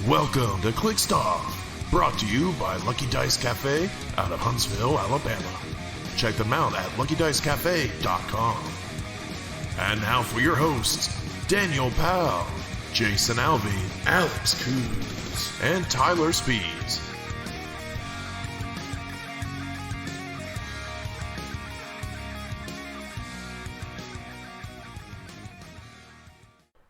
Welcome to Clixed Off, brought to you by Lucky Dice Cafe out of Huntsville, Alabama. Check them out at luckydicecafe.com. And now for your hosts, Daniel Powell, Jason Alvey, Alex Coons, and Tylor Speeds.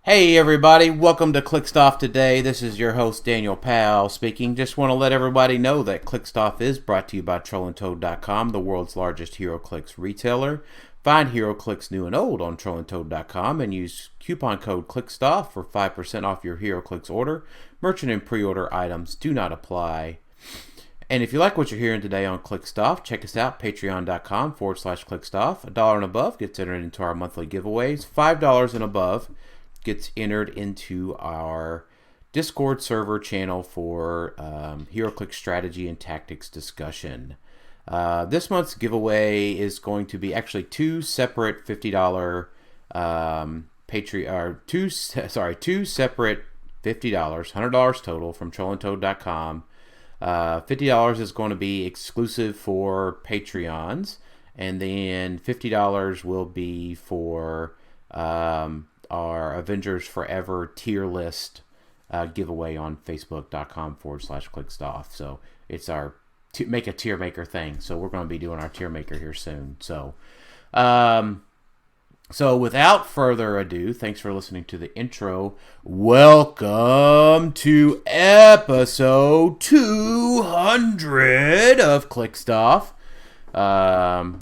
Hey everybody, welcome to Clixed Off today. This is your host Daniel Powell speaking. Just want to let everybody know that Clixed Off is brought to you by TrollandToad.com, the world's largest HeroClix retailer. Find HeroClix new and old on TrollandToad.com and use coupon code CLIXEDOFF for 5% off your HeroClix order. Merchant and pre-order items do not apply. And if you like what you're hearing today on Clixed Off, check us out, patreon.com/ClixedOff. $1 and above gets entered into our monthly giveaways. $5 and above gets entered into our Discord server channel for HeroClix strategy and tactics discussion. This month's giveaway is going to be actually two separate $50 two separate $50, $100 total from TrollandToad.com. $50 is going to be exclusive for Patreons, and then $50 will be for our Avengers Forever tier list giveaway on facebook.com/ClixedOff. So it's our make a tier maker thing. So we're going to be doing our tier maker here soon. So without further ado, thanks for listening to the intro. Welcome to episode 200 of Clixed Off.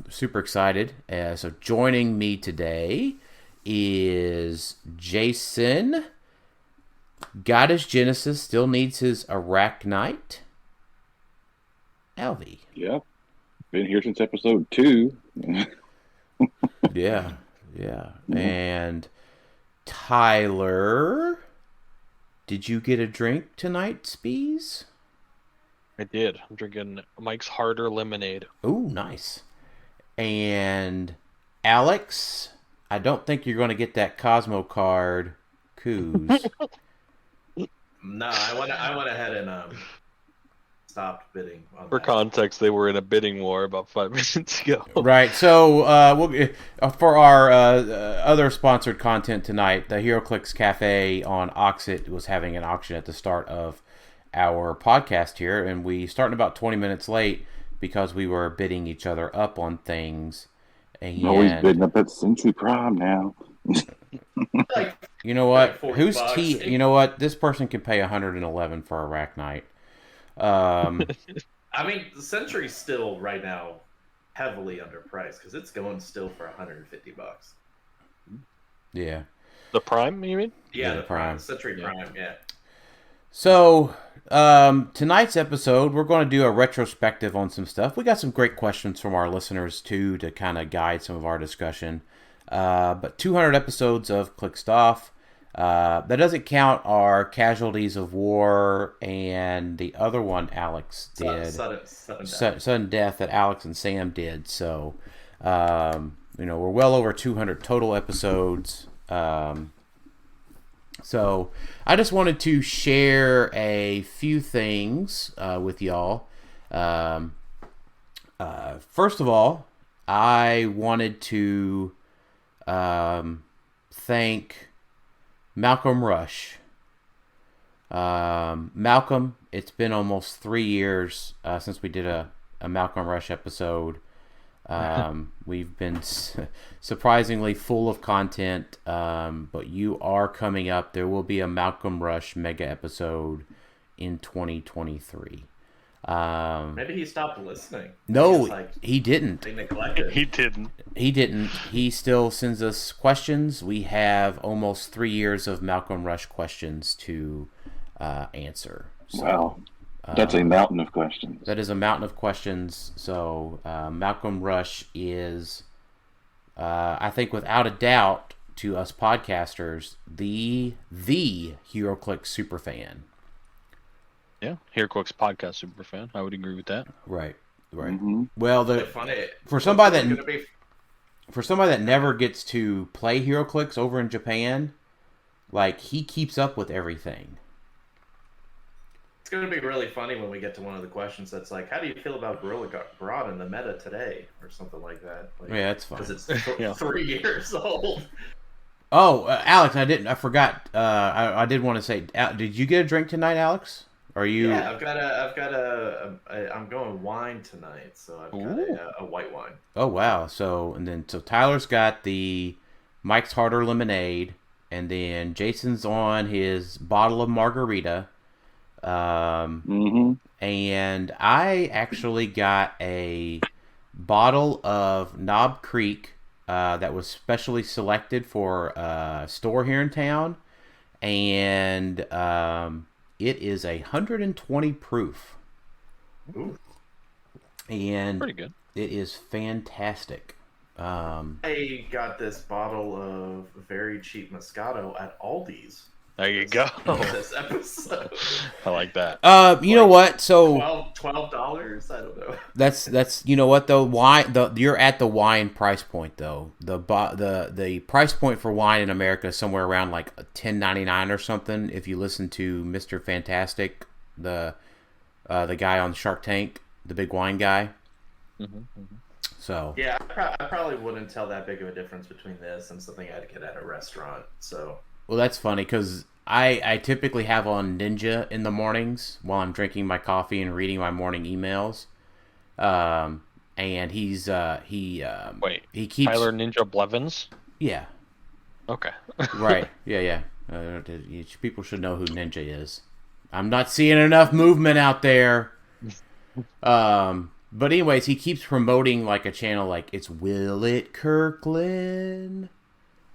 Super excited. So joining me today is Jason. Got his Genesis, still needs his Arachnite. Alvey. Yep. Been here since episode 2. Yeah. And Tylor, did you get a drink tonight, Spees? I did. I'm drinking Mike's Harder Lemonade. Oh, nice. And Alex, I don't think you're going to get that Cosmo card, Coos. No, I went ahead and stopped bidding. For context, they were in a bidding war about 5 minutes ago. Right. So for our other sponsored content tonight, the HeroClix Cafe on Auxxit was having an auction at the start of our podcast here, and we started about 20 minutes late because we were bidding each other up on things. And always bidding up at Century Prime now. You know what? Like Who's $40. T? You know what? This person can pay $111 for a Arachnite. I mean, the Century's still right now heavily underpriced because it's going still for $150. Yeah. The Prime, you mean? Yeah, the Prime. Century Prime, yeah. So, tonight's episode, we're going to do a retrospective on some stuff. We got some great questions from our listeners, too, to kind of guide some of our discussion. But 200 episodes of Clixed Off. That doesn't count our Casualties of War and the other one Alex did. Sudden Death that Alex and Sam did. So, we're well over 200 total episodes. So I just wanted to share a few things with y'all. First of all, I wanted to thank Malcolm Rush. Malcolm, it's been almost 3 years since we did a Malcolm Rush episode. We've been surprisingly full of content, but you are coming up. There will be a Malcolm Rush mega episode in 2023. Maybe he stopped listening. No, he didn't. They neglected. He didn't. He didn't. He still sends us questions. We have almost 3 years of Malcolm Rush questions to answer. So, wow. That's a mountain of questions. That is a mountain of questions. So Malcolm Rush is, I think, without a doubt, to us podcasters, the HeroClix superfan. Yeah, HeroClix podcast superfan. I would agree with that. Right. Mm-hmm. Well, for somebody that never gets to play HeroClix over in Japan, like, he keeps up with everything. It's going to be really funny when we get to one of the questions that's like, how do you feel about Gorilla Grodd in the meta today? Or something like that. Like, Yeah, that's fine. Because it's 3 years old. Oh, Alex, I forgot. I did want to say, did you get a drink tonight, Alex? Are you? Yeah, I'm going wine tonight, so I've got a white wine. Oh wow! So Tyler's got the Mike's Harder lemonade, and then Jason's on his bottle of margarita. And I actually got a bottle of Knob Creek that was specially selected for a store here in town, and it is 120 proof. Ooh. And pretty good. It is fantastic. I got this bottle of very cheap Moscato at Aldi's. There you go. This episode. I like that. You know what? So $12. I don't know. That's you know what though. You're at the wine price point though. The price point for wine in America is somewhere around like $10.99 or something. If you listen to Mr. Fantastic, the guy on Shark Tank, the big wine guy. So yeah, I probably wouldn't tell that big of a difference between this and something I'd get at a restaurant. So. Well, that's funny because I typically have on Ninja in the mornings while I'm drinking my coffee and reading my morning emails. And he keeps Tylor Ninja Blevins. Yeah. Okay. Right. Yeah. People should know who Ninja is. I'm not seeing enough movement out there. But anyways, he keeps promoting like a channel like it's Will It Kirkland.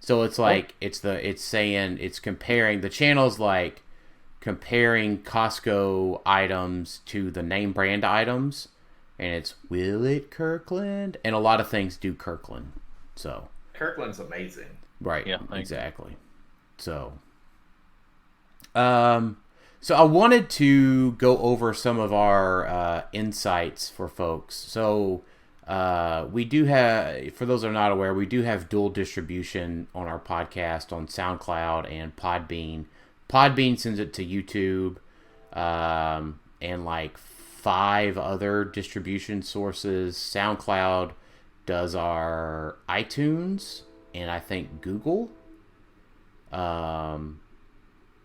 So it's like it's comparing the channel's like comparing Costco items to the name brand items, and it's Will It Kirkland, and a lot of things do Kirkland. So Kirkland's amazing. Right. Yeah. Exactly. So, so I wanted to go over some of our insights for folks. So. We do have, for those that are not aware, we do have dual distribution on our podcast on SoundCloud and Podbean. Podbean sends it to YouTube, and like 5 other distribution sources. SoundCloud does our iTunes and I think Google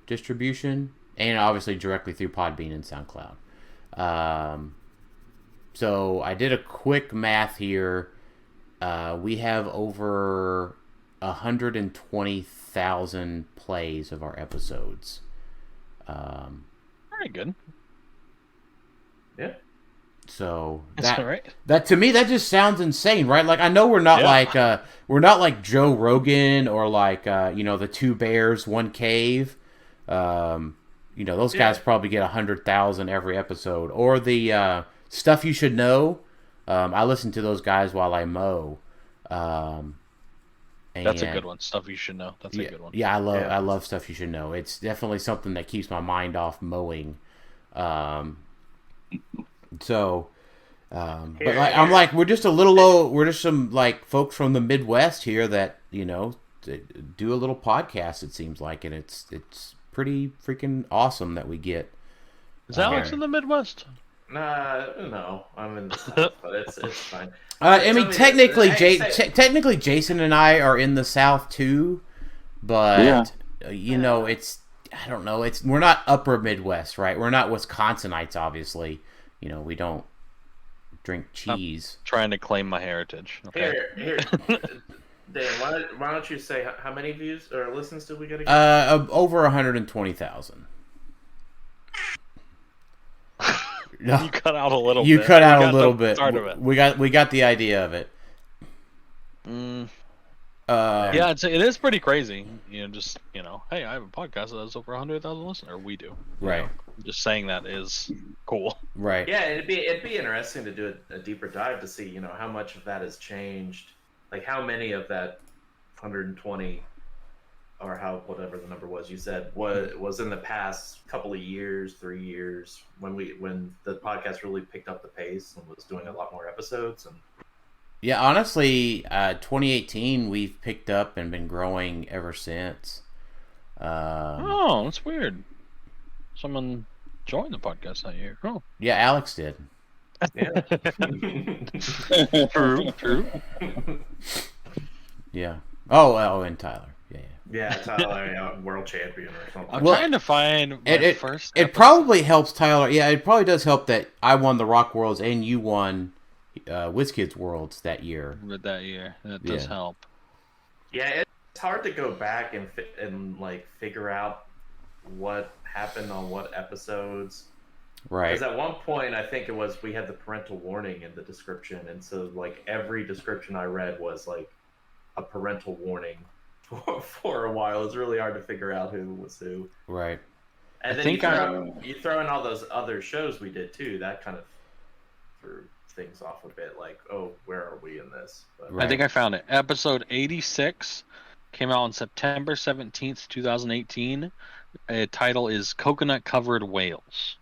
distribution, and obviously directly through Podbean and SoundCloud. So I did a quick math here. We have over 120,000 plays of our episodes. Very good. Yeah. So that's all right. That to me that just sounds insane, right? Like I know we're not like Joe Rogan or like the 2 bears, 1 cave. Those guys probably get 100,000 every episode, or the Stuff You Should Know. I listen to those guys while I mow. That's a good one. Stuff You Should Know. That's a good one. Yeah, I love Stuff You Should Know. It's definitely something that keeps my mind off mowing. But I'm like, we're just a little low. We're just some like folks from the Midwest here that do a little podcast. It seems like, and it's pretty freaking awesome that we get. Is Alex in the Midwest? No, I'm in the South, but it's fine. I mean, technically, technically, Jason and I are in the South too, but it's I don't know. We're not Upper Midwest, right? We're not Wisconsinites, obviously. We don't drink cheese. I'm trying to claim my heritage. Okay. Here, Dan, why don't you say how many views or listens did we get? Over 120,000. No. You cut out a little bit. You cut out a little bit. Part of it. We got the idea of it. Yeah, it is pretty crazy. Hey, I have a podcast that has over 100,000 listeners. Or we do. Right. Just saying that is cool. Right. Yeah, it'd be interesting to do a deeper dive to see, how much of that has changed. Like how many of that 120 or whatever the number was you said was in the past couple of years, 3 years when the podcast really picked up the pace and was doing a lot more episodes. And yeah, honestly, 2018 we've picked up and been growing ever since. That's weird. join the podcast that year. Oh, Yeah, Alex did. Yeah. true. Yeah. Oh, and Tyler. Yeah. Yeah, Tylor, world champion or something. I'm Well, trying to find my It first. it probably helps Tyler. Yeah, it probably does help that I won the Rock Worlds and you won WizKids Worlds that year. with that year. That does Yeah. help. Yeah, it's hard to go back and like figure out what happened on what episodes. Right. Because at one point, I think it was we had the parental warning in the description, and so like every description I read was like a parental warning for a while. It was really hard to figure out who was who. Right. And I then think you throw in all those other shows we did too. That kind of threw things off a bit. Like, oh, where are we in this? But, Right. I think I found it. Episode 86 came out on September 17th, 2018. Title is Coconut Covered Whales.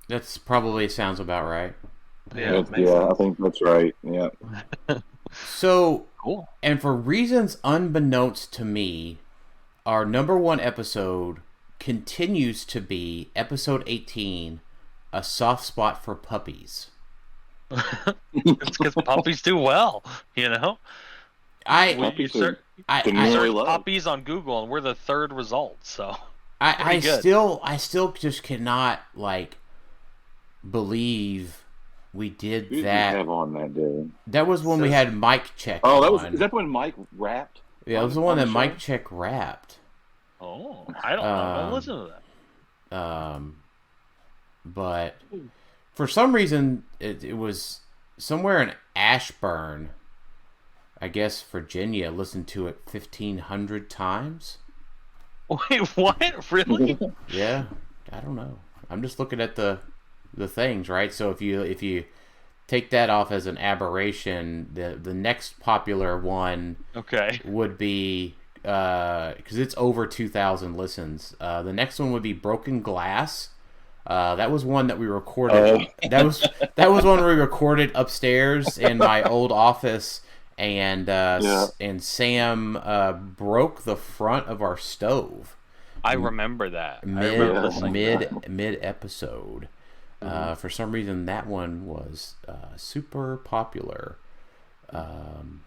That's probably sounds about right. Yeah, I think that's right. Yeah. So, Cool. and for reasons unbeknownst to me, our number one episode continues to be episode 18, A Soft Spot for Puppies. It's because puppies do well, you know? I Puppies you search, I Really search love. puppies on Google, and we're the third result, so... I pretty good. still just cannot like believe we did Who did we that. have on that day? That was when we had Mike Check. Oh, that was. on. Is that when Mike rapped? Yeah, it was the one on that the Mike show? Check rapped. Oh, I don't know. Don't listen to that. But for some reason, it was somewhere in Ashburn, I guess Virginia, listened to it 1,500 times. Wait, what? Really? Yeah, I don't know. I'm just looking at the things, right? So if you take that off as an aberration, the next popular one Okay. would be because it's over 2,000 listens. The next one would be Broken Glass. That was one that we recorded. That was one we recorded upstairs in my old office, and and Sam broke the front of our stove. I remember that. I remember listening to that. mid episode. For some reason, that one was super popular, and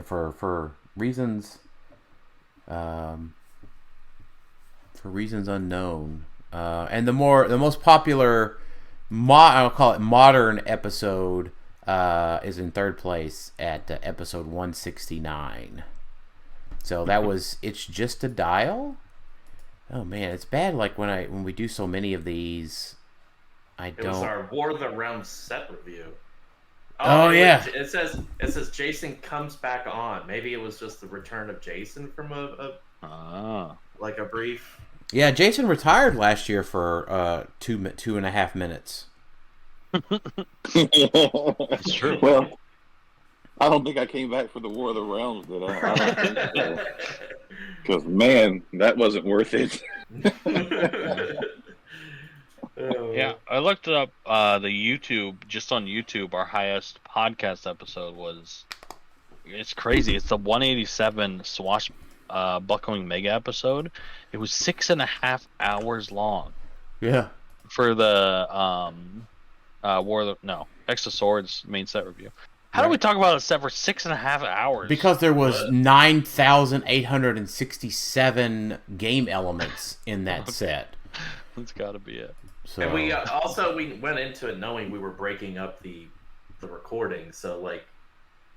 for reasons unknown. And the most popular, I'll call it modern episode, is in third place at episode 169. So that was It's Just a Dial. Oh man, it's bad. Like when we do so many of these, It was our War of the Realms set review. Oh, yeah. It says Jason comes back on. Maybe it was just the return of Jason from a brief. Yeah, Jason retired last year for 2.5 minutes. It's true. Well, I don't think I came back for the War of the Realms, but I don't think so. Because, man, that wasn't worth it. Yeah, I looked up the YouTube, just on YouTube, our highest podcast episode was, it's crazy. It's the 187 Swashbuckling Mega episode. It was 6.5 hours long. Yeah. For the X of Swords main set review. How do we talk about a set for 6.5 hours? Because there was 9,867 game elements in that set. That's got to be it. So And we went into it knowing we were breaking up the recording, so like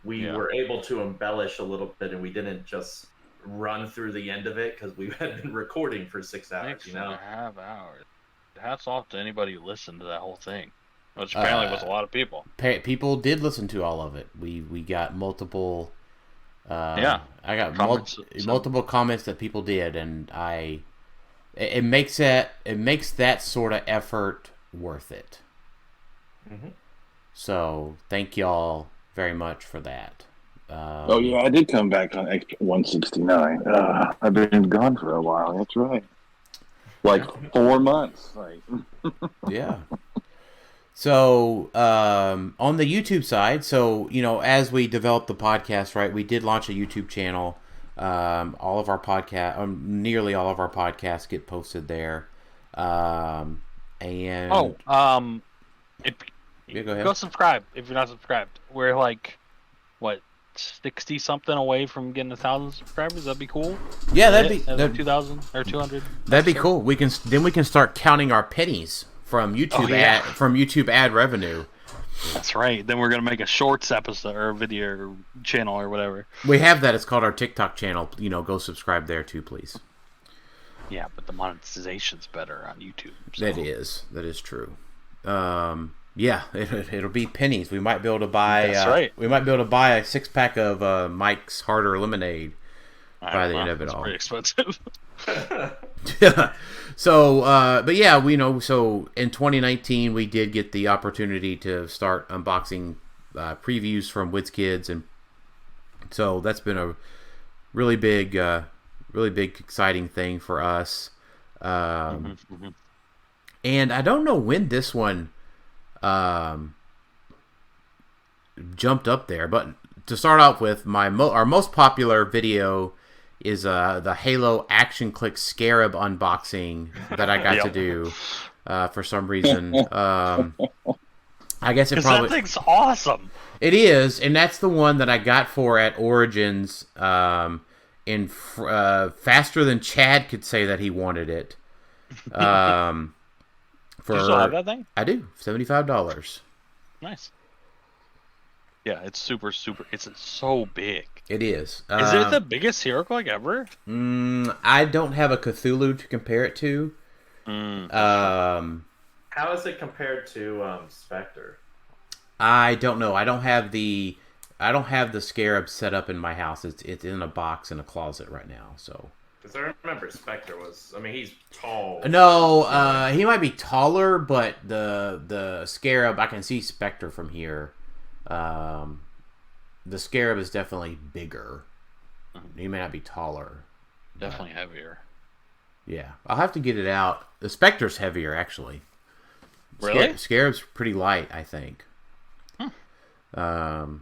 we were able to embellish a little bit, and we didn't just run through the end of it because we had been recording for 6 hours. 6.5 hours. Hats off to anybody who listened to that whole thing, which apparently was a lot of people. People did listen to all of it. We got multiple. I got multiple comments that people did, and it makes that sort of effort worth it. Mm-hmm. So thank y'all very much for that. Oh yeah, I did come back on extra 169. I've been gone for a while. That's right. Like 4 months. Like. Yeah. So on the YouTube side, as we developed the podcast, right, we did launch a YouTube channel. All of our nearly all of our podcasts get posted there. And if yeah, go ahead. go subscribe if you're not subscribed. We're like, what, 60 something away from getting 1,000 subscribers. That'd be cool. Yeah, that'd be 2,000 or 200. That'd be cool. We can start counting our pennies from YouTube YouTube ad revenue. That's right. Then we're gonna make a shorts episode or video channel or whatever. We have that. It's called our TikTok channel. Go subscribe there too, please. Yeah, but the monetization's better on YouTube. So. That is true. Yeah, it'll be pennies. We might be able to buy. That's right. We might be able to buy a 6-pack of Mike's Harder Lemonade by the end of it all. Pretty expensive. Yeah. So, but yeah, so in 2019 we did get the opportunity to start unboxing previews from WizKids, and so that's been a really big, exciting thing for us. And I don't know when this one jumped up there, but to start off with, our most popular video is the Halo HeroClix Scarab unboxing that I got to do for some reason. I guess it probably... that thing's awesome. It is, and that's the one that I got for at Origins faster than Chad could say that he wanted it. Do you still have that thing? I do. $75. Nice. Yeah, it's super. It's so big. It is. Is it the biggest HeroClix ever? I don't have a Cthulhu to compare it to. How is it compared to Spectre? I don't know. I don't have the Scarab set up in my house. It's in a box in a closet right now. So. Because I remember Spectre was. I mean, he's tall. No, he might be taller, but the Scarab, I can see Spectre from here. The Scarab is definitely bigger. He may not be taller. Definitely heavier. Yeah, I'll have to get it out. The Spectre's heavier, actually. Really? Scarab's pretty light, I think. So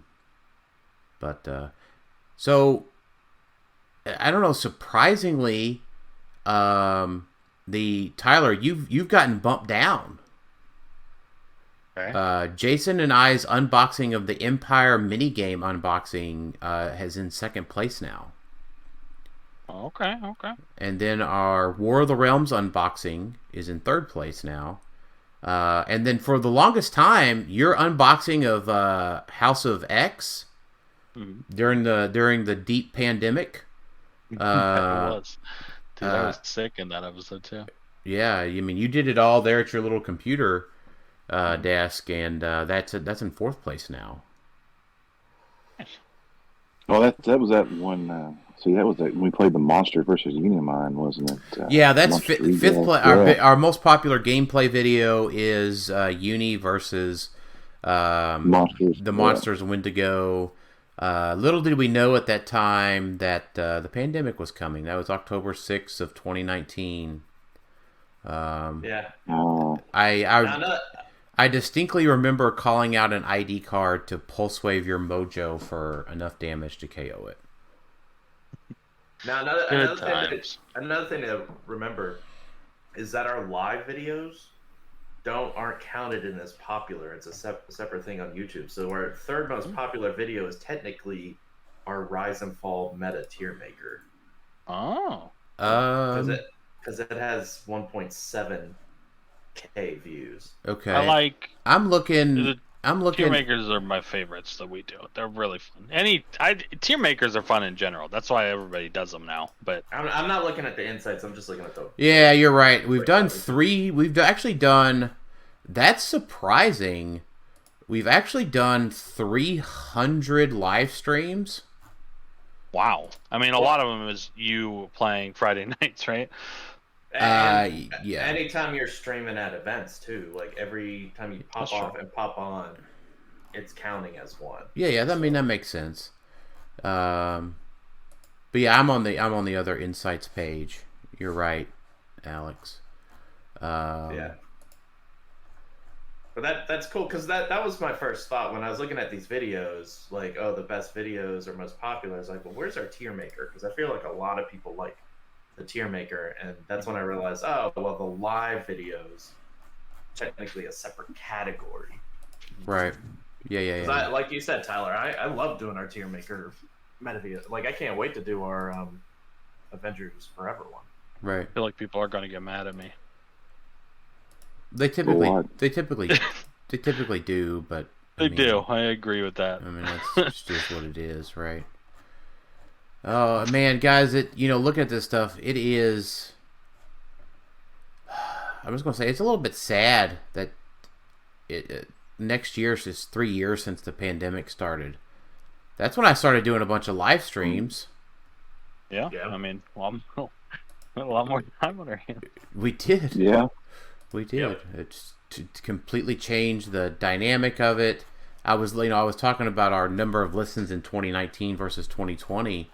I don't know. Surprisingly, the Tylor, you've gotten bumped down. Okay. Jason and I's unboxing of the Empire minigame unboxing is in second place now. Okay. And then our War of the Realms unboxing is in third place now. And then for the longest time, your unboxing of House of X during the deep pandemic. It was. Dude, I was sick in that episode too. Yeah, I mean, you did it all there at your little computer desk, and that's in fourth place now. Well, that was that one. See, that was when we played the Monster versus Unimine, wasn't it? Yeah, that's fifth play. Yeah. Our most popular gameplay video is Uni versus the Monsters and Wendigo. Little did we know at that time that the pandemic was coming. That was October 6th of 2019. Yeah. I distinctly remember calling out an ID card to pulse wave your mojo for enough damage to KO it. Now, another thing to remember is that our live videos aren't counted in as popular. It's a separate thing on YouTube. So our third most popular video is technically our Rise and Fall meta tier maker. Oh. Because it has 1.7K views. Okay. I'm looking. Tier makers are my favorites that we do. They're really fun. Tier makers are fun in general. That's why everybody does them now. But I'm not looking at the insights. I'm just looking at the. Yeah, you're right. We've done 3. We've actually done. That's surprising. We've actually done 300 live streams. Wow. I mean, a lot of them is you playing Friday nights, right? Yeah. Anytime you're streaming at events too, like every time you pop off and pop on, it's counting as one. Yeah. That makes sense. But yeah, I'm on the other insights page. You're right, Alex. Yeah. But that's cool because that was my first thought when I was looking at these videos. Like, oh, the best videos are most popular. I was like, well, where's our tier maker? Because I feel like a lot of people like the tier maker, and that's when I realized, oh, well, the live videos technically a separate category. Right. Yeah. Like you said, Tyler, I love doing our tier maker metavia. Like, I can't wait to do our Avengers Forever one. Right. I feel like people are going to get mad at me. They typically do, but they do. I agree with that. I mean, it's just what it is, right? Oh man, guys, look at this stuff. It is. I was going to say it's a little bit sad that next year is 3 years since the pandemic started. That's when I started doing a bunch of live streams. Yeah. I mean, a lot more time on our hands. We did. Yeah. We did. Yep. It's to completely change the dynamic of it. I was talking about our number of listens in 2019 versus 2020.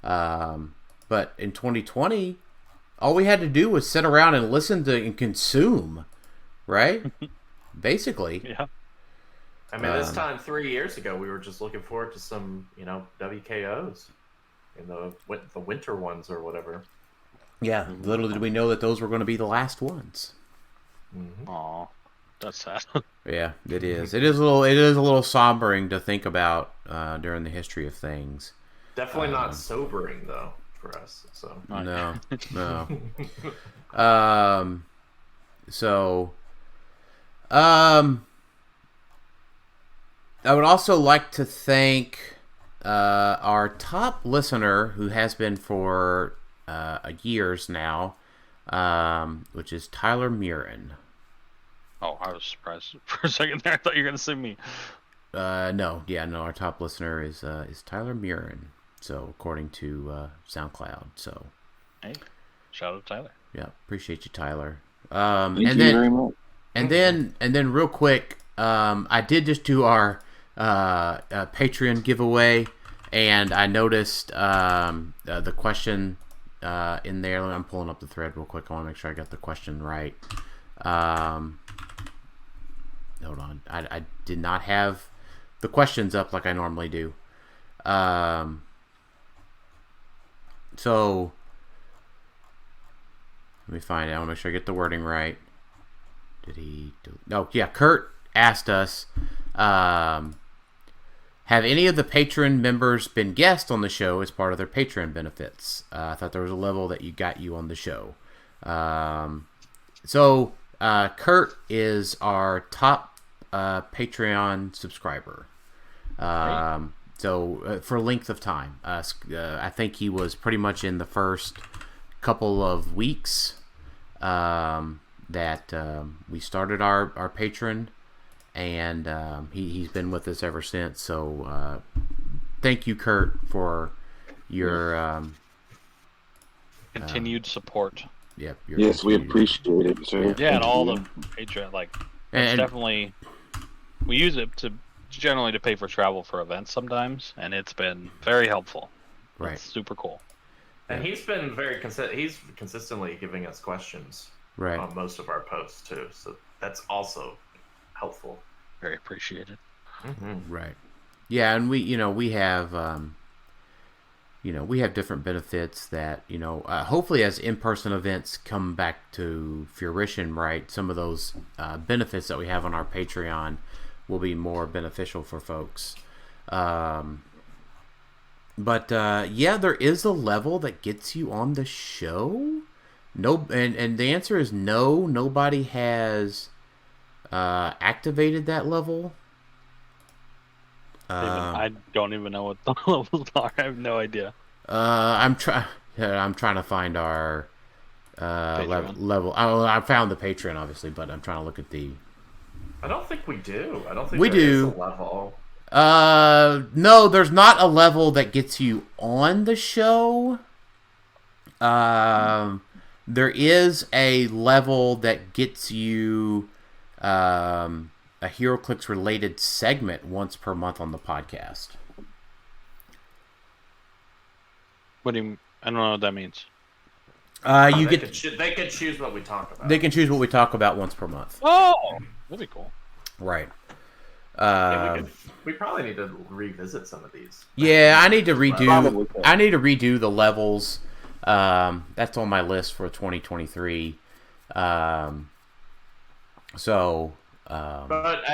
But in 2020, all we had to do was sit around and listen to and consume, right? Basically. Yeah. I mean, this time 3 years ago, we were just looking forward to some, WKOs in the winter ones or whatever. Yeah. Little did we know that those were going to be the last ones. Mm-hmm. Aw, that's sad. Yeah, it is. It is a little sombering to think about during the history of things. Definitely not sobering though for us. So no. I would also like to thank our top listener, who has been for years now, which is Tylor Murin. Oh, I was surprised for a second there. I thought you were going to say me. No. Our top listener is Tylor Murin. So according to SoundCloud. So, hey, shout out to Tyler. Yeah, appreciate you, Tyler. Thank you very much. And then real quick, I did just do our Patreon giveaway, and I noticed the question in there. I'm pulling up the thread real quick. I want to make sure I got the question right. Hold on. I did not have the questions up like I normally do. So let me find it. I want to make sure I get the wording right. Did he do? No, yeah. Kurt asked us, have any of the patron members been guests on the show as part of their Patreon benefits? I thought there was a level that got you on the show. So Kurt is our top Patreon subscriber. So for length of time, I think he was pretty much in the first couple of weeks that we started our Patreon, and he's been with us ever since. So thank you, Kurt, for your continued support. Yep. Yes, we appreciate it, sir. Yeah, and all the Patreon, it's definitely, we use it generally to pay for travel for events sometimes, and it's been very helpful. Right. It's super cool. And he's been very he's consistently giving us questions on most of our posts too, so that's also helpful. Very appreciated. Mm-hmm. Right. Yeah, and we have we have different benefits that hopefully as in-person events come back to fruition, right, some of those benefits that we have on our Patreon will be more beneficial for folks. But there is a level that gets you on the show. No, and the answer is no. Nobody has activated that level. I don't even know what the levels are. I have no idea. I'm trying to find our level. I found the Patreon, obviously, but I'm trying to look at the. I don't think we do. I don't think we there do. Is a level. No, there's not a level that gets you on the show. There is a level that gets you a HeroClix related segment once per month on the podcast. What do you? I don't know what that means. They can choose what we talk about. They can choose what we talk about once per month. Oh, that'd be cool. Right. We probably need to revisit some of these. Yeah, I need to redo the levels That's on my list for 2023. So. But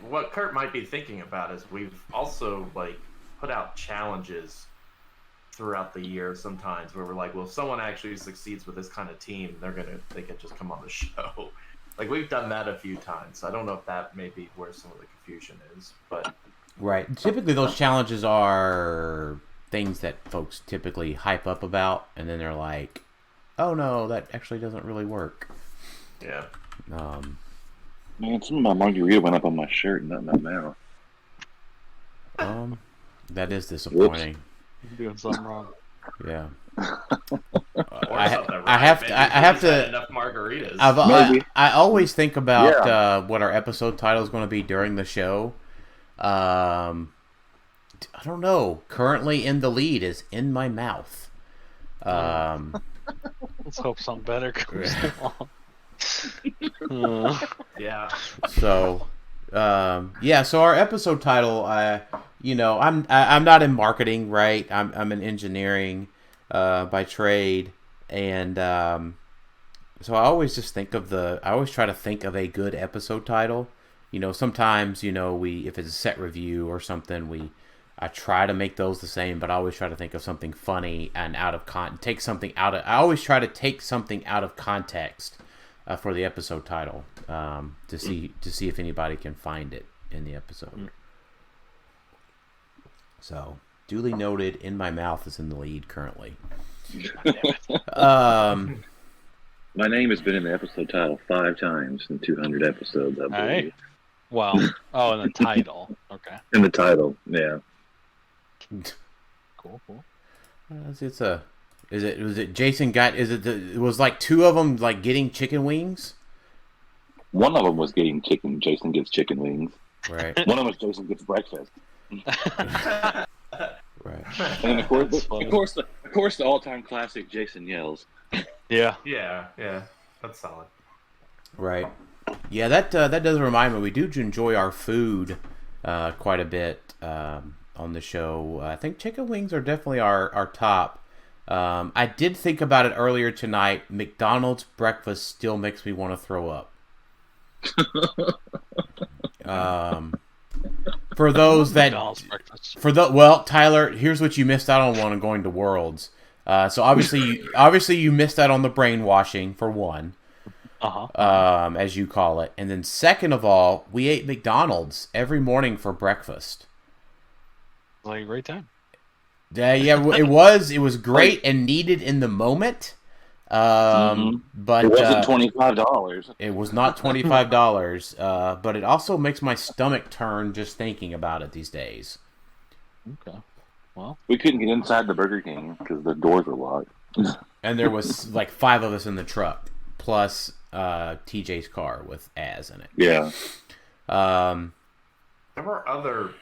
what Kurt might be thinking about is we've also like put out challenges throughout the year sometimes where we're like, well, if someone actually succeeds with this kind of team, they can just come on the show. Like we've done that a few times. So I don't know if that may be where some of the confusion is, but right. Typically, those challenges are things that folks typically hype up about, and then they're like, "Oh no, that actually doesn't really work." Yeah. Man, some of my margarita went up on my shirt and not in my mouth. That is disappointing. You're doing something wrong. Yeah. I have to. Enough margaritas. I always think about what our episode title is going to be during the show. I don't know. Currently in the lead is "In My Mouth." Let's hope something better comes along. Yeah. So, So our episode title, I'm not in marketing, right? I'm in engineering, by trade, and so I always try to think of a good episode title. Sometimes if it's a set review or something, I try to make those the same, but I always try to think of something funny and I always try to take something out of context. For the episode title, to see if anybody can find it in the episode. So, duly noted. In My Mouth is in the lead currently. My name has been in the episode title 5 times in 200 episodes, I believe. Right. Well, in the title. Okay. In the title, yeah. Cool. It was like 2 of them like getting chicken wings? One of them was getting chicken. Jason gets chicken wings. Right. One of them was Jason gets breakfast. Right. And of course, the all-time classic, Jason yells. Yeah. Yeah. That's solid. Right. Yeah, that does remind me. We do enjoy our food quite a bit on the show. I think chicken wings are definitely our top. I did think about it earlier tonight. McDonald's breakfast still makes me want to throw up. For those that, Tyler, here's what you missed out on going to Worlds. So obviously you missed out on the brainwashing for one, as you call it, and then second of all, we ate McDonald's every morning for breakfast. Like a great time. Yeah, it was great and needed in the moment. But it wasn't $25. It was not $25. But it also makes my stomach turn just thinking about it these days. Okay. Well, we couldn't get inside the Burger King because the doors were locked. And there was like 5 of us in the truck, plus TJ's car with Az in it. Yeah. There were other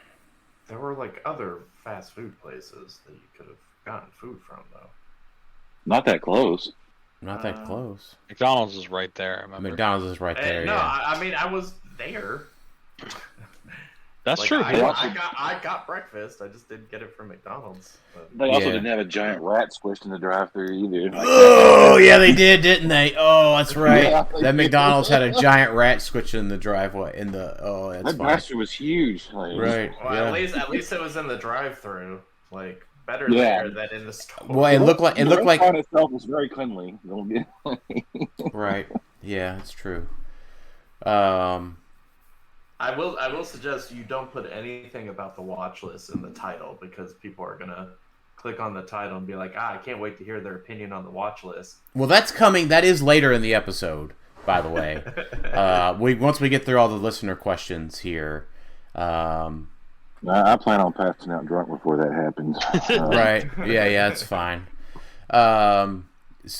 fast food places that you could have gotten food from, though. Not that close. Not that close. McDonald's is right there. I remember. McDonald's is right there. No, yeah. I mean I was there. That's true. I got breakfast. I just didn't get it from McDonald's. They also didn't have a giant rat squished in the drive-thru either. Oh yeah, they did, didn't they? Oh, that's right. Yeah, that McDonald's had a giant rat squished in the driveway. That bastard was huge. Like, right. Well, yeah. at least it was in the drive-thru. Like better there than in the store. Well, it looked like the restaurant itself was very cleanly. Right. Yeah, it's true. I will suggest you don't put anything about the watch list in the title because people are gonna click on the title and be like, I can't wait to hear their opinion on the watch list. Well, that's coming. That is later in the episode, by the way. Once we get through all the listener questions here. I plan on passing out drunk before that happens. Right. Yeah, it's fine. I was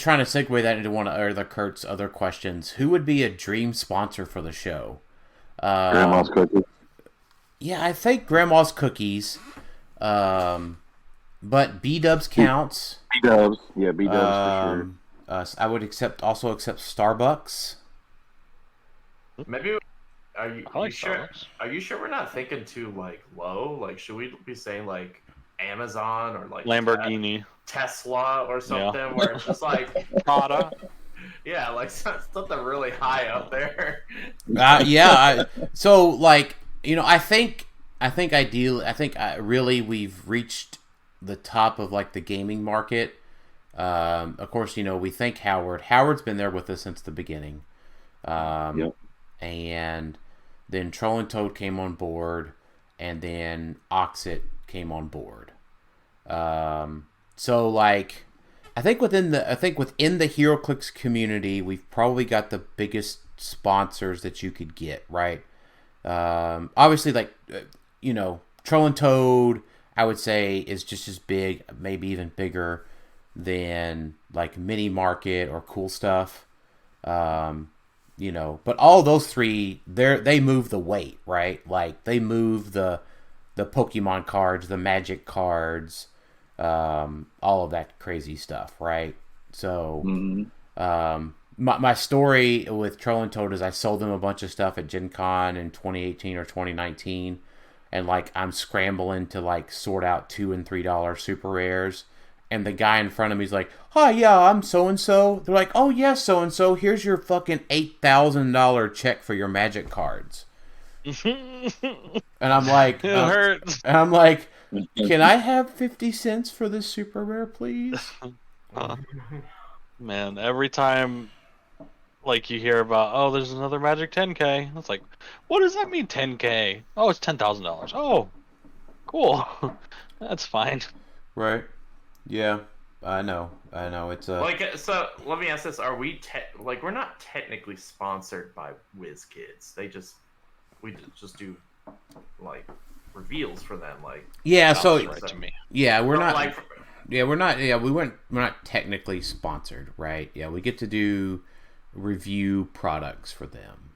trying to segue that into one of Kurt's other questions. Who would be a dream sponsor for the show? Grandma's Cookies. Yeah, I think Grandma's Cookies. But B-Dubs counts. B-Dubs. Yeah, B-Dubs for sure. I would also accept Starbucks. Maybe. Are you sure? Starbucks. Are you sure we're not thinking too low? Like, should we be saying like Amazon or like Lamborghini, Tesla or something, where it's just like Prada. Yeah, like something really high up there. So like, you know, I think really we've reached the top of like the gaming market. Of course, you know, we thank Howard. Howard's been there with us since the beginning. Yep. And then Troll and Toad came on board, and then Auxxit came on board. So like, I think within the HeroClix community, we've probably got the biggest sponsors that you could get, right? Obviously, like, you know, Troll and Toad, I would say, is just as big, maybe even bigger than like Mini Market or Cool Stuff. You know, but all those three, they move the weight, right? Like, they move the Pokemon cards, the Magic cards, all of that crazy stuff, right? So, my story with Troll and Toad is I sold them a bunch of stuff at Gen Con in 2018 or 2019, and like I'm scrambling to like sort out $2 and $3 super rares, and the guy in front of me is like, "Hi, yeah, I'm so and so." They're like, "Oh yeah, so and so. Here's your fucking $8,000 check for your Magic cards." And I'm like, it hurts. And I'm like, "Can I have 50 cents for this super rare, please?" Man, every time, like, you hear about, oh, there's another Magic 10K. It's like, what does that mean, 10K? Oh, it's $10,000. Oh, cool. That's fine. Right. Yeah, I know. It's like, so let me ask this: are we we're not technically sponsored by WizKids? We just do like reveals for them, like So right to me. Yeah, we're not. Like, we're not. Yeah, we're not technically sponsored, right? Yeah, we get to do review products for them.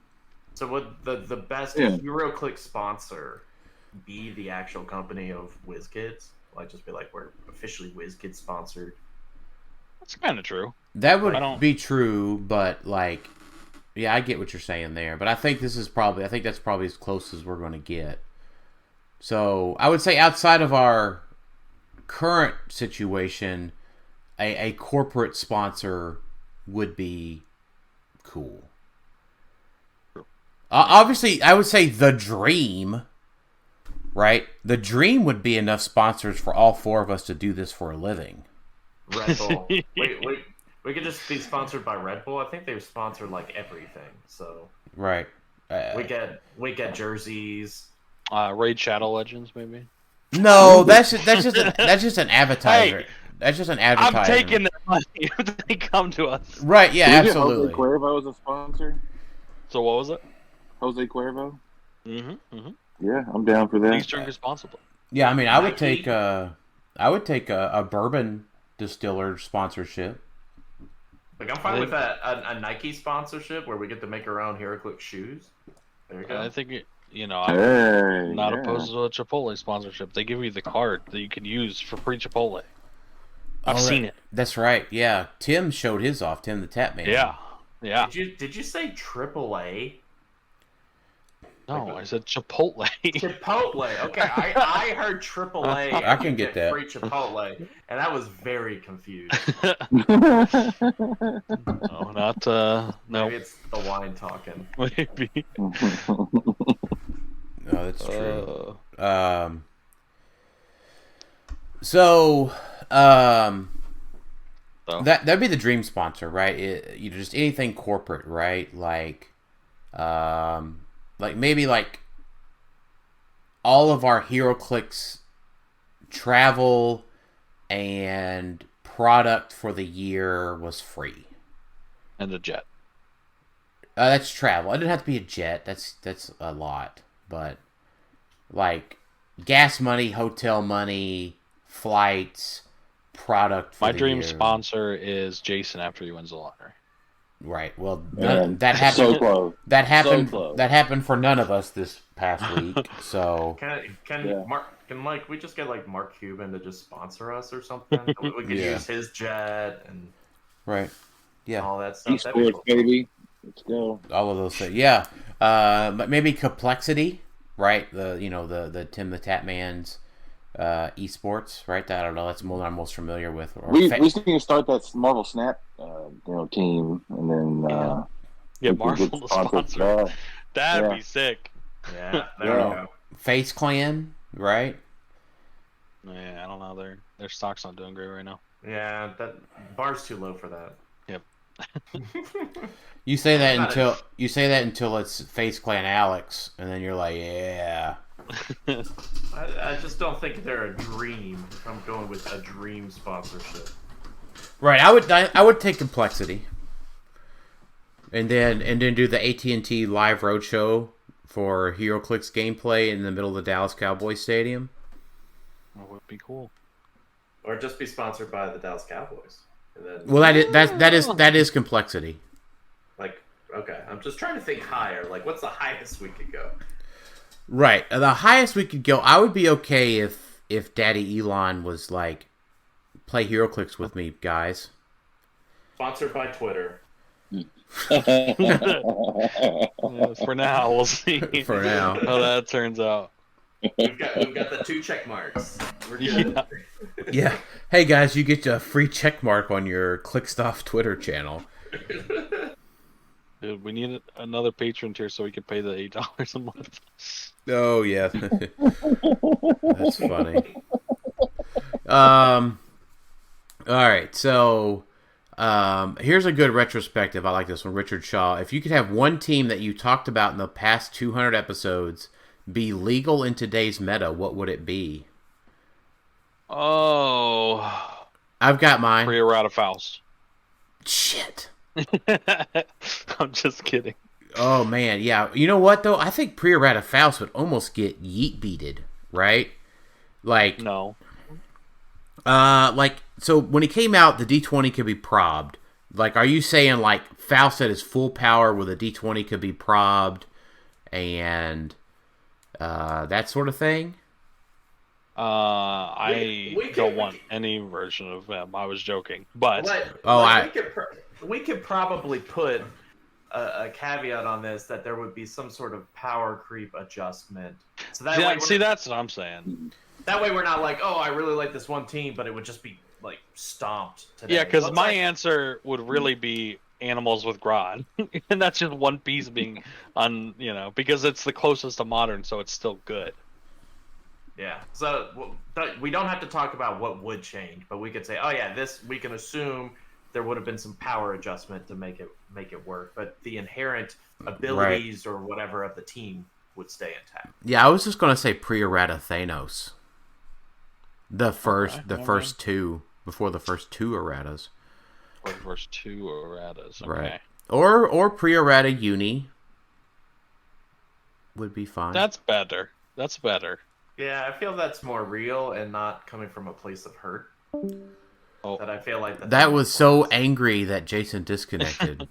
So would the best HeroClix sponsor be the actual company of WizKids? Like, just be like, we're officially WizKids sponsored. That's kind of true. That would be true, but like, yeah, I get what you're saying there. But I think that's probably as close as we're going to get. So I would say outside of our current situation, a corporate sponsor would be cool. Obviously, I would say the dream. Right? The dream would be enough sponsors for all four of us to do this for a living. Red Bull. we could just be sponsored by Red Bull. I think they sponsor like everything. So right. We get jerseys. Raid Shadow Legends, maybe. No, that's just an advertiser. Hey, that's just an advertiser. I'm taking their money if they come to us. Right? Yeah, absolutely. Jose Cuervo is a sponsor. So what was it? Jose Cuervo. Mm-hmm. Yeah, I'm down for that. Please drink responsibly. Yeah, I mean, I would take a bourbon distiller sponsorship. Like, I'm fine with a Nike sponsorship where we get to make our own HeroClix shoes. There you go. I think I'm not opposed to a Chipotle sponsorship. They give you the card that you can use for free Chipotle. I've seen it. That's right. Yeah, Tim showed his off. Tim the Tap Man. Yeah. Did you say AAA? No, I said Chipotle. Chipotle. Okay, I heard AAA. I can get that. Free Chipotle, and I was very confused. No, not no. Maybe it's the wine talking. Maybe. No, that's true. That'd be the dream sponsor, right? Just anything corporate, right? Like maybe like all of our HeroClix travel and product for the year was free. And a jet. That's travel. It didn't have to be a jet. That's a lot. But like gas money, hotel money, flights, product for My the dream year. sponsor is Jason after he wins the lottery. Right. Well, that happened. So close. That happened. So close. That happened for none of us this past week. So can like we just get like Mark Cuban to just sponsor us or something? We could use his jet and all that stuff. Esports, baby. Let's go. All of those things. Yeah. But maybe Complexity, right? The Tim the Tap Man's esports, right? I don't know. That's more I'm most familiar with. Or We need to start that Marvel Snap, team, and then Marshall to sponsor. That'd be sick. Yeah, there we go. Face Clan, right? Yeah, I don't know. Their stock's not doing great right now. Yeah, that bar's too low for that. Yep. You say that until it's Face Clan Alex, and then you're like, yeah. I just don't think they're a dream. If I'm going with a dream sponsorship, right? I would take Complexity, and then do the AT&T Live Roadshow for HeroClix gameplay in the middle of the Dallas Cowboys Stadium. That would be cool. Or just be sponsored by the Dallas Cowboys. And then, well, that is Complexity. Like, okay, I'm just trying to think higher. Like, what's the highest we could go? Right, the highest we could go. I would be okay if Daddy Elon was like, play HeroClix with me, guys. Sponsored by Twitter. For now, we'll see. For now, how that turns out. We've got the 2 check marks. We're good. Yeah. Hey guys, you get a free check mark on your Clixed Off Twitter channel. Dude, we need another patron tier so we can pay the $8 a month. Oh yeah, that's funny. All right, so here's a good retrospective. I like this one, Richard Shaw. If you could have one team that you talked about in the past 200 episodes be legal in today's meta, what would it be? Oh, I've got mine. Pre-errata Faust. Shit. I'm just kidding. Oh man, yeah. You know what though? I think Pre-errata Faust would almost get yeet beated, right? Like no. So when he came out, the D20 could be probbed. Like, are you saying like Faust at his full power with a D20 could be probbed and that sort of thing? I don't want any version of him. I was joking, but we could probably put a caveat on this that there would be some sort of power creep adjustment. So that that's what I'm saying. That way, we're not like, oh, I really like this one team, but it would just be like stomped today. Yeah, because my answer would really be animals with Grodd, and that's just one piece being on, because it's the closest to modern, so it's still good. Yeah, so we don't have to talk about what would change, but we could say, oh yeah, we can assume there would have been some power adjustment to make it work, but the inherent abilities or whatever of the team would stay intact. Yeah, I was just gonna say Pre-errata Thanos. The first two before the first 2 erratas. Or the first 2 erratas, okay. Right? Or Pre-errata Uni would be fine. That's better. Yeah, I feel that's more real and not coming from a place of hurt. Oh. That I feel like that was so angry that Jason disconnected.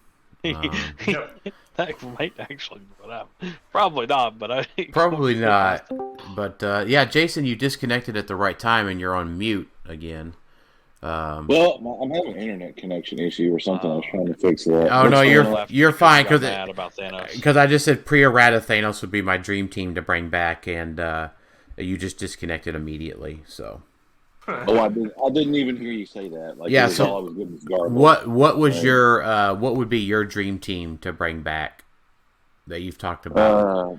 That might actually be what happened. Probably not, but probably not. But yeah, Jason, you disconnected at the right time, and you're on mute again. Well, I'm having an internet connection issue or something. I was trying to fix that. Oh no, you're fine because I just said Pre-errata Thanos would be my dream team to bring back, and you just disconnected immediately. So. Oh, I didn't even hear you say that. Like, yeah, so all I was getting was garbage. What was your what would be your dream team to bring back that you've talked about?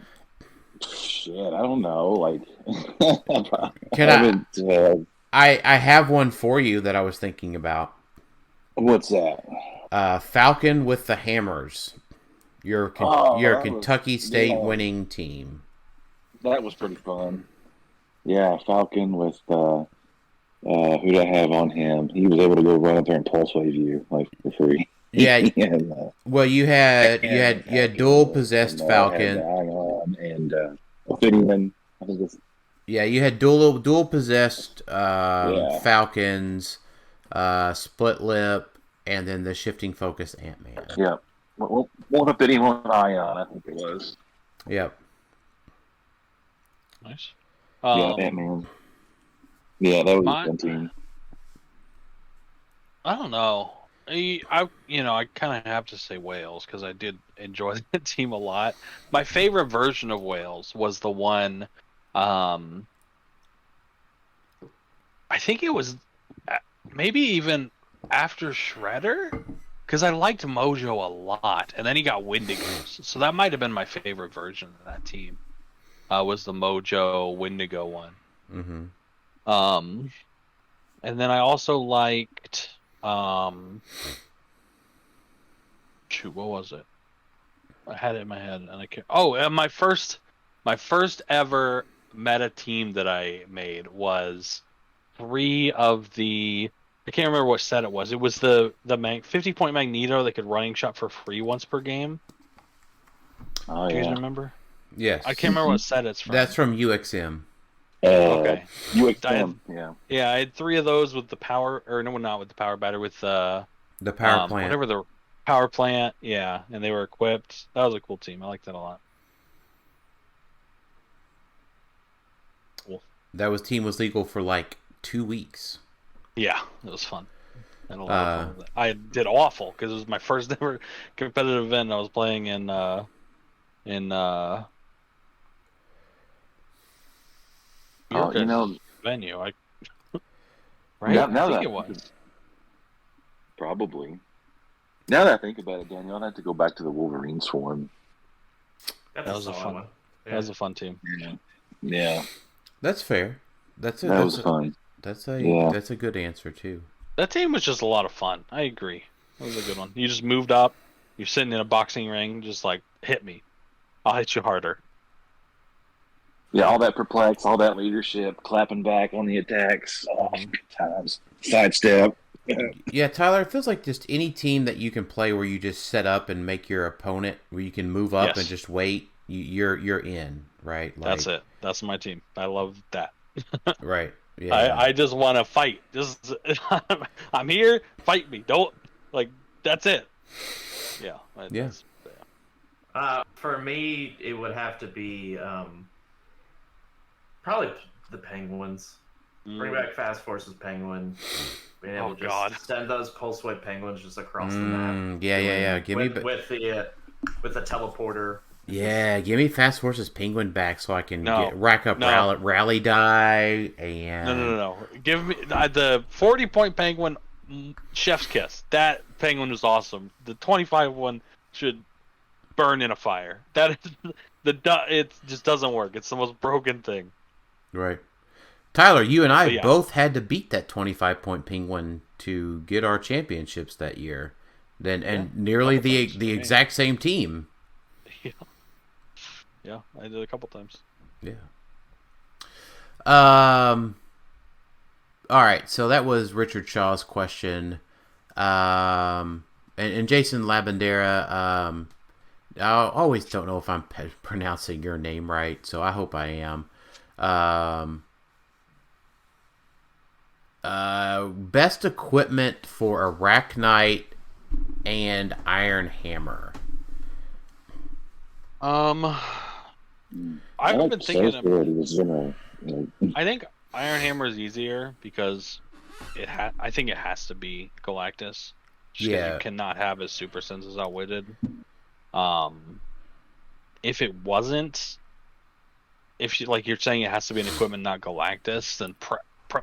Shit, I don't know. Like, I have one for you that I was thinking about. What's that? Falcon with the Hammers. Your Kentucky State winning team. That was pretty fun. Yeah, Falcon with who did I have on him? He was able to go run up there and pulse wave you like for free. Yeah. And, well, you had dual possessed Falcon and Ophidian. I think it's... Yeah, you had dual possessed Falcons, split lip, and then the shifting focus Ant-Man. Yeah, one Ophidian, one Ion, I think it was. Yep. Nice. Yeah, Ant-Man. Yeah, that was a fun team. I don't know. I kind of have to say Wales because I did enjoy the team a lot. My favorite version of Wales was the one I think it was maybe even after Shredder, because I liked Mojo a lot, and then he got Wendigos, so that might have been my favorite version of that team. Was the Mojo Wendigo one. Mm-hmm. And then I also liked shoot, what was it? I had it in my head, and I can't. Oh, and my first ever meta team that I made was 3 of the. I can't remember what set it was. It was the 50-point Magneto that could running shot for free once per game. Oh, Do you yeah. guys remember? Yes. I can't remember what set it's from. That's from UXM. Okay. UXM, yeah. Yeah, I had 3 of those with the power, or no, not with the power battery, with the power plant. Whatever the power plant, yeah, and they were equipped. That was a cool team. I liked that a lot. Cool. That team was legal for like 2 weeks. Yeah, it was fun. And a lot of fun with it. I did awful because it was my first ever competitive event. I was playing in right? Venue. Right? Now I think that it was. Probably. Now that I think about it, Daniel, I'd have to go back to the Wolverine Swarm. That was a fun one. Yeah. That was a fun team. Yeah. That's fair. That was fun. That's a good answer too. That team was just a lot of fun. I agree. That was a good one. You just moved up. You're sitting in a boxing ring, just like, hit me. I'll hit you harder. Yeah, all that perplex, all that leadership, clapping back on the attacks. Oh, good times. Sidestep. Yeah, Tyler, it feels like just any team that you can play where you just set up and make your opponent, where you can move up and just wait, you're in, right? Like, that's it. That's my team. I love that. Right. Yeah. I just want to fight. Just I'm here. Fight me. Don't that's it. Yeah. For me, it would have to be probably the Penguins. Bring back Fast Forces Penguin. Being able to just send those pulse wave penguins just across the map. Yeah. With the teleporter. Yeah, give me Fast Forces Penguin back so I can rack up rally die and No. Give me the 40-point Penguin chef's kiss. That Penguin is awesome. The 25 one should burn in a fire. That is it just doesn't work. It's the most broken thing. Right. Tyler, you and I both had to beat that 25-point Penguin to get our championships that year. And nearly the exact same team. Yeah, I did a couple times. Yeah. All right, so that was Richard Shaw's question. And Jason Labandera, I always don't know if I'm pronouncing your name right, so I hope I am. Best equipment for Arachnite and Iron Hammer. I've been thinking about. I think Iron Hammer is easier because I think it has to be Galactus. You cannot have his super senses outwitted. If it wasn't, if you're saying it has to be an equipment, not Galactus, then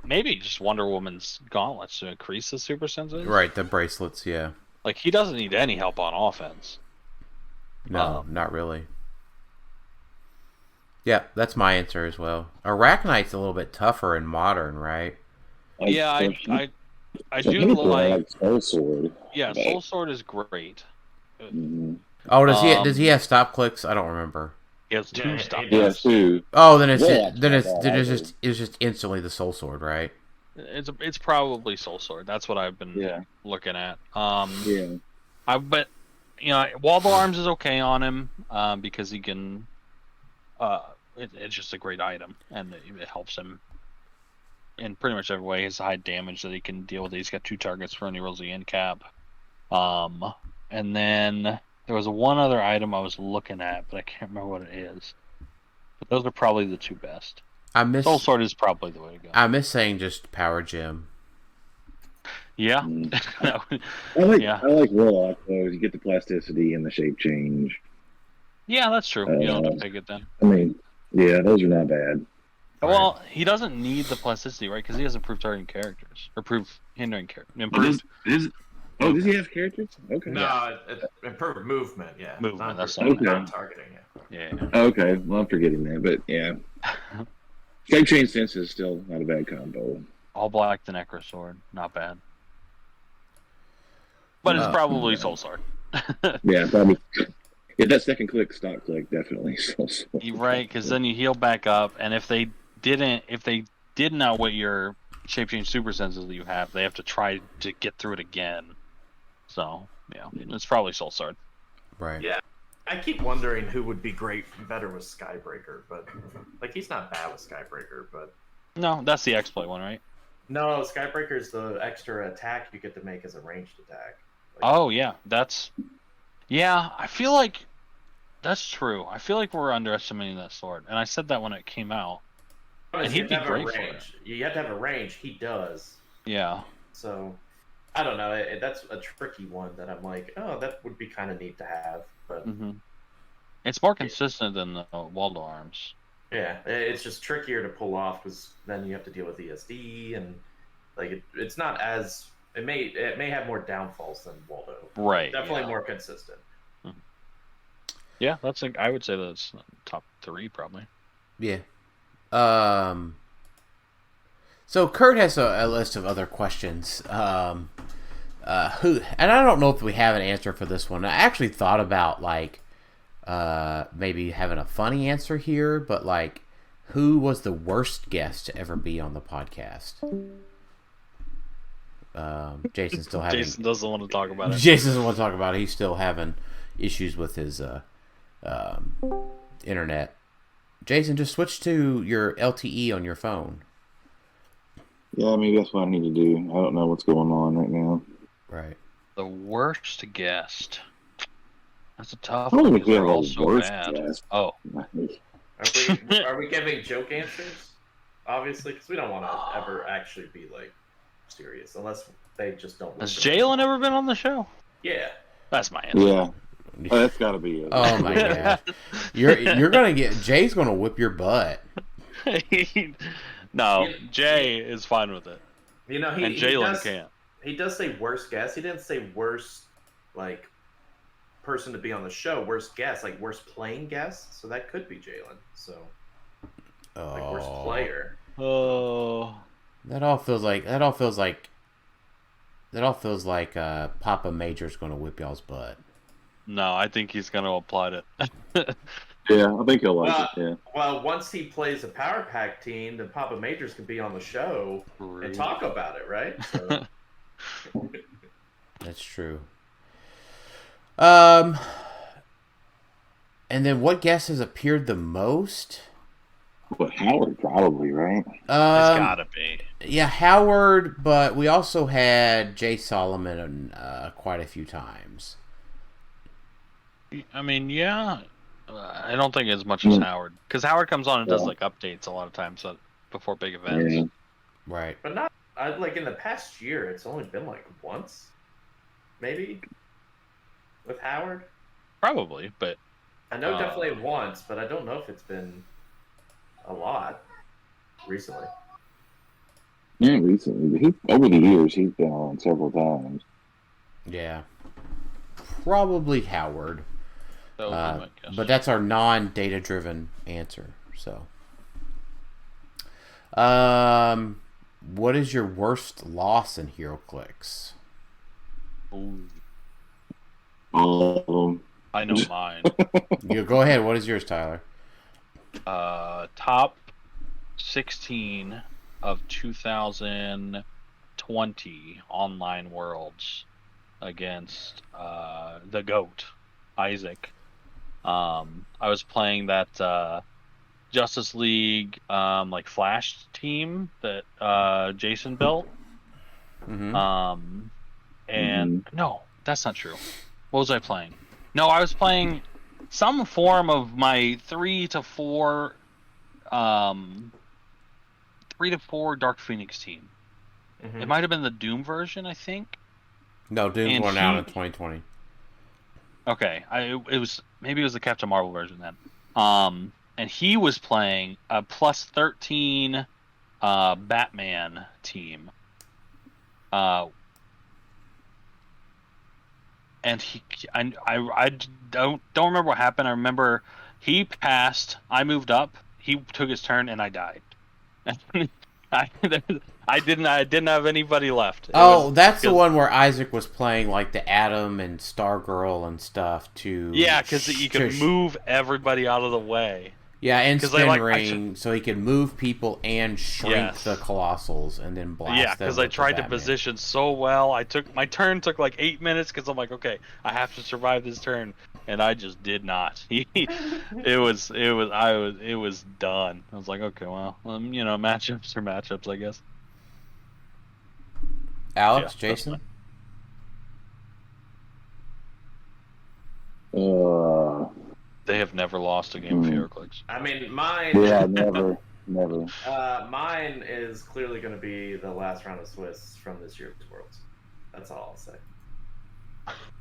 maybe just Wonder Woman's gauntlets to increase his super senses. Right, the bracelets, yeah. Like, he doesn't need any help on offense. No, not really. Yeah, that's my answer as well. Arachnite's a little bit tougher in modern, right? Yeah, I do like Soul Sword. Yeah, Soul Sword is great. Mm-hmm. Oh, does he have stop clicks? I don't remember. He has 2 stop clicks. He has 2. Oh, then it's just instantly the Soul Sword, right? It's probably Soul Sword. That's what I've been looking at. But Wall of Arms is okay on him because he can. It's just a great item, and it helps him in pretty much every way. He has high damage that he can deal with. He's got 2 targets for when he rolls the end cap. And then there was one other item I was looking at, but I can't remember what it is. But those are probably the 2 best. Soul Sword is probably the way to go. I miss saying just Power Gem. Yeah. I like Warlock, though. You get the plasticity and the shape change. Yeah, that's true. You don't have to pick it then. I mean, yeah, those are not bad. Well, he doesn't need the plasticity, right? Because he has improved targeting characters. Or hindering characters. Does he have characters? Okay. No, improved movement, yeah. Movement, that's not targeting, yeah. Okay, well, I'm forgetting that, but yeah. Shape Change Sense is still not a bad combo. All black, the Necro Sword. Not bad. But it's probably Soul Sword. Yeah, probably. Yeah, that second click, stock click, definitely Soul Sword. You're right, because then you heal back up, and if they didn't outwit your shape change super senses that you have, they have to try to get through it again. So yeah, it's probably Soul Sword. Right. Yeah. I keep wondering who would be better with Skybreaker, but like he's not bad with Skybreaker, but no, that's the exploit one, right? No, Skybreaker is the extra attack you get to make as a ranged attack. Oh yeah, I feel like that's true. I feel like we're underestimating that sword, and I said that when it came out. And he'd be great for it. You have to have a range. He does. Yeah. So, I don't know. That's a tricky one that I'm like, oh, that would be kind of neat to have. But it's more consistent than the Waldo arms. Yeah, it's just trickier to pull off because then you have to deal with ESD and like it's not as it may have more downfalls than Waldo. Right. Definitely more consistent. Yeah, I would say that's top 3 probably. Yeah. So Kurt has a list of other questions. And I don't know if we have an answer for this one. I actually thought about maybe having a funny answer here, but who was the worst guest to ever be on the podcast? Jason still having. Jason doesn't want to talk about it. Jason doesn't want to talk about it. He's still having issues with his internet. Jason, just switch to your LTE on your phone. Yeah, maybe that's what I need to do. I don't know what's going on right now. Right. The worst guest. That's a tough one. Because they're all so bad. Guest. Oh. Are we giving joke answers? Obviously, because we don't want to ever actually be serious, unless they just don't. Has Jalen ever been on the show? Yeah. That's my answer. Yeah. Oh, that's got to be it. Oh my god. You're gonna get Jay's gonna whip your butt. No, Jay is fine with it. And Jalen can't. He does say worst guest. He didn't say worst person to be on the show. Worst guest, worst playing guest. So that could be Jalen. So worst player. Oh. That all feels like Papa Major's gonna whip y'all's butt. No, I think he's gonna apply it. Yeah, I think he'll like it. Yeah. Well, once he plays a Power Pack team, then Papa Majors can be on the show and talk about it, right? So. That's true. And then what guest has appeared the most? Well, Howard probably, right? It's gotta be. Yeah, Howard, but we also had Jay Solomon quite a few times. I mean, yeah. I don't think as much as Howard, because Howard comes on and does updates a lot of times before big events. Yeah. Right. But not in the past year. It's only been once, maybe, with Howard. Probably, but I know definitely once, but I don't know if it's been a lot recently. Yeah, recently. Over the years, he's been on several times. Yeah. Probably Howard. But that's our non-data driven answer. So, what is your worst loss in HeroClix? I know mine. You go ahead. What is yours, Tyler? Top 16 of 2020 online worlds against the GOAT, Isaac. I was playing that Justice League Flash team that Jason built. No, that's not true. What was I playing? No, I was playing some form of my 3 to 4 Dark Phoenix team. It might have been the Doom version, I think. No, Doom's going out in 2020. Okay, it was the Captain Marvel version then. and he was playing a plus 13 Batman team. And I don't remember what happened. I remember he passed, I moved up, he took his turn, and I died. I didn't have anybody left. That's the one where Isaac was playing like the Atom and Stargirl and stuff to. Yeah, because you could move everybody out of the way. Yeah, and spin ring, so he could move people and shrink the Colossals and then blast them. Yeah, because I tried to position so well. My turn took like 8 minutes because I'm like, okay, I have to survive this turn, and I just did not. It was done. I was like, okay, well, matchups are matchups, I guess. Alex, Jason. They have never lost a game of HeroClix. I mean, mine. Yeah, never. Mine is clearly going to be the last round of Swiss from this year's Worlds. That's all I'll say.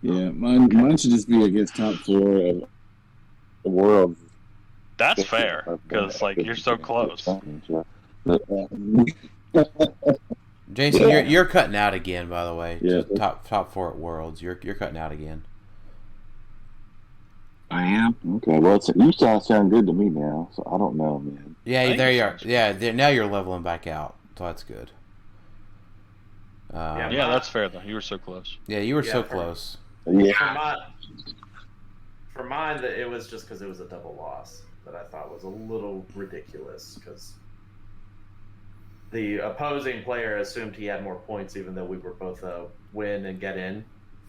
Yeah, mine should just be against top 4 of the world. That's fair, because you're so close. Jason, you're cutting out again. By the way, yeah. Top 4 at Worlds. You're cutting out again. I am. Okay, well, you sound good to me now, so I don't know, man. Yeah, there you are. Yeah, now you're leveling back out, so that's good. Yeah, that's fair though. You were so close. Yeah, you were so close. Yeah. For mine, it was just because it was a double loss that I thought was a little ridiculous, because the opposing player assumed he had more points, even though we were both a win and get in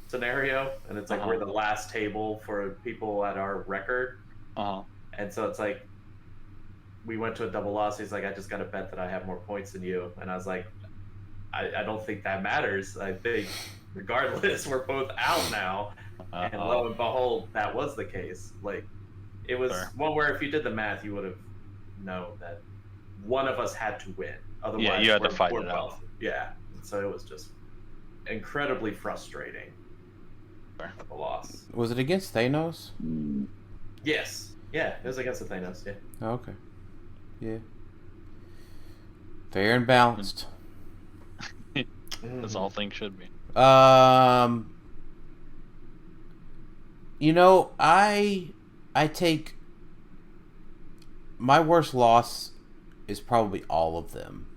scenario, and it's like we're the last table for people at our record, and so it's like we went to a double loss. He's like, I just got to bet that I have more points than you, and I was like, I don't think that matters. I think regardless, we're both out now, and lo and behold, that was the case. Like, it was one where if you did the math, you would have known that one of us had to win. Otherwise, you had to fight it out. Yeah, so it was just incredibly frustrating. The loss. Was it against Thanos? Yes. Yeah, it was against the Thanos, yeah. Oh, okay. Yeah. Fair and balanced. As all things should be. I take my worst loss is probably all of them.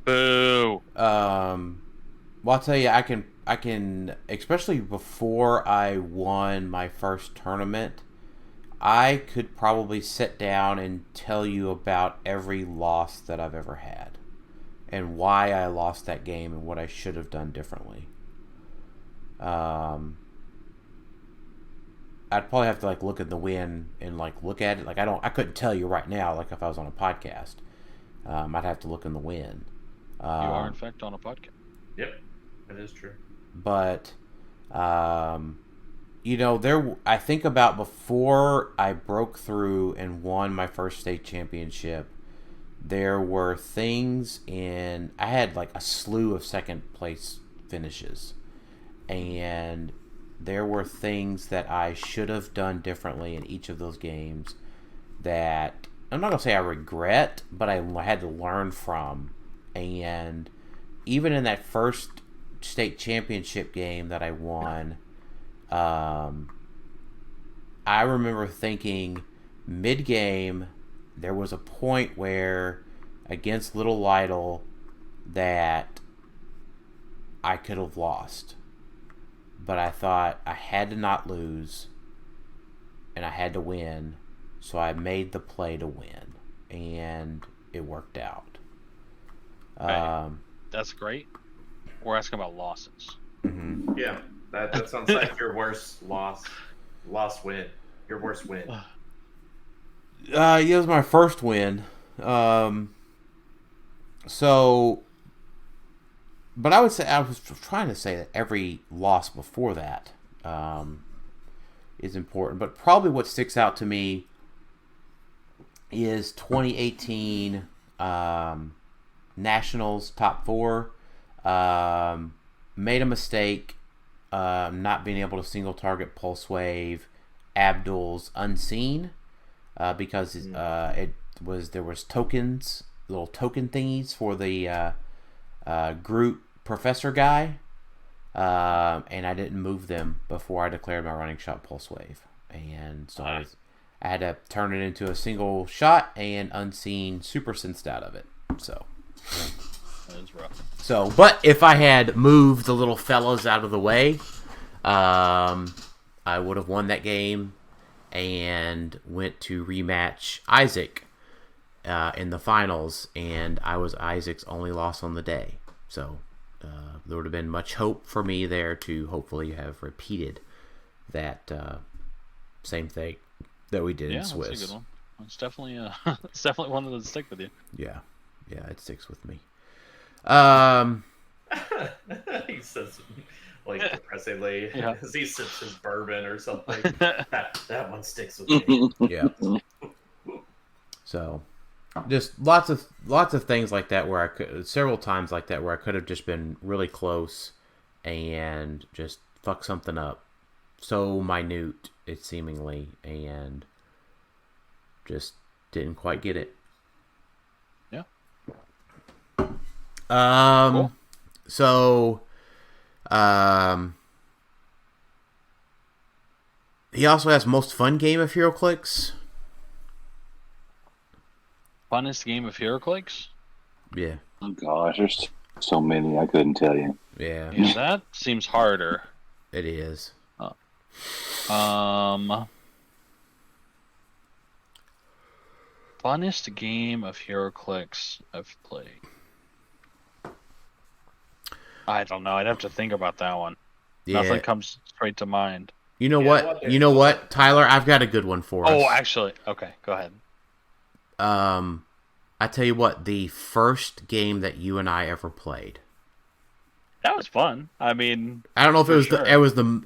Boo. Well, I'll tell you, I can, especially before I won my first tournament, I could probably sit down and tell you about every loss that I've ever had and why I lost that game and what I should have done differently. I'd probably have to look at the win and look at it. I couldn't tell you right now, if I was on a podcast. I'd have to look in the win. You are in fact on a podcast. Yep, that is true. But I think about before I broke through and won my first state championship, there were things I had a slew of second place finishes, and there were things that I should have done differently in each of those games that I'm not going to say I regret, but I had to learn from. And even in that first state championship game that I won, I remember thinking mid-game there was a point where against Little Lytle that I could have lost, but I thought I had to not lose and I had to win, so I made the play to win, and it worked out. That's great. We're asking about losses. Mm-hmm. Yeah, that sounds like your worst win. Your worst win. It was my first win. But I would say, I was trying to say that every loss before that is important. But probably what sticks out to me is 2018 Nationals top 4. Made a mistake not being able to single target Pulse Wave Abdul's Unseen. because there was tokens, little token thingies for the Groot Professor guy, and I didn't move them before I declared my running shot Pulse Wave, and so I had to turn it into a single shot and unseen super sensed out of it. So that is rough. So, but if I had moved the little fellas out of the way, I would have won that game and went to rematch Isaac in the finals, and I was Isaac's only loss on the day. So there would have been much hope for me there to hopefully have repeated that same thing that we did in Swiss. That's a good one. It's definitely one that stick with you. Yeah, it sticks with me. He says, like, depressingly, as he sips his bourbon or something. that one sticks with me. Yeah. So, just lots of things like that where several times like that where I could have just been really close and just fuck something up. So minute, it seemingly, and just didn't quite get it. Yeah. Cool. So, he also has most fun game of HeroClix. Funnest game of HeroClix? Yeah. Oh gosh, there's so many I couldn't tell you. Yeah. That seems harder. It is. Funnest game of HeroClix I've played. I don't know. I'd have to think about that one. Yeah. Nothing comes straight to mind. You know what? Tylor, I've got a good one for us. Oh, actually, okay, go ahead. I tell you what, the first game that you and I ever played. That was fun. I mean, I don't know if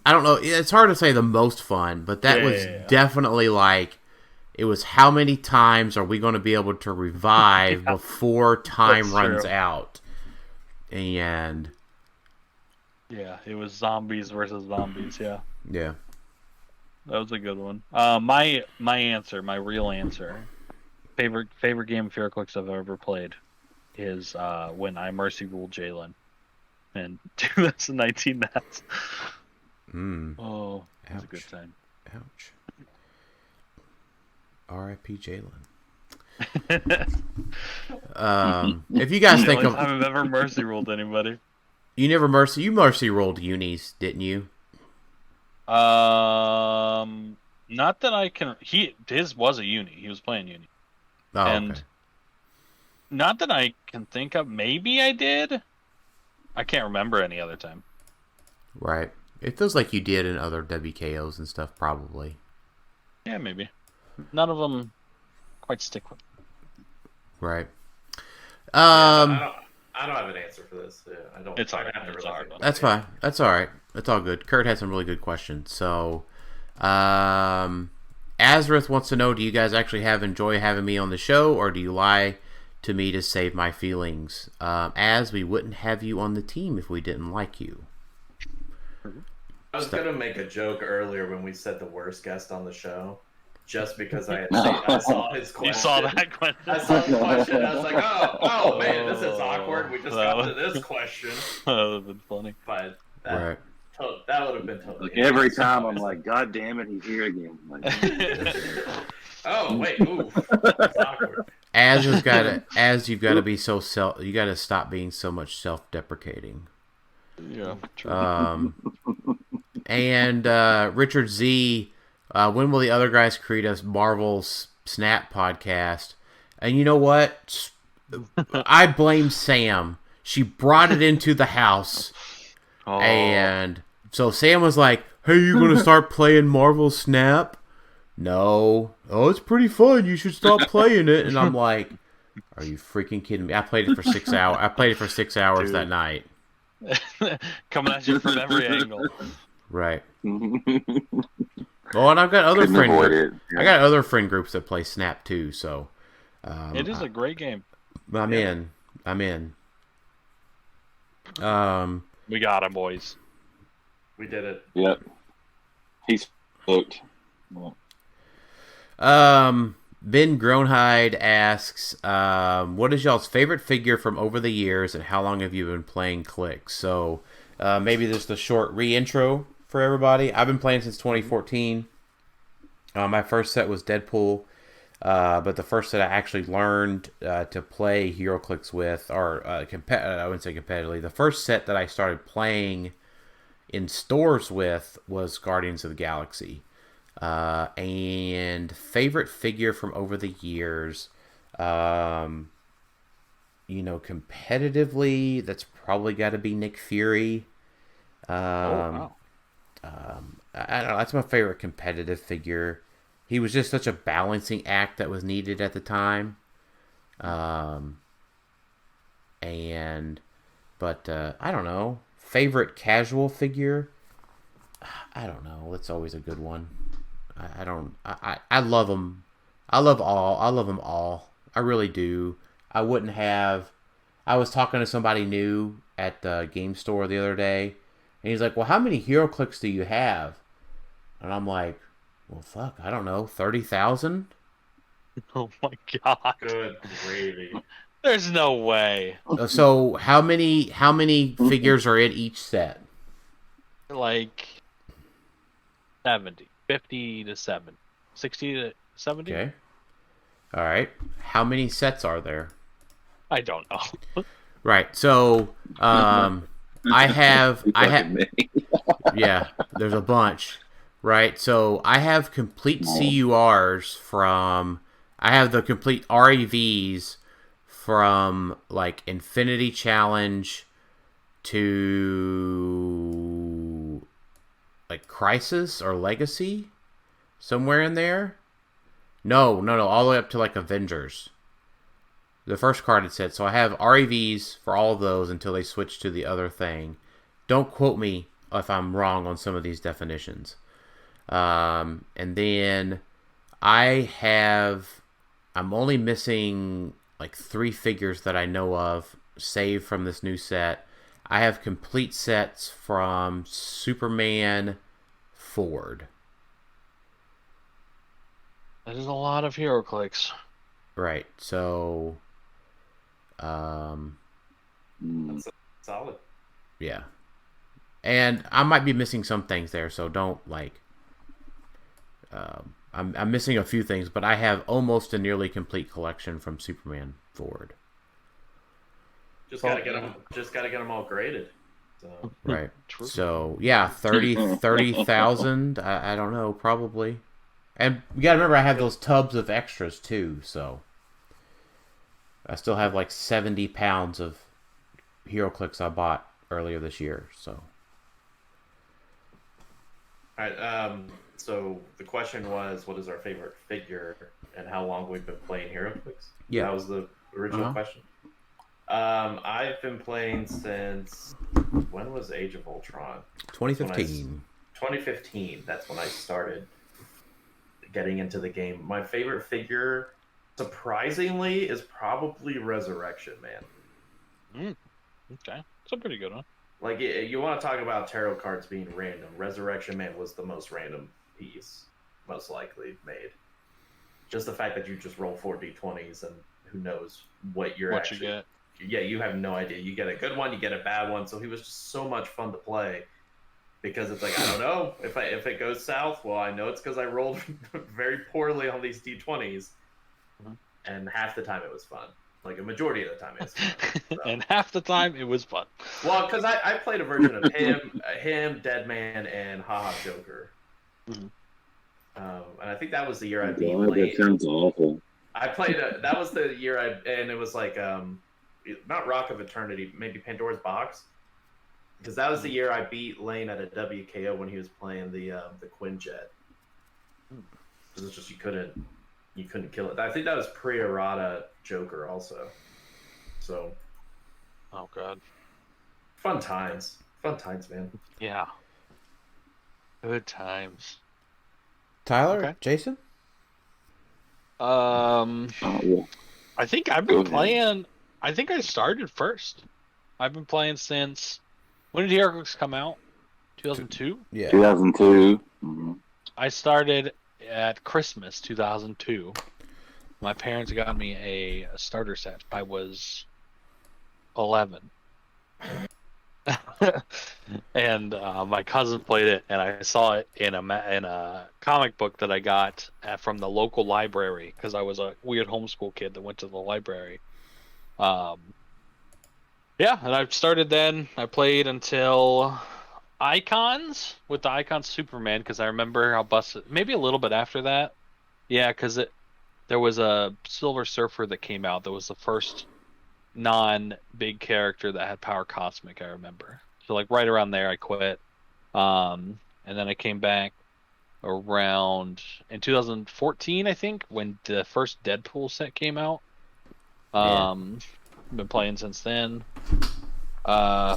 I don't know. It's hard to say the most fun, but that was definitely like, it was how many times are we going to be able to revive before time runs out? And yeah, it was zombies versus zombies. Yeah. Yeah. That was a good one. My real answer, favorite game of HeroClix I've ever played is when I mercy ruled Jalen in 2019 Nats. Oh, that was a good time. Ouch. R.I.P. Jalen. If you guys think of, I've ever mercy ruled anybody. You mercy rolled unis, didn't you? Not that I can. His was a uni. He was playing uni. Oh, and okay. Not that I can think of. Maybe I did. I can't remember any other time. Right. It feels like you did in other WKOs and stuff, probably. Yeah, maybe. None of them quite stick with me. Right. I don't have an answer for this. I don't. It's hard. That's fine. That's all right. That's all good. Kurt had some really good questions. So, Azrith wants to know: do you guys actually enjoy having me on the show, or do you lie to me to save my feelings? As we wouldn't have you on the team if we didn't like you. I was gonna make a joke earlier when we said the worst guest on the show, just because I saw his question. You saw that question. I saw the question. I was like, oh man, this is awkward. We just got to this question. That would have been funny. But Right. That would have been totally. Like every time I'm like, God damn it, he's here again. Like, oh wait, ooh, that's awkward. You've got to be you got to stop being so much self-deprecating. Yeah. True. And Richard Z, when will the other guys create a Marvel's Snap podcast? And you know what? I blame Sam. She brought it into the house. Oh. And so Sam was like, hey, you going to start playing Marvel Snap? No. Oh, it's pretty fun. You should stop playing it. And I'm like, are you freaking kidding me? I played it for 6 hours. I played it for 6 hours that night. Coming at you from every angle. Right. Well, and I've got other friend groups. Yeah. I got other friend groups that play Snap too. So it is a great game. I'm in. We got him, boys. We did it. Yep. He's hooked. Ben Gronhide asks, what is y'all's favorite figure from over the years, and how long have you been playing Clix? So maybe just a short re-intro for everybody. I've been playing since 2014. My first set was Deadpool, but the first set I actually learned to play HeroClix with, or I wouldn't say competitively. The first set that I started playing in stores with was Guardians of the Galaxy. And favorite figure from over the years, competitively, that's probably got to be Nick Fury. Wow. I don't know. That's my favorite competitive figure. He was just such a balancing act that was needed at the time. But I don't know. Favorite casual figure? I don't know. That's always a good one. I love them. I love them all. I really do. I was talking to somebody new at the game store the other day, and he's like, well, how many HeroClix do you have? And I'm like, well, fuck, I don't know, 30,000? Oh my god. Good gravy. There's no way. So how many figures are in each set? Like 70. 50 to 70. 60 to 70? Okay. All right. How many sets are there? I don't know. Right. So, I have, yeah, there's a bunch, right? So I have complete CURs I have the complete REVs from like Infinity Challenge to like Crisis or Legacy, somewhere in there. No, all the way up to like Avengers. The first card it said. So I have REVs for all of those until they switch to the other thing. Don't quote me if I'm wrong on some of these definitions. And then I'm only missing like 3 figures that I know of saved from this new set. I have complete sets from Superman Ford. That is a lot of HeroClix. Right. So, That's solid. yeah. And I might be missing some things there, so don't like. I'm missing a few things, but I have almost a nearly complete collection from Superman Ford. Just gotta get them all graded. So. Right. True. So yeah, 30,000. I don't know, probably. And you gotta remember, I have those tubs of extras too. So I still have like 70 pounds of HeroClix I bought earlier this year. So. All right. So the question was, what is our favorite figure, and how long we've been playing HeroClix? Yeah. That was the original question. I've been playing since, when was Age of Ultron? 2015. 2015. That's when I started getting into the game. My favorite figure, surprisingly, is probably Resurrection Man. Okay. It's a pretty good one. Like, you want to talk about tarot cards being random. Resurrection Man was the most random piece, most likely made. Just the fact that you just roll 4 d20s and who knows what you get. Yeah, you have no idea. You get a good one, you get a bad one. So he was just so much fun to play because it's like, I don't know if it goes south. Well, I know it's because I rolled very poorly on these d20s, and half the time it was fun. Like a majority of the time it was fun. So. And half the time it was fun. Well, because I played a version of him, Deadman, and Haha Joker. Mm-hmm. And I think that was the year I beat. That sounds awful. I played that was the year and it was like not Rock of Eternity, maybe Pandora's Box, because that was the year I beat Lane at a WKO when he was playing the Quinjet. Because it's just you couldn't kill it. I think that was pre-errata Joker also. So, oh god, fun times, man. Yeah, good times. Tyler, okay. Jason. Yeah. I think I've been playing. I think I started first. I've been playing since. When did HeroClix come out? 2002? Yeah. 2002. Mm-hmm. I started at Christmas 2002. My parents got me a starter set. I was 11. And my cousin played it, and I saw it in a comic book that I got from the local library, because I was a weird homeschool kid that went to the library. Yeah, and I started then. I played until Icons, with the Icons Superman, because I remember how busted. Maybe a little bit after that. Yeah, because there was a Silver Surfer that came out that was the first non-big character that had power cosmic, I remember. So like right around there I quit. And then I came back around in 2014, I think, when the first Deadpool set came out. Been playing since then.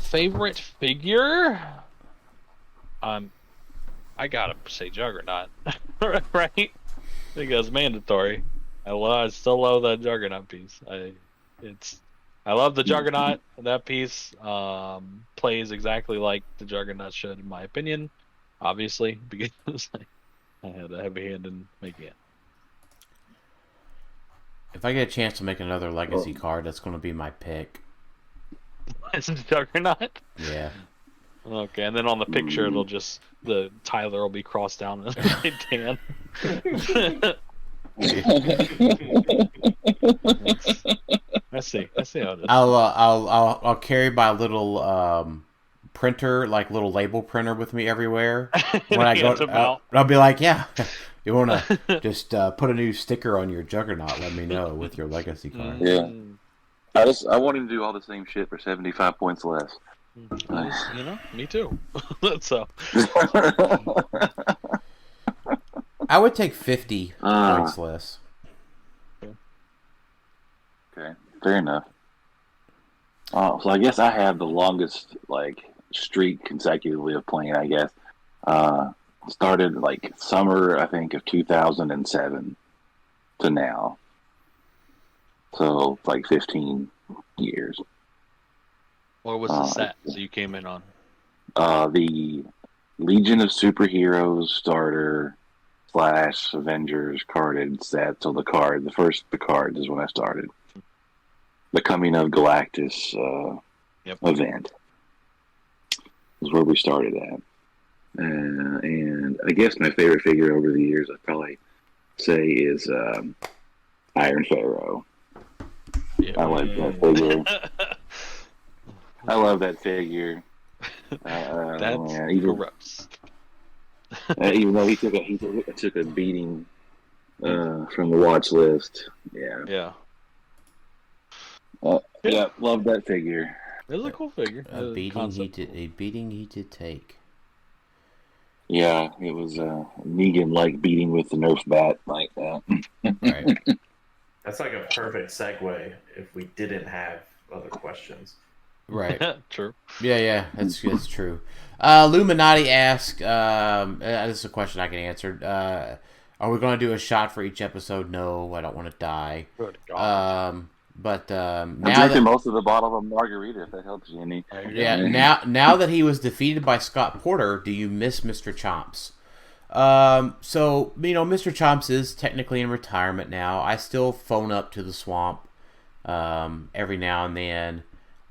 Favorite figure? I gotta say Juggernaut. Right? I think that's mandatory. I still love that Juggernaut piece. I love the Juggernaut. That piece plays exactly like the Juggernaut should, in my opinion. Obviously, because I had a heavy hand in making it. If I get a chance to make another Legacy card, that's going to be my pick. It's the Juggernaut? Yeah. Okay, and then on the picture, it'll just, the Tylor will be crossed down and tan. I see how it is. I'll carry my little printer, like little label printer, with me everywhere. When I go, I'll be like, yeah, you want to just put a new sticker on your Juggernaut? Let me know with your Legacy card. Yeah, I want him to do all the same shit for 75 points less. You know, me too. So I would take 50 points less. Okay, fair enough. So I guess I have the longest streak consecutively of playing. I guess started summer, I think, of 2007 to now. So 15 years. What was the set that you came in on? The Legion of Superheroes starter / Avengers carded set. So the cards is when I started. The Coming of Galactus event is where we started at. And I guess my favorite figure over the years, I'd probably say, is Iron Pharaoh. Yeah. I like that figure. I love that figure. That's gross. Even though he took a beating from the watch list. Yeah. Yeah. Yeah, love that figure. It was a cool figure. A beating he did take. Yeah, it was Negan beating with the Nerf bat like that. Right. That's like a perfect segue if we didn't have other questions. Right. True. Yeah, that's true. Illuminati asked, this is a question I can answer. Are we going to do a shot for each episode? No, I don't want to die. Good God. But I'm drinking most of the bottle of margarita, if that helps you any. Yeah, now that he was defeated by Scott Porter, do you miss Mr. Chomps? So, Mr. Chomps is technically in retirement now. I still phone up to the swamp every now and then.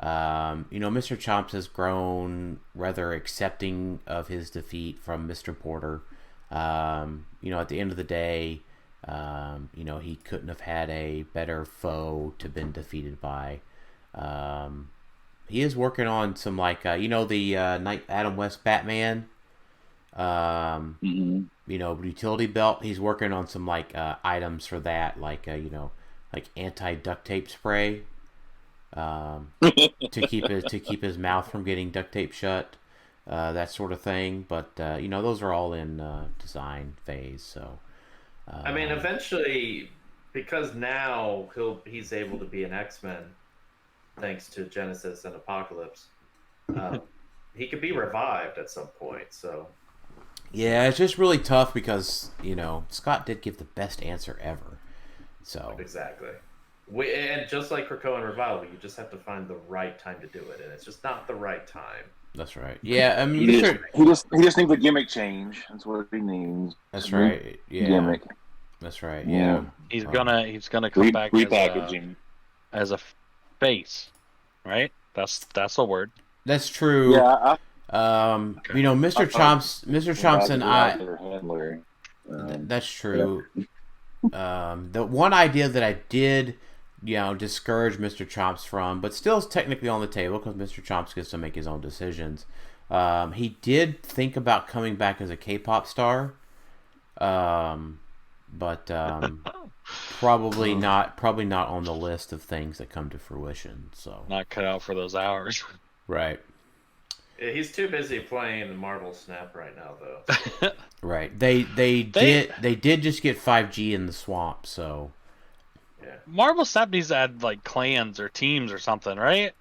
Mr. Chomps has grown rather accepting of his defeat from Mr. Porter. At the end of the day, he couldn't have had a better foe to been defeated by. He is working on some the Night Adam West Batman. Utility belt. He's working on some items for that, anti duct tape spray. To keep his mouth from getting duct tape shut, that sort of thing. But those are all in design phase. So, eventually, because now he's able to be an X-Men, thanks to Genesis and Apocalypse. He could be revived at some point. So, yeah, it's just really tough because Scott did give the best answer ever. So exactly. And just like Krakoa and Revival, you just have to find the right time to do it, and it's just not the right time. That's right. Yeah, he just needs a gimmick change. That's what he needs. That's right. Yeah. Gimmick. That's right. Yeah. Yeah. He's gonna come back Repackaging. as a face, right? That's a word. That's true. Yeah. Mr. Chomps and I. Handler. That's true. The one idea that I did, discourage Mr. Chomps from, but still is technically on the table because Mr. Chomps gets to make his own decisions. He did think about coming back as a K-pop star, but probably not on the list of things that come to fruition. So not cut out for those hours. Right. Yeah, he's too busy playing Marvel Snap right now, though. Right. They did just get 5G in the swamp, so. Yeah. Marvel Snap needs to add like clans or teams or something, right?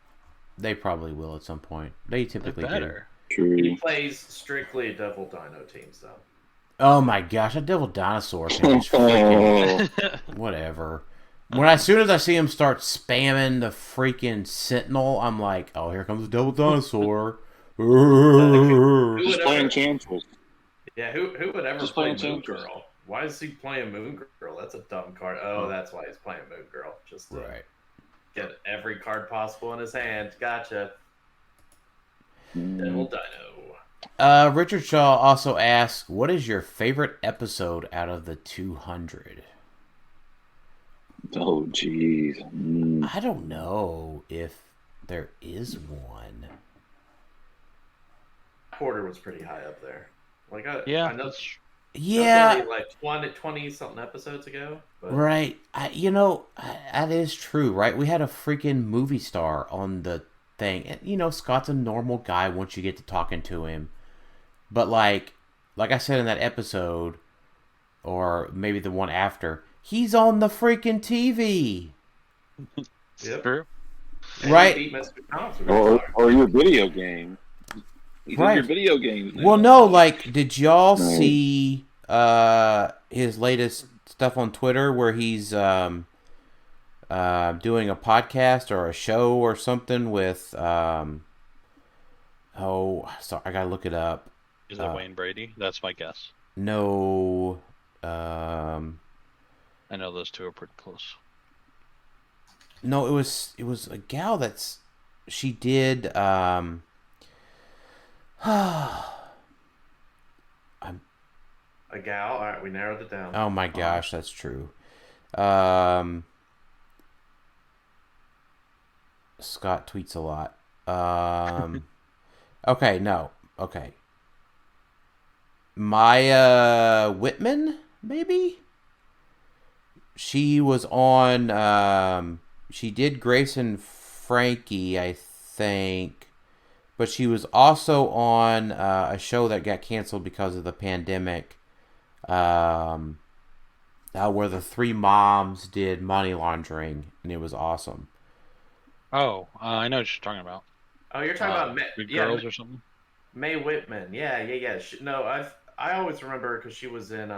They probably will at some point. They typically do. True. He plays strictly Devil Dino teams, though. Oh my gosh, a Devil Dinosaur can just freaking whatever. As soon as I see him start spamming the freaking Sentinel, I'm like, oh, here comes the Devil Dinosaur. Just playing Chantress. Yeah, who would ever Just play playing Moon Girl? Why is he playing Moon Girl? That's a dumb card. Oh, that's why he's playing Moon Girl. Just to get every card possible in his hand. Gotcha. Devil Dino. Richard Shaw also asks, what is your favorite episode out of the 200? Oh, jeez. I don't know if there is one. Porter was pretty high up there. Like, I know. Yeah. That's only like 20 something episodes ago. But... Right. That is true, right? We had a freaking movie star on the thing. And, Scott's a normal guy once you get to talking to him. But like I said in that episode, or maybe the one after, he's on the freaking TV. Yep. True. Right. Or your video game. He's in Right. your video games now. Well, no, did y'all see his latest stuff on Twitter where he's doing a podcast or a show or something with sorry, I gotta look it up. Is it Wayne Brady? That's my guess. No, I know those two are pretty close. No, it was a gal she did A gal? Alright, we narrowed it down. Oh my gosh, that's true. Scott tweets a lot. Okay, no. Okay. Maya Whitman, maybe? She was on, she did Grace and Frankie, I think. But she was also on a show that got canceled because of the pandemic. Where the three moms did money laundering, and it was awesome. Oh, I know what you're talking about. Oh, you're talking about girls or something? Mae Whitman. Yeah. I always remember because she was in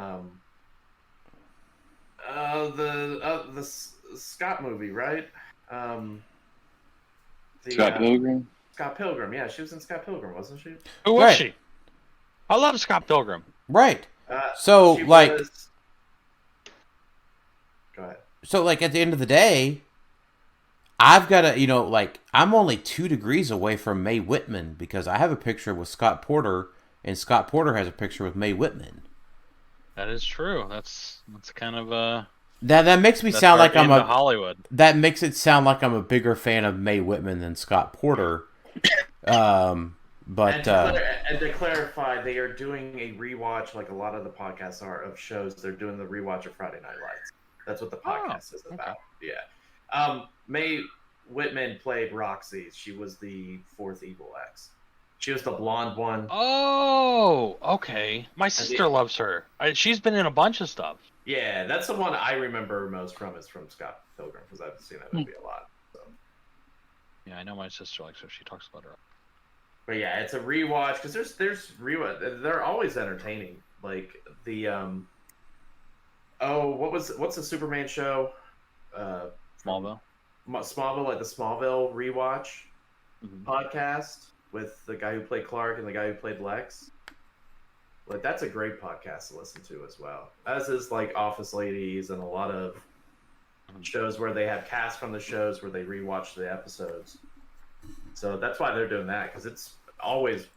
the Scott movie, right? Scott Pilgrim? Scott Pilgrim, yeah, she was in Scott Pilgrim, wasn't she? Who was she? I love Scott Pilgrim. Right. Go ahead. So, at the end of the day, I've got to, I'm only 2 degrees away from Mae Whitman because I have a picture with Scott Porter, and Scott Porter has a picture with Mae Whitman. That is true. That's kind of That makes me sound like I'm Hollywood. That makes it sound like I'm a bigger fan of Mae Whitman than Scott Porter. But and to clarify, they are doing a rewatch, like a lot of the podcasts are of shows. They're doing the rewatch of Friday Night Lights. That's what the podcast is about. Okay. Yeah. Mae Whitman played Roxy. She was the fourth evil ex. She was the blonde one. Oh, okay. My sister loves her. She's been in a bunch of stuff. Yeah, that's the one I remember most from is from Scott Pilgrim because I've seen that movie a lot. So. Yeah, I know my sister likes her. She talks about her. But yeah, it's a rewatch because there's rewatch. They're always entertaining. Like the what's the Superman show? Smallville. Smallville, like the Smallville rewatch podcast with the guy who played Clark and the guy who played Lex. Like that's a great podcast to listen to as well. As is like Office Ladies and a lot of shows where they have casts from the shows where they rewatch the episodes. So that's why they're doing that, because it's always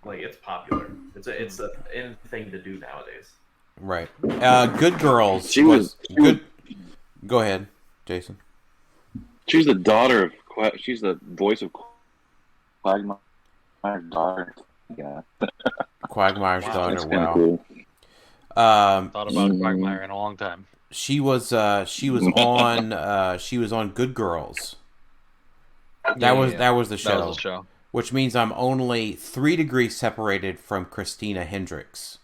like it's popular. It's a in thing to do nowadays. Right. Good Girls. She was good. Go ahead, Jason. She's the daughter of. She's the voice of Quagmire's daughter. Yeah. Quagmire's daughter. That's kinda Wow. cool. Thought about Quagmire in a long time. She was on Good Girls. That was the show. That was the show. Which means I'm only 3 degrees separated from Christina Hendricks.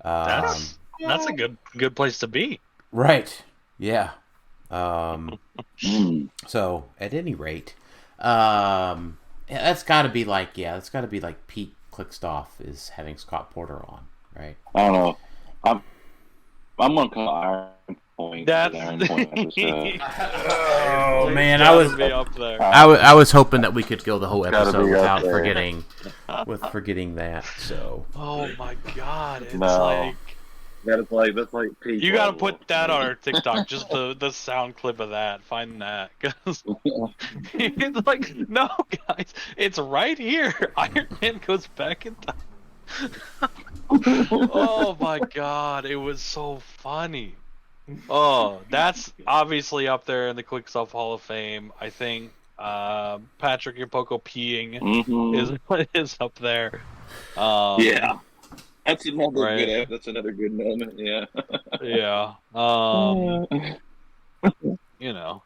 That's a good place to be. Right. Yeah. So at any rate, that's got to be like peak Clixed Off is having Scott Porter on, right? I don't know. I'm gonna call Iron Point. That's Iron Point episode. Oh man, I was up there. I was hoping that we could go the whole Gotta episode be up without there. forgetting that. So. Oh my god, it's No. That's like peak. you gotta level. put that on our TikTok, just the sound clip of that. Find that, because it's like, no guys, it's right here. Iron Man goes back in time. Oh my god, it was so funny. Oh, that's obviously up there in the Clixed Off Hall of Fame. I think Patrick and Poco peeing is up there. Yeah. That's another Right. good. That's another good moment. Yeah. Yeah. You know,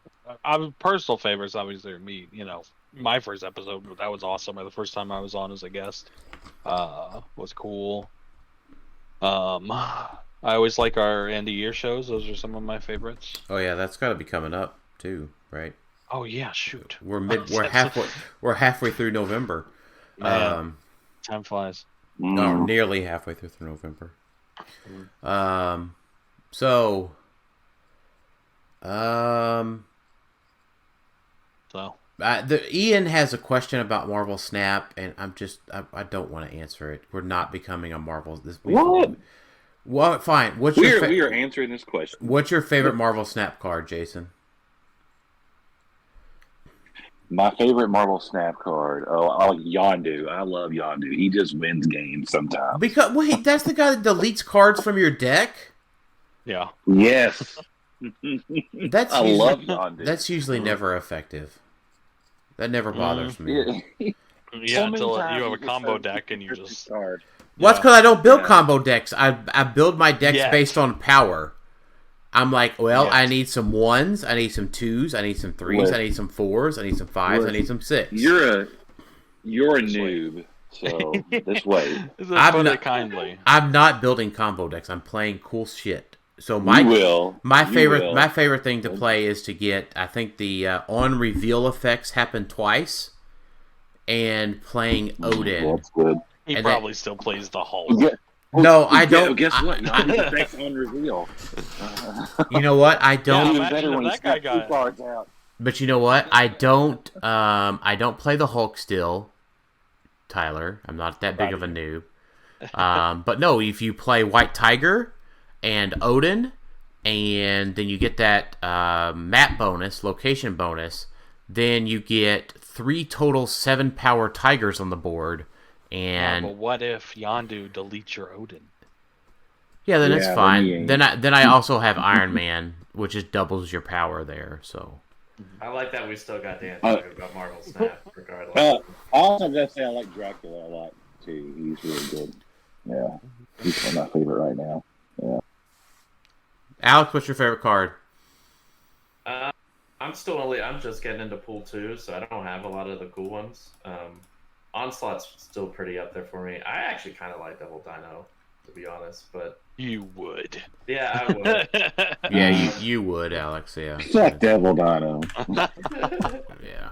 personal favorites obviously are me. You know, my first episode, that was awesome. Or the first time I was on as a guest, was cool. I always like our end of year shows. Those are some of my favorites. Oh yeah, that's got to be coming up too, right? Oh yeah, shoot. We're halfway through November. Man, time flies. No, nearly halfway through November. So Ian has a question about Marvel Snap, and I don't want to answer it. We're not becoming a Marvel this week. What? Well, fine. We are answering this question. What's your favorite Marvel Snap card, Jason? My favorite Marvel Snap card. Oh, I like Yondu. I love Yondu. He just wins games sometimes. Because wait, that's the guy that deletes cards from your deck? Yeah. Yes. I love Yondu. That's usually never effective. That never bothers me. Yeah, until you have a combo deck and you just... Card. Well, that's because I don't build combo decks. I build my decks based on power. I'm like, well, I need some 1s, I need some 2s, I need some 3s, I need some 4s, I need some 5s, I need some 6s. You're a noob, so this way. I'm not building combo decks. I'm playing cool shit. So my favorite thing to play is to get, I think the on reveal effects happen twice, and playing Odin. That's good. He probably still plays the Hulk. Yeah. No, I don't. Guess what? Effects on reveal. You know what? I don't. Yeah, better when that guy got cards out. But you know what? I don't. I don't play the Hulk still, Tyler. I'm not that big of a noob. But no, if you play White Tiger and Odin, and then you get that map bonus, location bonus, then you get 3 total 7-power tigers on the board. And but what if Yondu deletes your Odin? Yeah, then it's fine. Then I also have Iron Man, which just doubles your power there. So I like that we still got Dan talking about Marvel Snap, regardless. I also gotta say I like Dracula a lot too. He's really good. Yeah, he's one of my favorite right now. Yeah. Alex, what's your favorite card? I'm just getting into Pool 2, so I don't have a lot of the cool ones. Onslaught's still pretty up there for me. I actually kind of like Double Dino, to be honest, but... You would. Yeah, I would. Yeah, you would, Alex, yeah. Fuck Double Dino. Yeah.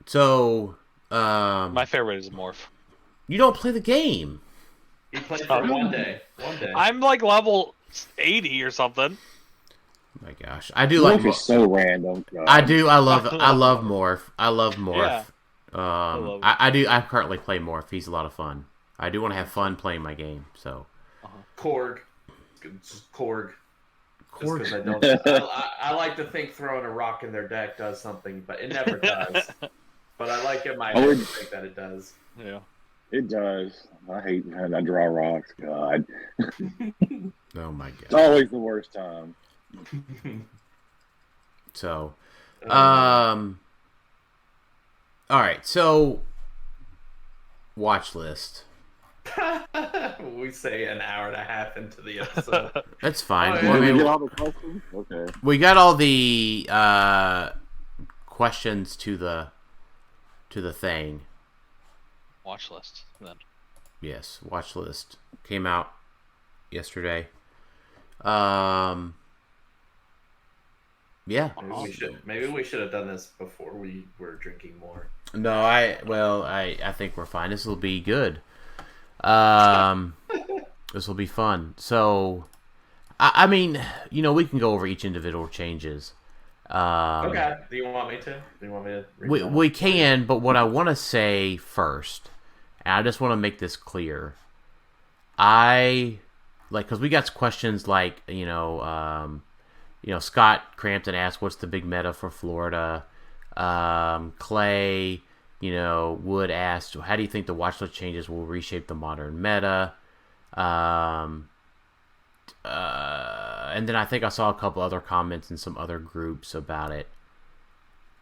So, my favorite is Morph. You don't play the game. He played for one day. I'm like level 80 or something. Oh my gosh, I do like Morph is so random. God. I love Morph. I love Morph. I do. I currently play Morph. He's a lot of fun. I do want to have fun playing my game. So, Korg, just Korg. Korg. Just 'cause I don't. I like to think throwing a rock in their deck does something, but it never does. But I like in my head to think that it does. Yeah. It does. I hate having to draw rocks. God. Oh my god. It's always the worst time. So, all right. So, watch list. We say an hour and a half into the episode. That's fine. Oh, yeah. Well, I Did we mean, get all the questions? Okay. we got all the questions to the thing. Watch list then. Yes, watch list came out yesterday. Yeah. Maybe we should have done this before we were drinking more. No, I think we're fine. This will be good. This will be fun. So, I mean, we can go over each individual changes. Okay. Do you want me to? We can, but what I want to say first, and I just want to make this clear. Because we got questions like, Scott Crampton asked, what's the big meta for Florida? Clay, Wood asked, how do you think the watchlist changes will reshape the modern meta? And then I think I saw a couple other comments in some other groups about it.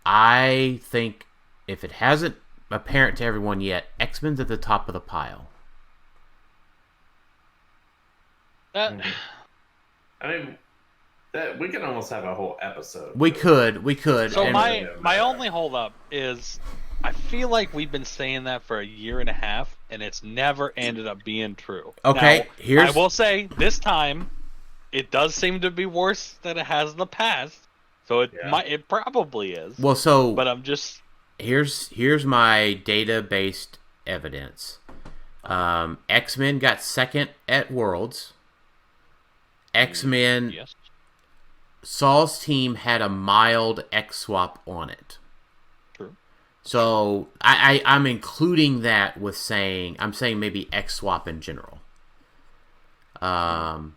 I think if it hasn't apparent to everyone yet, X-Men's at the top of the pile. I mean, that we can almost have a whole episode. We could. So my only holdup is, I feel like we've been saying that for a year and a half, and it's never ended up being true. Okay, now, I will say this time, it does seem to be worse than it has in the past. So it probably is. Well, but I'm just here's my data-based evidence. X-Men got second at Worlds. X-Men. Yes. Saul's team had a mild X swap on it. True. So I'm including that with saying maybe X swap in general. And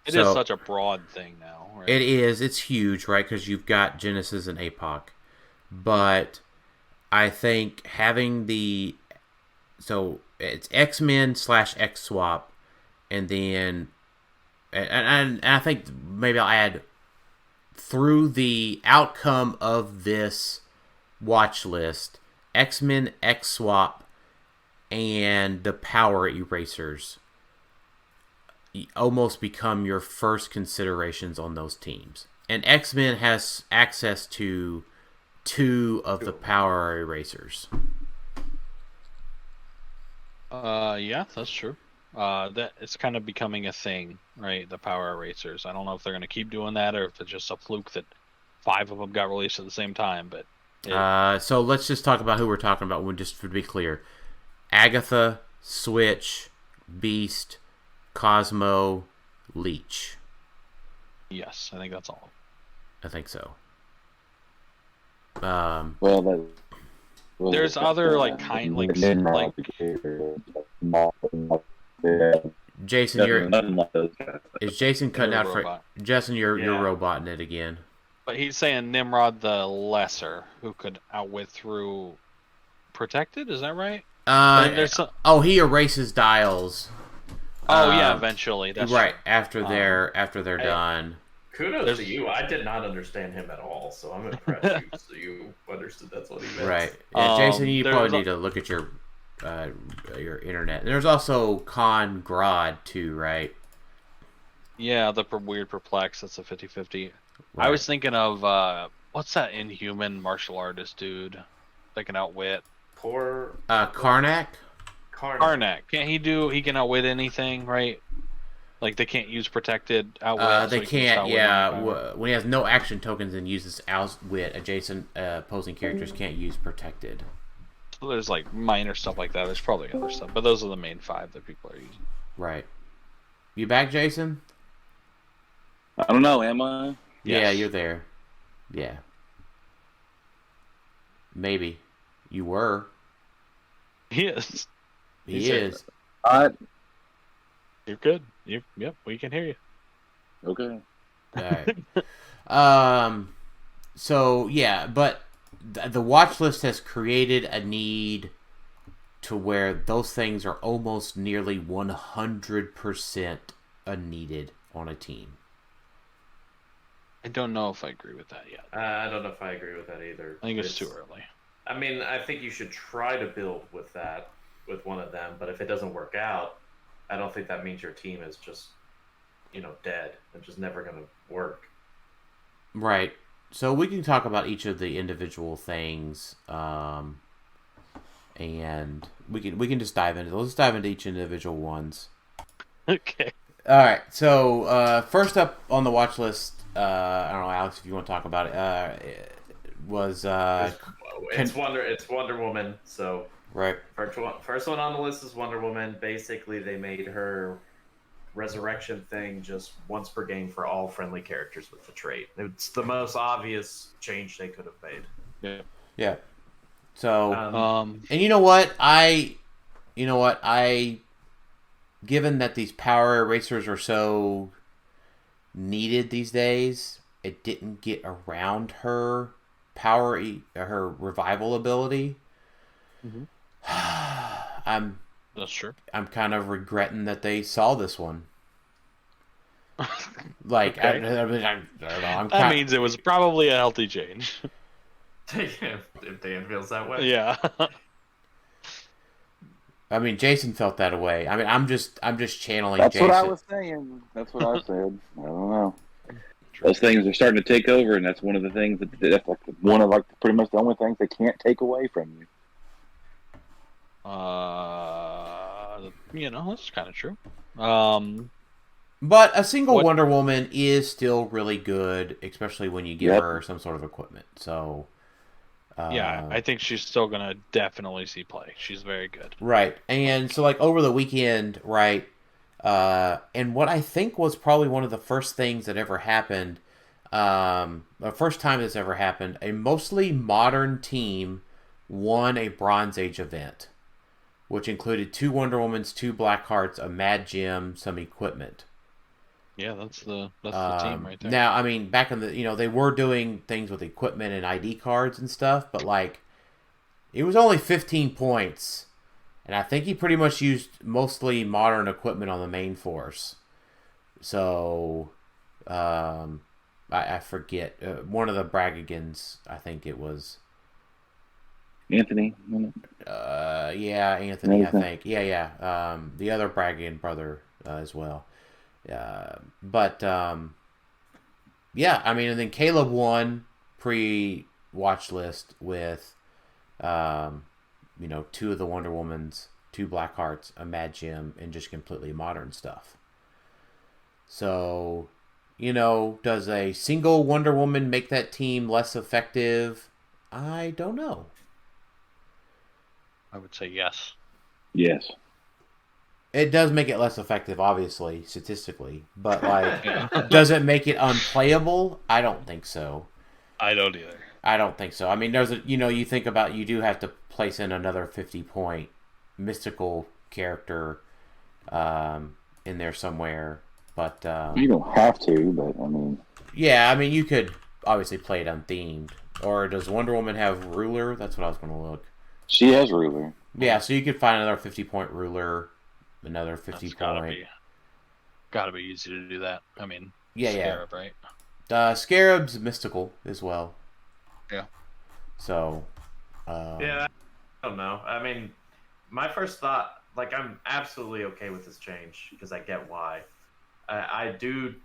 it is such a broad thing now, right? It is. It's huge, right? Because you've got Genesis and APOC. But I think having it's X-Men / X swap, and then and I think maybe I'll add, through the outcome of this watch list, X-Men, X-Swap, and the power erasers almost become your first considerations on those teams. And X-Men has access to 2 of the power erasers. Yeah, that's true. That it's kind of becoming a thing, right? The power erasers. I don't know if they're going to keep doing that or if it's just a fluke that 5 of them got released at the same time. But so let's just talk about who we're talking about. Just to be clear, Agatha, Switch, Beast, Cosmo, Leech. Yes, I think that's all. I think so. There's other Jason, is Jason cutting out robot. for Jason? You're roboting it again. But he's saying Nimrod the Lesser, who could outwit through Protected. Is that right? He erases dials. Eventually. That's right true. after they're done. Kudos to you. I did not understand him at all, so I'm impressed you understood that's what he meant. Right. Yeah, Jason, you probably need to look at your internet. And there's also Con Grod too, right? Yeah, the weird Perplex. That's a 50-50. Right. I was thinking of what's that Inhuman martial artist dude that can outwit? Karnak. Karnak. He can outwit anything, right? Like they can't use protected outwit. They can't. When he has no action tokens and uses outwit, adjacent opposing characters can't use protected. So there's like minor stuff like that. There's probably other stuff, but those are the main 5 that people are using. Right. You back, Jason? I don't know. Am I? Yeah, you're there. Yeah. Maybe. You were. He is. He is. You're good. Yep, we can hear you. Okay. All right. So, yeah, but the watch list has created a need to where those things are almost nearly 100% needed on a team. I don't know if I agree with that yet. I don't know if I agree with that either. I think it's too early. I mean, I think you should try to build with one of them, but if it doesn't work out, I don't think that means your team is just, dead and just never going to work. Right. So we can talk about each of the individual things, and we can just dive into. Let's dive into each individual ones. Okay. All right. So first up on the watch list, I don't know, Alex, if you want to talk about it, was it's Wonder Woman. So right. First one on the list is Wonder Woman. Basically, they made her resurrection thing just once per game for all friendly characters with the trait. It's the most obvious change they could have made. Yeah. So, and you know what? Given that these power erasers are so needed these days, it didn't get around her her revival ability. Mm-hmm. That's true. I'm kind of regretting that they saw this one. Like, okay. I don't know. That means it was probably a healthy change. If Dan feels that way. Yeah. I mean, Jason felt that way. I mean, I'm just channeling That's Jason. That's what I was saying. That's what I said. I don't know. Those things are starting to take over, and that's one of the things that's like one of pretty much the only things they can't take away from you. That's kind of true. But a single Wonder Woman is still really good, especially when you give her some sort of equipment. So, yeah, I think she's still gonna definitely see play. She's very good. Right, and so over the weekend, right, and what I think was probably one of the first things that ever happened, the first time this ever happened, a mostly modern team won a Bronze Age event, which included 2 Wonder Womans, 2 Blackhearts, a Mad Gem, some equipment. Yeah, that's the team right there. Now, I mean, back in the, they were doing things with equipment and ID cards and stuff, but it was only 15 points, and I think he pretty much used mostly modern equipment on the main force. So, I forget one of the Bragagans. I think it was Anthony. Yeah, Anthony. I think. Yeah. The other Bragagan brother as well. But yeah, I mean, and then Caleb won pre-watch list with 2 of the Wonder Womans, 2 Blackhearts, a Mad Gem, and just completely modern stuff. So, does a single Wonder Woman make that team less effective? I don't know. I would say yes. Yes. It does make it less effective, obviously, statistically. But, does it make it unplayable? I don't think so. I don't either. I don't think so. I mean, there's you think about, you do have to place in another 50-point mystical character in there somewhere. But you don't have to, but I mean. Yeah, I mean, you could obviously play it unthemed. Or does Wonder Woman have ruler? That's what I was going to look. She has ruler. Yeah, so you could find another 50-point ruler. Another 50-point. Gotta be easy to do that. I mean, yeah, Scarab, right? Scarab's mystical as well. Yeah. So. Yeah, I don't know. I mean, my first thought, I'm absolutely okay with this change because I get why. I do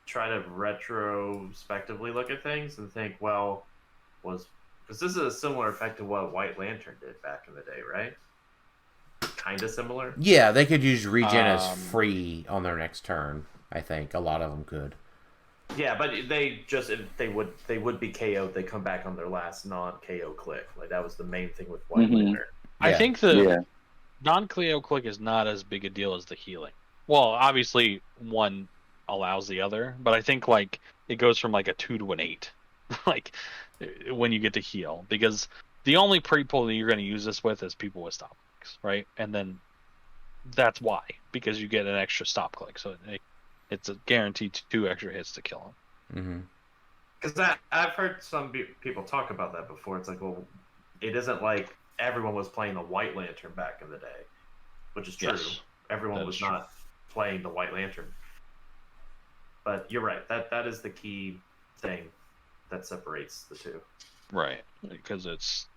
try to retrospectively look at things and think, because this is a similar effect to what White Lantern did back in the day, right? Kind of similar. Yeah, they could use regen as free on their next turn. I think a lot of them could. Yeah, but they would be KO'd. They come back on their last non-KO click. That was the main thing with White Lantern. Yeah. I think the non-KO click is not as big a deal as the healing. Well, obviously one allows the other, but I think it goes from a 2 to an 8, when you get to heal, because The only people that you're going to use this with is people with stop clicks, right? And then that's why, because you get an extra stop click, so it's a guaranteed 2 extra hits to kill him. Because I've heard some people talk about that before. It's like, well, it isn't like everyone was playing the White Lantern back in the day, which is true. Yes, everyone was not playing the White Lantern. But you're right. That is the key thing that separates the two. Right, because it just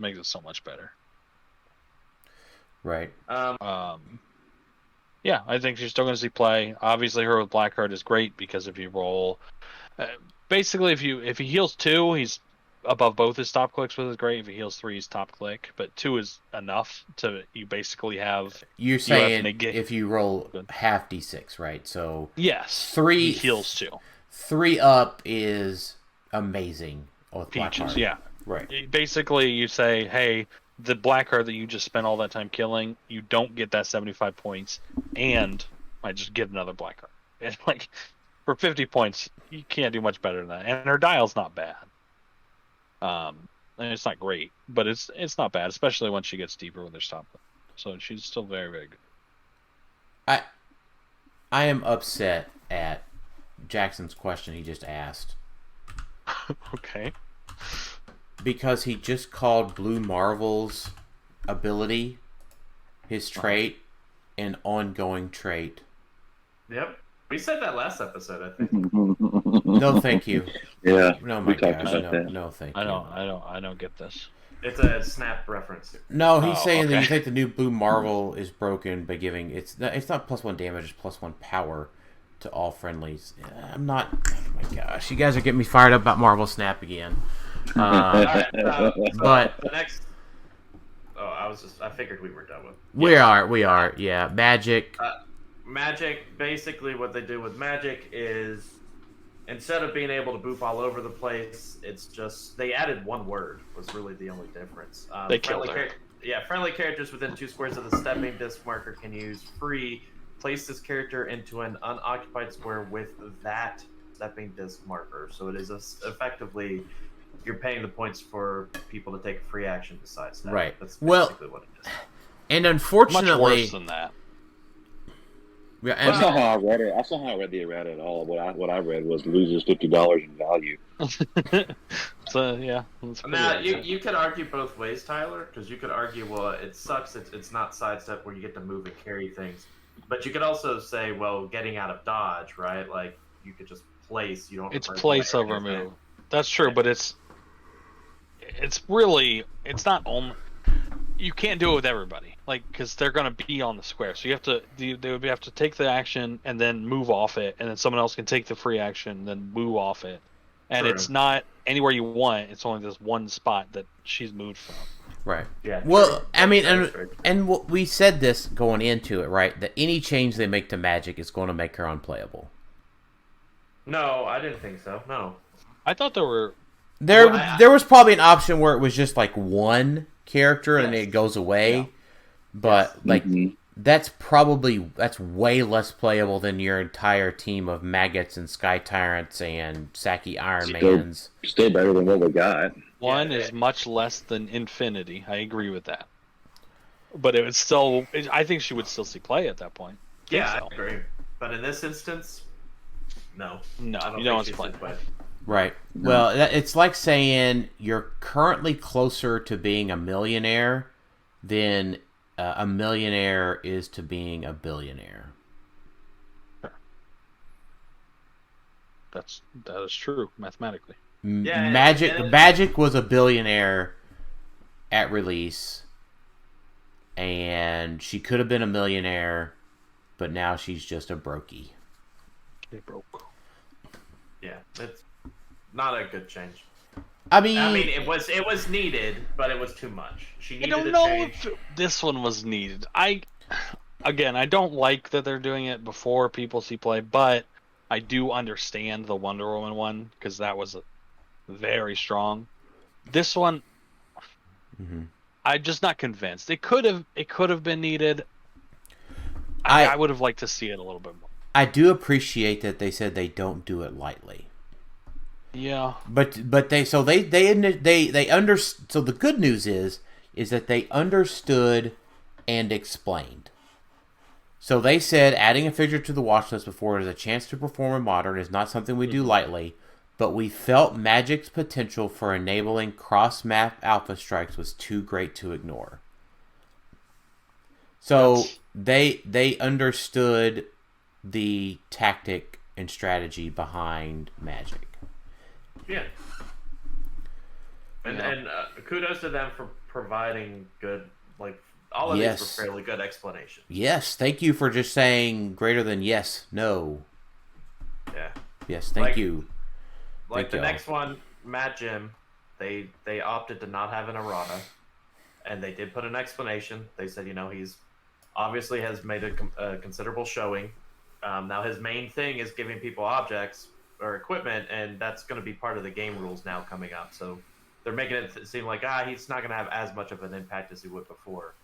makes it so much better. Right. Yeah, I think she's still going to see play. Obviously, her with Blackheart is great because if you roll, basically if he heals 2, he's above both his top clicks, which is great. If he heals 3, he's top click, but 2 is enough to you basically have. You're saying if you roll half d6, right? So yes, 3 he heals 2. 3 up is amazing with Peaches, Blackheart. yeah, right. Basically, you say, hey, the Blackheart that you just spent all that time killing, you don't get that 75 points, and I just get another Blackheart. And like for 50 points, you can't do much better than that. And her dial's not bad. And it's not great, but it's not bad, especially when she gets deeper with her stop. So she's still very, very good. I am upset at Jackson's question he just asked. Okay. Because he just called Blue Marvel's ability, his trait, an ongoing trait. Yep. We said that last episode, I think. No, thank you. Yeah. No, we my talked gosh. about that. No, thank you. I don't get this. It's a snap reference. No, he's saying that okay. you think the new Blue Marvel is broken by giving it's not +1 damage, it's +1 power to all friendlies. I'm not. Oh my gosh, you guys are getting me fired up about Marvel Snap again. Alright, but the next. Oh, I figured we were done with. We are. Yeah, Magic. Magic. Basically, what they do with Magic is instead of being able to boop all over the place, it's just they added 1 word. Was really the only difference. They killed her. Friendly characters within 2 squares of the stepping disc marker can use free. Place this character into an unoccupied square with that stepping disc marker. So it is effectively you're paying the points for people to take a free action besides that. Right. That's basically what it is. And unfortunately, much worse than that. Yeah, That's not how I read it. That's not how I read the errata at all. What I read was loses $50 in value. So yeah. Now you could argue both ways, Tylor, because you could argue, well, it sucks. It's not sidestep where you get to move and carry things, but you could also say, well, getting out of dodge, right? Like you could just place. You don't. It's place over move. That's true, but it's not on. You can't do it with everybody, like because they're gonna be on the square. So they would have to take the action and then move off it, and then someone else can take the free action and then move off it. And it's not anywhere you want. It's only this one spot that she's moved from. Right. Yeah. Well, I mean, and we said this going into it, right? That any change they make to Magic is going to make her unplayable. No, I didn't think so. No. I thought there were. There was probably an option where it was just like 1 character and it goes away, but that's way less playable than your entire team of maggots and sky tyrants and Saki Ironmans. Still better than what we got. 1 is much less than infinity. I agree with that, but it would still. I think she would still see play at that point. Yeah, I agree. But in this instance, no, you don't want to play. Right. No. Well, it's like saying you're currently closer to being a millionaire than a millionaire is to being a billionaire. That is true mathematically. Yeah, Magic was a billionaire at release, and she could have been a millionaire, but now she's just a brokey. They broke. Yeah, it's not a good change. I mean, it was needed, but it was too much. She needed I don't know if this one was needed. I don't like that they're doing it before people see play, but I do understand the Wonder Woman one because that was very strong. This one, I'm just not convinced. It could have been needed. I would have liked to see it a little bit more. I do appreciate that they said they don't do it lightly. Yeah. But they so they under so the good news is that they understood and explained. So they said adding a figure to the watch list before it is a chance to perform in Modern is not something we do lightly, but we felt Magic's potential for enabling cross-map alpha strikes was too great to ignore. So they understood the tactic and strategy behind Magic. Yeah. And kudos to them for providing good, like, all of these were fairly good explanations. Yes, thank you for just saying greater than yes, no. Yeah. Yes, thank you. Like the next one, Matt Jim, they opted to not have an errata, and they did put an explanation. They said, he's obviously has made a considerable showing. Now his main thing is giving people objects or equipment, and that's going to be part of the game rules now coming up. So they're making it seem like he's not going to have as much of an impact as he would before.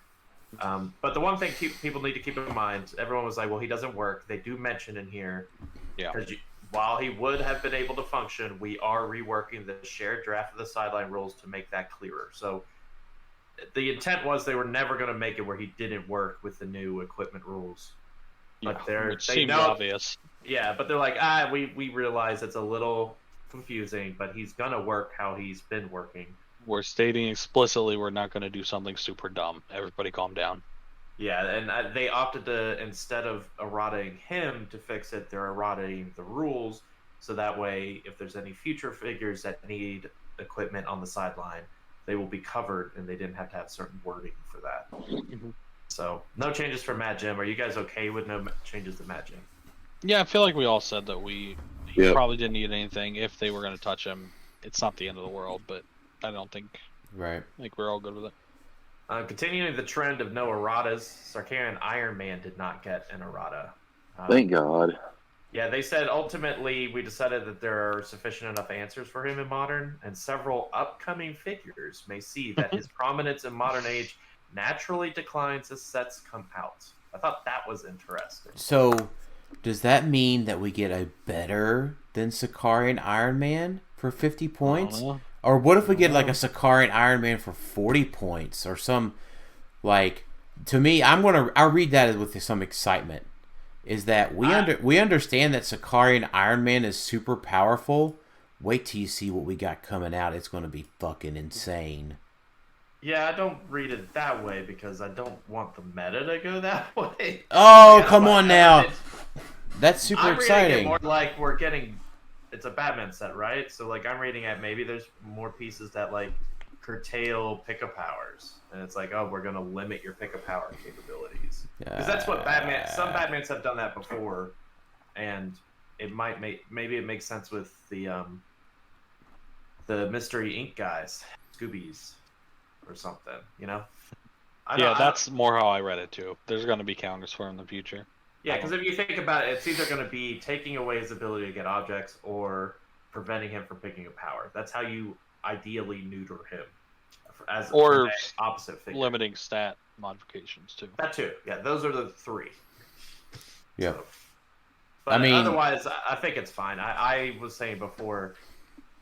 But the one thing people need to keep in mind, everyone was like, well, he doesn't work. They do mention in here, because while he would have been able to function, we are reworking the shared draft of the sideline rules to make that clearer. So the intent was they were never going to make it where he didn't work with the new equipment rules. But it seems obvious. Yeah, but they're like, we realize it's a little confusing, but he's going to work how he's been working. We're stating explicitly we're not going to do something super dumb. Everybody calm down. Yeah, and they opted to, instead of errataing him to fix it, they're errataing the rules, so that way, if there's any future figures that need equipment on the sideline, they will be covered, and they didn't have to have certain wording for that. Mm-hmm. So, no changes for Matt Jim. Are you guys okay with no changes to Matt Jim? Yeah, I feel like we all said that he probably didn't need anything. If they were going to touch him, it's not the end of the world, but I don't think... Right. I think we're all good with it. Continuing the trend of no erratas, Sarkarian Iron Man did not get an errata. Thank God. Yeah, they said ultimately we decided that there are sufficient enough answers for him in Modern, and several upcoming figures may see that his prominence in Modern Age naturally declines as sets come out. I thought that was interesting. So, does that mean that we get a better than Sarkarian Iron Man for 50 points? Or what if we get like a Sarkarian Iron Man for 40 points or some, like, to me, I'll read that with some excitement. Is that we understand that Sarkarian Iron Man is super powerful. Wait till you see what we got coming out. It's going to be fucking insane. Yeah, I don't read it that way because I don't want the meta to go that way. Oh, come on now. That's super exciting. I'm reading it more like we're getting... It's a Batman set, right? So, like, I'm reading at maybe there's more pieces that, like, curtail pick-up powers. And it's like, we're going to limit your pick-up power capabilities. Because that's what some Batmans have done that before. And it might maybe it makes sense with the Mystery Inc. guys, Scoobies, or something, That's more how I read it, too. There's going to be counters for him in the future. Yeah, because if you think about it, it's either going to be taking away his ability to get objects or preventing him from picking a power. That's how you ideally neuter him. Or opposite figure. Limiting stat modifications, too. That, too. Yeah, those are the three. Yeah. So, but otherwise, I think it's fine. I was saying before,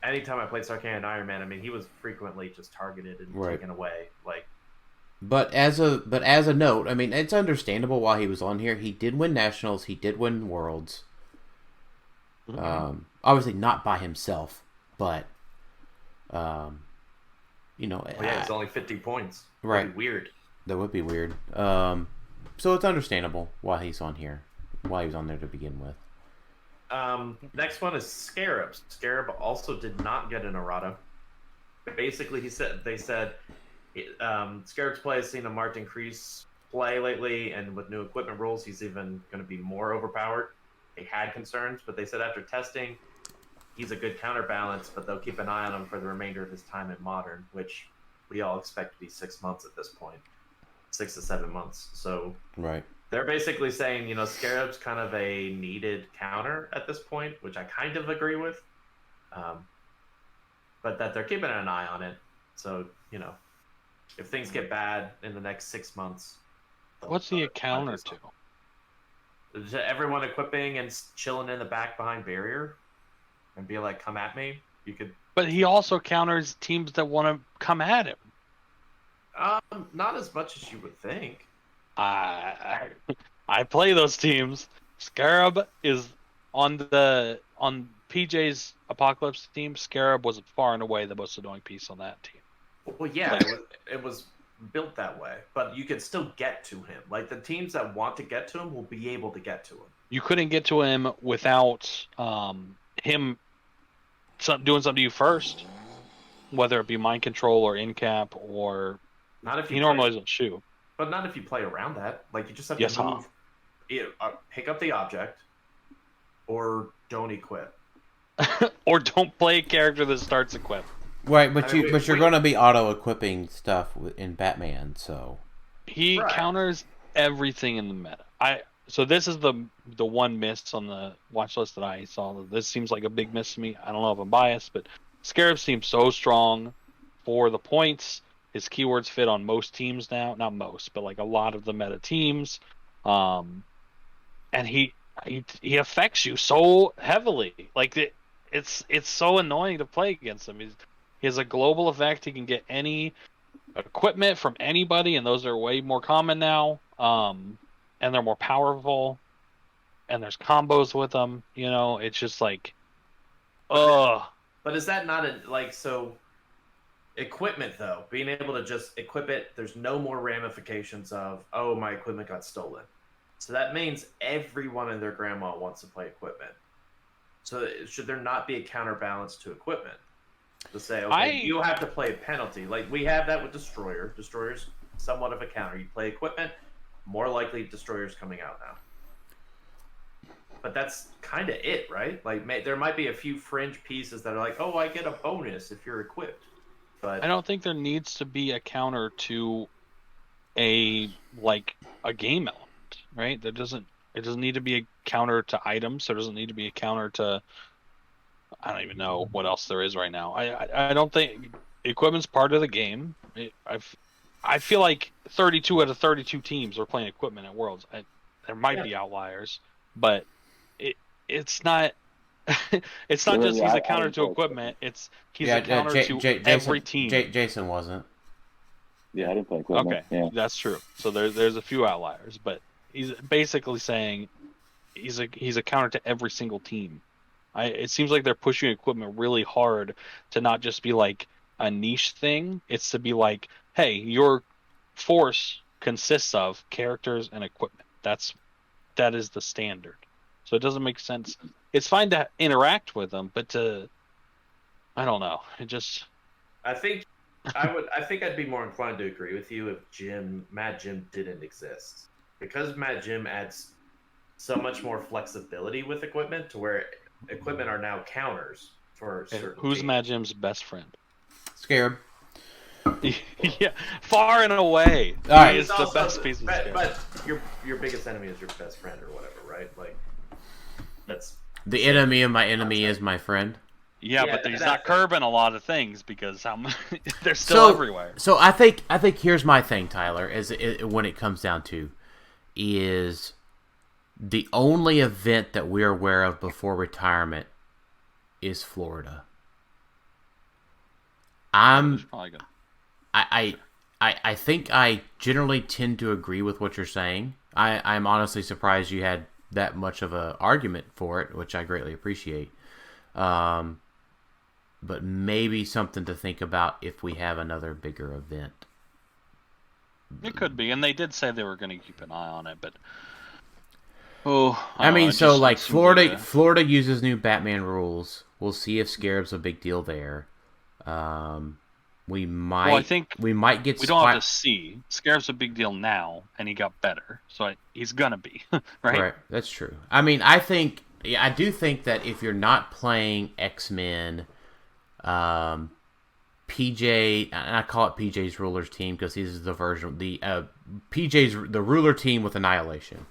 anytime I played Sarkarian Iron Man, he was frequently just targeted and taken away. Like, But as a note, it's understandable why he was on here. He did win Nationals. He did win Worlds. Obviously not by himself, but it's only 50 points. Right. That'd be weird. That would be weird. So it's understandable why he's on here, why he was on there to begin with. Next one is Scarabs. Scarab also did not get an errata. Basically, they said. Scarab's play has seen a marked increase play lately, and with new equipment rules, he's even going to be more overpowered. They had concerns, but they said after testing, he's a good counterbalance, but they'll keep an eye on him for the remainder of his time in Modern, which we all expect to be 6 months at this point. 6 to 7 months. So right. They're basically saying, Scarab's kind of a needed counter at this point, which I kind of agree with. But that they're keeping an eye on it. So, if things get bad in the next 6 months... What's he a counter to? Everyone equipping and chilling in the back behind barrier and be like, come at me. You could. But he also counters teams that want to come at him. Not as much as you would think. I play those teams. Scarab is on PJ's Apocalypse team. Scarab was far and away the most annoying piece on that team. Well, yeah, it was built that way, but you can still get to him. Like, the teams that want to get to him will be able to get to him. You couldn't get to him without him doing something to you first, whether it be mind control or in cap or. Not if he normally doesn't shoot. But not if you play around that. Like, you just have to move, pick up the object, or don't equip, or don't play a character that starts equip. Right, but you're going to be auto equipping stuff in Batman, so he counters everything in the meta. So this is the one miss on the watch list that I saw. This seems like a big miss to me. I don't know if I'm biased, but Scarab seems so strong for the points. His keywords fit on most teams now. Not most, but like a lot of the meta teams. And he affects you so heavily. Like it's so annoying to play against him. He has a global effect. He can get any equipment from anybody, and those are way more common now. And they're more powerful. And there's combos with them. You know, it's just like, ugh. But is that not so? Equipment, though, being able to just equip it, there's no more ramifications of, oh, my equipment got stolen. So that means everyone and their grandma wants to play equipment. So should there not be a counterbalance to equipment? To say, okay, you have to play a penalty. Like, we have that with Destroyer. Destroyer's somewhat of a counter. You play equipment, more likely Destroyer's coming out now. But that's kind of it, right? Like, there might be a few fringe pieces that are like, oh, I get a bonus if you're equipped. But I don't think there needs to be a counter to a game element, right? It doesn't need to be a counter to items. There doesn't need to be a counter to, I don't even know what else there is right now. I don't think equipment's part of the game. I feel like 32 out of 32 teams are playing equipment at Worlds. There might be outliers, but it's not. It's not just he's a counter to equipment. He's a counter to every team. Jason wasn't. Yeah, I didn't play equipment. Okay, yeah. That's true. So there's a few outliers, but he's basically saying he's a counter to every single team. It seems like they're pushing equipment really hard to not just be like a niche thing. It's to be like, hey, your force consists of characters and equipment. That is the standard. So it doesn't make sense. It's fine to interact with them, but I don't know. I think I'd be more inclined to agree with you if Mad Jim didn't exist. Because Mad Jim adds so much more flexibility with equipment to where equipment are now counters for certain Who's teams. Mad Jim's best friend? Scarab. Yeah, far and away. All right. He is the best piece of Scarab. But your biggest enemy is your best friend or whatever, right? Like, that's... The enemy of my enemy is my friend. Yeah, but he's not curbing a lot of things because they're still everywhere. So I think here's my thing, Tyler, when it comes down to is the only event that we're aware of before retirement is Florida. I think I generally tend to agree with what you're saying. I'm honestly surprised you had that much of an argument for it, which I greatly appreciate. But maybe something to think about if we have another bigger event. It could be, and they did say they were going to keep an eye on it, but Florida uses new Batman rules. We'll see if Scarab's a big deal there. We might. Well, I think we might get. We don't have to see. Scarab's a big deal now, and he got better, so he's gonna be right. Right, that's true. I mean, I do think that if you're not playing X-Men, PJ, and I call it PJ's Ruler's team because this is the version the Ruler team with Annihilation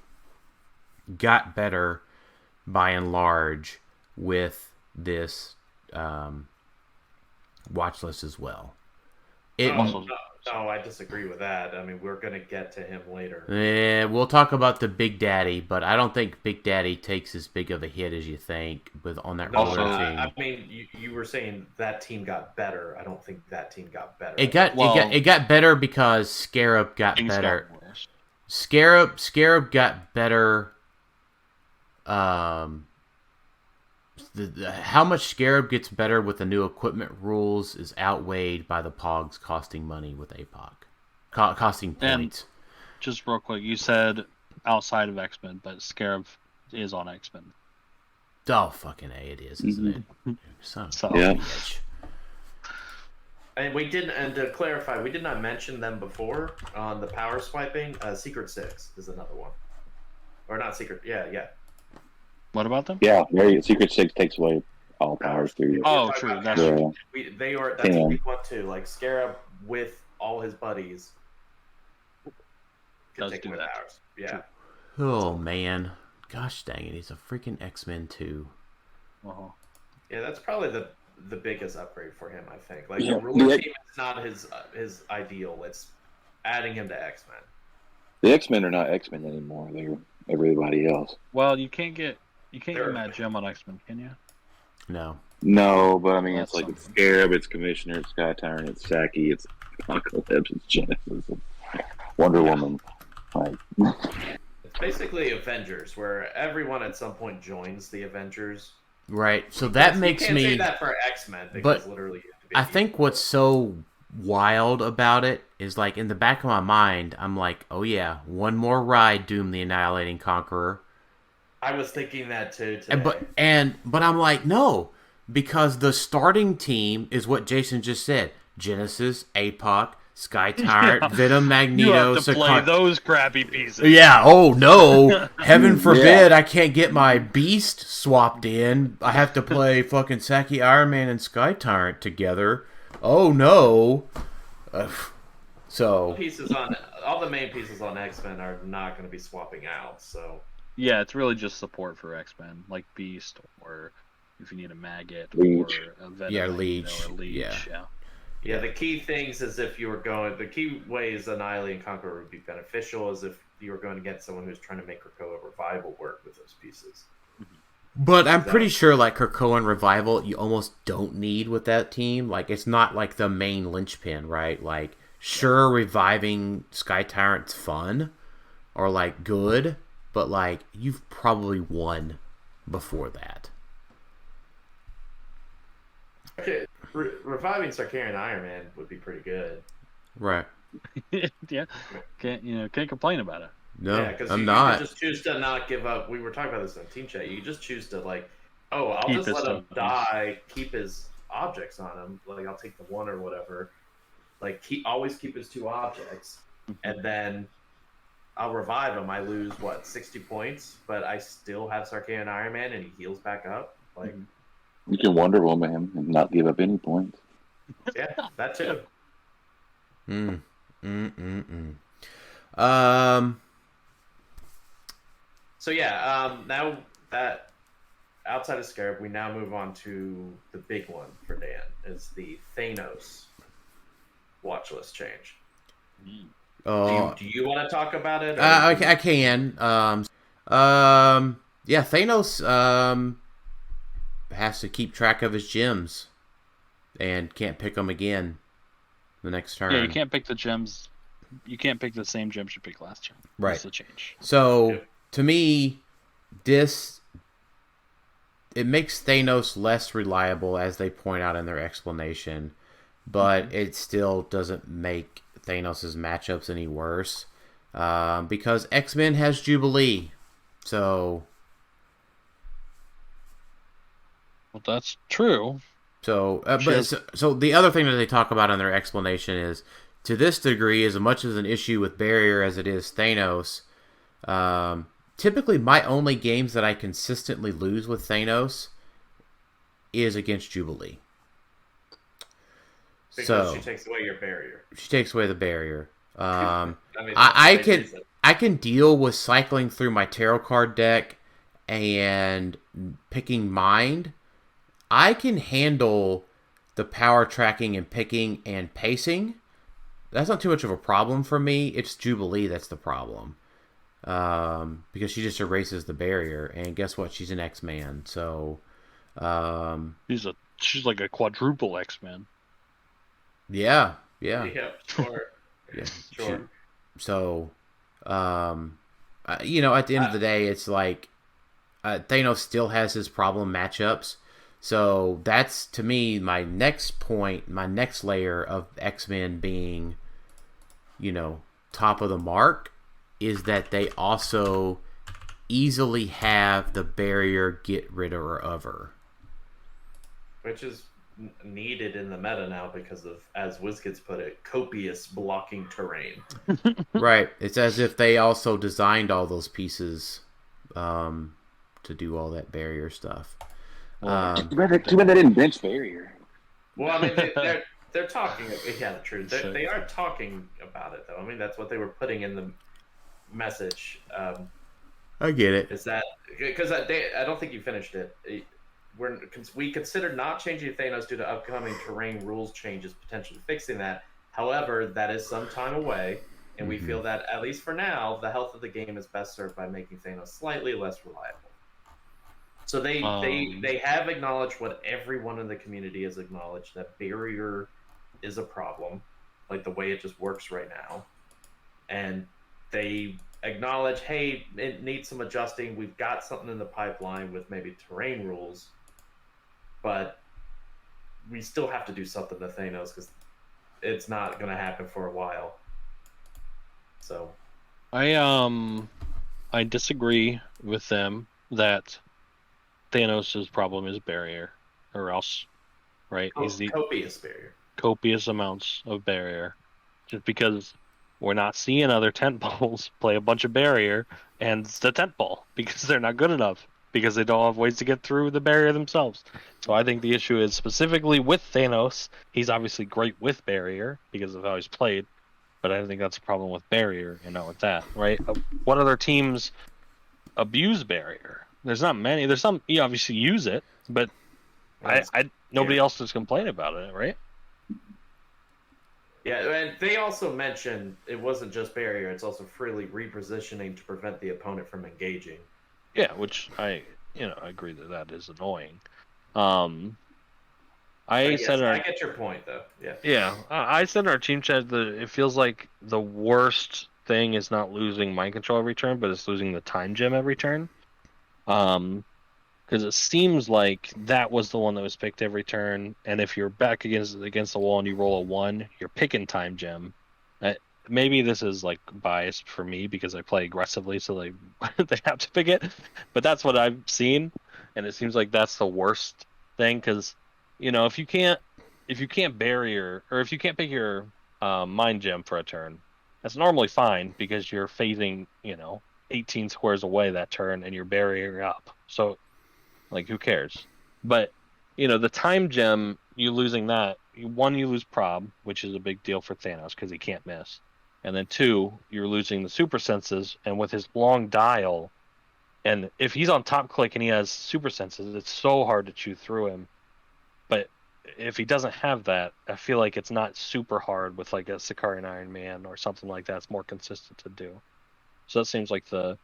got better by and large with this watch list as well. No, I disagree with that. I mean, we're going to get to him later. Yeah, we'll talk about the Big Daddy, but I don't think Big Daddy takes as big of a hit as you think on that No, roller team. I mean, you were saying that team got better. I don't think that team got better. It got better because Scarab got better. Scarab got better. How much Scarab gets better with the new equipment rules is outweighed by the Pogs costing money with APOC. Costing points. And just real quick, you said outside of X-Men, but Scarab is on X-Men. Oh, fucking A, it is, isn't it? Son of a bitch. And we didn't, and to clarify, we did not mention them before on the power swiping. Secret Six is another one. Or not Secret, yeah. What about them? Yeah, Secret Six takes away all powers through you. Oh, true. That's true. That's what we want too. Like Scarab with all his buddies can take away powers. Yeah. Oh man, gosh dang it, he's a freaking X-Men too. Uh-huh. Yeah, that's probably the biggest upgrade for him. I think. Like the ruler team is not his ideal. It's adding him to X-Men. The X-Men are not X-Men anymore. They're everybody else. Well, you can't get Matt Jim on X-Men, can you? No, but I mean, it's like it's Scarab, it's Commissioner, it's Sky Tyrant, it's Saki, it's Apocalypse, it's Genesis, it's Wonder Woman. Like, it's basically Avengers, where everyone at some point joins the Avengers. Right. So that makes you can't me say that for X-Men because literally. I think what's so wild about it is like in the back of my mind, I'm like, oh yeah, one more ride, Doom the Annihilating Conqueror. I was thinking that too today. But I'm like, no, because the starting team is what Jason just said: Genesis, APOC, Sky Tyrant, Venom, Magneto. You have to play those crappy pieces. Yeah. Oh no! Heaven forbid I can't get my Beast swapped in. I have to play fucking Saki, Iron Man, and Sky Tyrant together. Oh no! So all the main pieces on X-Men are not going to be swapping out. So. Yeah, it's really just support for X-Men, like Beast, or if you need a Maggot, Leech. or a Venom, Leech. or Leech. Yeah, the key things is if you were the key ways Annihilating Conqueror would be beneficial is if you were going to get someone who's trying to make Krakoa Revival work with those pieces. But I'm pretty sure like Krakoa and Revival you almost don't need with that team. Like it's not like the main linchpin, right? Like sure, reviving Sky Tyrant's fun or like good. But, like, you've probably won before that. Okay, reviving Sarkarian Iron Man would be pretty good. Right. Yeah. Can't complain about it. No, yeah, because I'm you not. can just choose to not give up. We were talking about this in Team Chat. You just choose to, like, I'll just let him die, keep his objects on him. Like, I'll take the one or whatever. Like, always keep his 2 objects. And then I'll revive him. I lose 60 points, but I still have Sarkarian Iron Man, and he heals back up. Like you can Wonder Woman him and not give up any points. Yeah, that too. So yeah, now that outside of Scarab, we now move on to the big one for Dan is the Thanos watchlist change. Do you want to talk about it? I can. Yeah, Thanos has to keep track of his gems and can't pick them again the next turn. Yeah, you can't pick the gems. You can't pick the same gems you picked last turn. Right. That's the change. So, to me, it makes Thanos less reliable, as they point out in their explanation, but it still doesn't make Thanos' matchups any worse because X-Men has Jubilee. So, well, that's true. So the other thing that they talk about in their explanation is, to this degree, as much as an issue with Barrier as it is Thanos, typically my only games that I consistently lose with Thanos is against Jubilee. Because she takes away your barrier. She takes away the barrier. I can deal with cycling through my tarot card deck and picking Mind. I can handle the power tracking and picking and pacing, that's not too much of a problem for me. It's Jubilee that's the problem. Because she just erases the barrier, and guess what? She's an X-Man, so she's like a quadruple X-Man. Yeah. Yeah, sure. Yeah, sure. So, at the end of the day, it's like Thanos still has his problem matchups. So that's, to me, my next point, my next layer of X-Men being, top of the mark, is that they also easily have the barrier get rid of her. Which is needed in the meta now because of, as WizKids put it, copious blocking terrain. Right. It's as if they also designed all those pieces to do all that barrier stuff. Too bad they didn't bench barrier. Well, I mean, they're talking. Yeah, true. They are talking about it, though. I mean, that's what they were putting in the message. I get it. Is that because I don't think you finished it. We considered not changing Thanos due to upcoming terrain rules changes, potentially fixing that. However, that is some time away, and we feel that, at least for now, the health of the game is best served by making Thanos slightly less reliable. So they have acknowledged what everyone in the community has acknowledged, that barrier is a problem, like the way it just works right now. And they acknowledge, hey, it needs some adjusting. We've got something in the pipeline with maybe terrain rules, but we still have to do something to Thanos because it's not going to happen for a while. So I disagree with them that Thanos' problem is barrier, or else, right? Copious barrier. Copious amounts of barrier. Just because we're not seeing other tent poles play a bunch of barrier, and it's the tent pole because they're not good enough, because they don't have ways to get through the barrier themselves. So I think the issue is specifically with Thanos. He's obviously great with barrier because of how he's played, but I don't think that's a problem with barrier, with that, right? What other teams abuse barrier? There's not many. There's some you obviously use it, but nobody else is complaining about it, right? Yeah, and they also mentioned it wasn't just barrier; it's also freely repositioning to prevent the opponent from engaging. Yeah, which I agree that is annoying. I get your point, though. Yeah. Yeah, I said in our team chat that it feels like the worst thing is not losing mind control every turn, but it's losing the time gem every turn. Because it seems like that was the one that was picked every turn, and if you're back against the wall and you roll a 1, you're picking time gem. Maybe this is like biased for me because I play aggressively, so they have to pick it. But that's what I've seen, and it seems like that's the worst thing. Because if you can't barrier, or if you can't pick your mind gem for a turn, that's normally fine because you're phasing 18 squares away that turn and you're barrier up. So, like, who cares? But the time gem, you losing that, one, you lose prob, which is a big deal for Thanos because he can't miss. And then 2, you're losing the super senses, and with his long dial, and if he's on top click and he has super senses, it's so hard to chew through him. But if he doesn't have that, I feel like it's not super hard with like a Sicarian Iron Man or something like that. It's more consistent to do. So that seems like the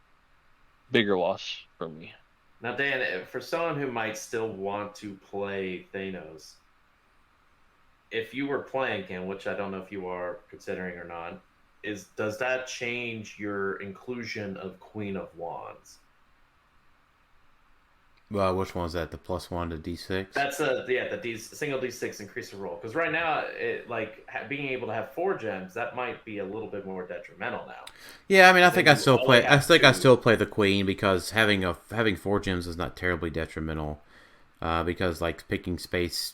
bigger loss for me. Now, Dan, for someone who might still want to play Thanos, if you were playing him, which I don't know if you are considering or not, does that change your inclusion of Queen of Wands? Well, which one's that? The +1 to D6? That's the single D6 increase the roll. Because right now, being able to have 4 gems, that might be a little bit more detrimental now. Yeah, I mean, I think I still play the Queen because having 4 gems is not terribly detrimental. Because like picking space,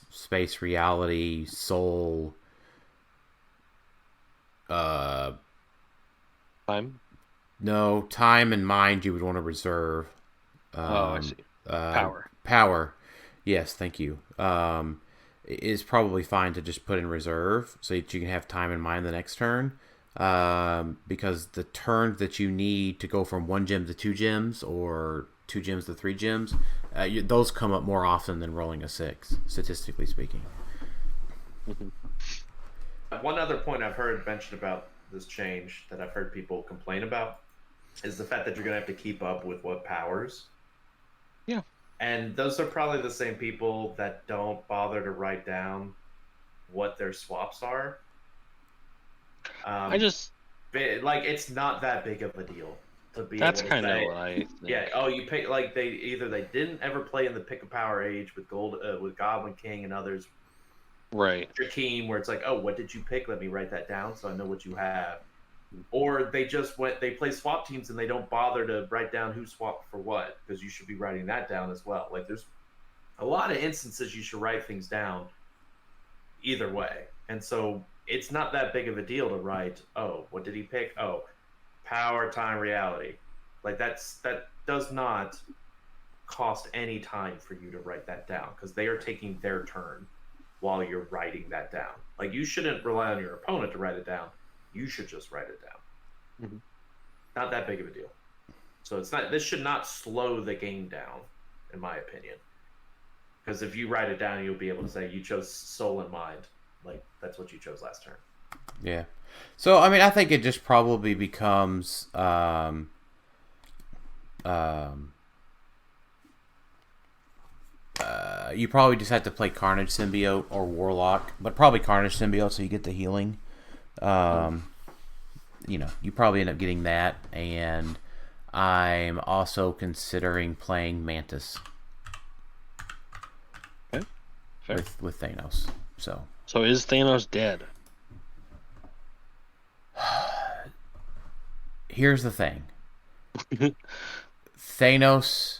reality, soul, time. No, time and mind you would want to reserve. I see. Power. Yes, thank you. Is probably fine to just put in reserve so that you can have time and mind the next turn. Because the turns that you need to go from 1 gem to 2 gems or 2 gems to 3 gems, those come up more often than rolling a 6, statistically speaking. one other point I've heard mentioned about this change that I've heard people complain about is the fact that you're going to have to keep up with what powers. Yeah. And those are probably the same people that don't bother to write down what their swaps are. It's not that big of a deal to be That's able to kind of say, what I think. yeah, you pick, like, they didn't ever play in the pick a power age with with Goblin King and others, right? Jakeem, where it's like, oh, what did you pick? Let me write that down so I know what you have. Or they just they play swap teams and they don't bother to write down who swapped for what, because you should be writing that down as well. Like, there's a lot of instances you should write things down either way. And so it's not that big of a deal to write, oh, what did he pick? Oh, power, time, reality. Like, that does not cost any time for you to write that down, because they are taking their turn while you're writing that down. Like, you shouldn't rely on your opponent to write it down. You should just write it down. Mm-hmm. Not that big of a deal. So this should not slow the game down, in my opinion. Because if you write it down, you'll be able to say you chose soul and mind. Like, that's what you chose last turn. Yeah. So, I mean, I think it just probably becomes you probably just have to play Carnage Symbiote or Warlock, but probably Carnage Symbiote so you get the healing. You probably end up getting that, and I'm also considering playing Mantis. Okay. Fair. With Thanos. So is Thanos dead? Here's the thing. Thanos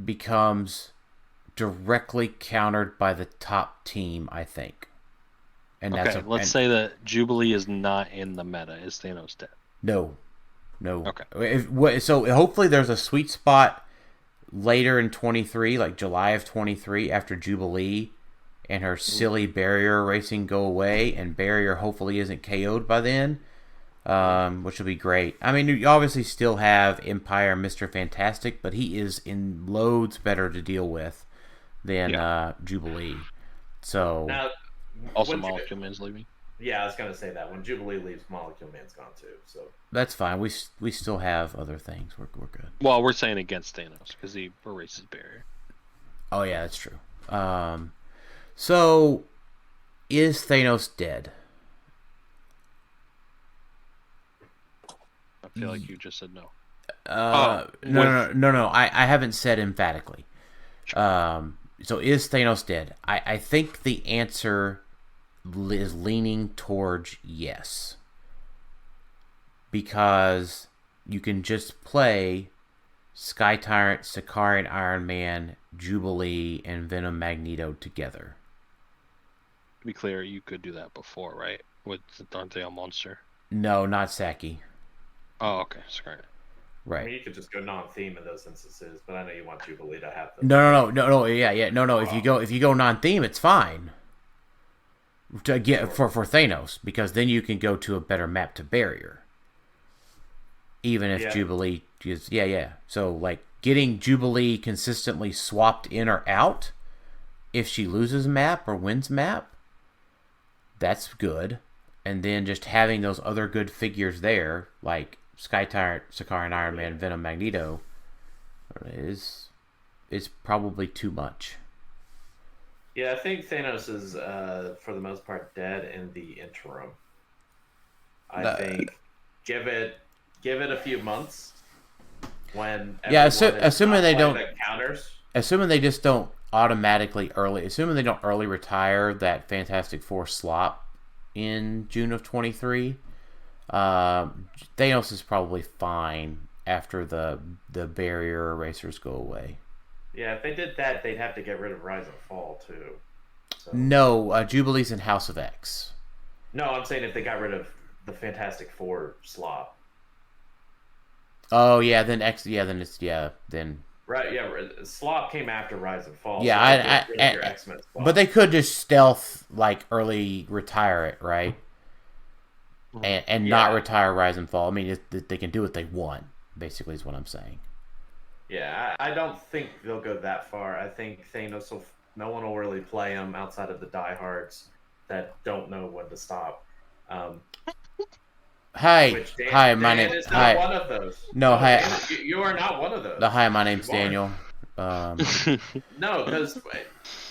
becomes directly countered by the top team, I think. And let's say that Jubilee is not in the meta. Is Thanos dead? No. Okay. So hopefully there's a sweet spot later in 23, like July of 23, after Jubilee and her silly barrier racing go away, and barrier hopefully isn't KO'd by then, which will be great. I mean, you obviously still have Empire Mr. Fantastic, but he is in loads better to deal with than Jubilee. So now, also Molecule Man's leaving. Yeah, I was gonna say that when Jubilee leaves, Molecule Man's gone too. So that's fine. We still have other things. We're good. Well, we're saying against Thanos because he erases barrier. Oh yeah, that's true. So is Thanos dead? I feel like you just said no. No. I haven't said emphatically. Sure. So is Thanos dead? I think the answer is leaning towards yes. Because you can just play Sky Tyrant, Sicarian Iron Man, Jubilee, and Venom Magneto together. To be clear, you could do that before, right? Aren't they a monster? No, not Saki. Oh, okay. Sorry. Right. I mean, you could just go non-theme in those instances, but I know you want Jubilee to have them. No. Yeah. No. If you go non-theme, it's fine. To get for Thanos, because then you can go to a better map to barrier. Even if Jubilee is So like getting Jubilee consistently swapped in or out, if she loses map or wins map, that's good. And then just having those other good figures there, like Sky Tyrant, Sicarian Iron Man, Venom Magneto, is probably too much. Yeah, I think Thanos is, for the most part, dead in the interim. I think give it a few months when assuming they don't counters. Assuming they just don't assuming they don't early retire that Fantastic Four slop in June of 23. Thanos is probably fine after the barrier erasers go away. Yeah, if they did that, they'd have to get rid of Rise and Fall too. So. No, Jubilee's in House of X. No, I'm saying if they got rid of the Fantastic Four slop. Oh yeah, then X. Yeah, then it's then. Right, yeah. Slop came after Rise and Fall. Yeah, so but they could just stealth like early retire it, right? And not retire Rise and Fall. I mean, they can do what they want. Basically, is what I'm saying. Yeah, I don't think they'll go that far. I think Thanos no one will really play him outside of the diehards. that don't know when to stop. Hi, Dan name is not one of those. No, hi. Dan, you are not one of those. Hi, my name's Daniel. No, because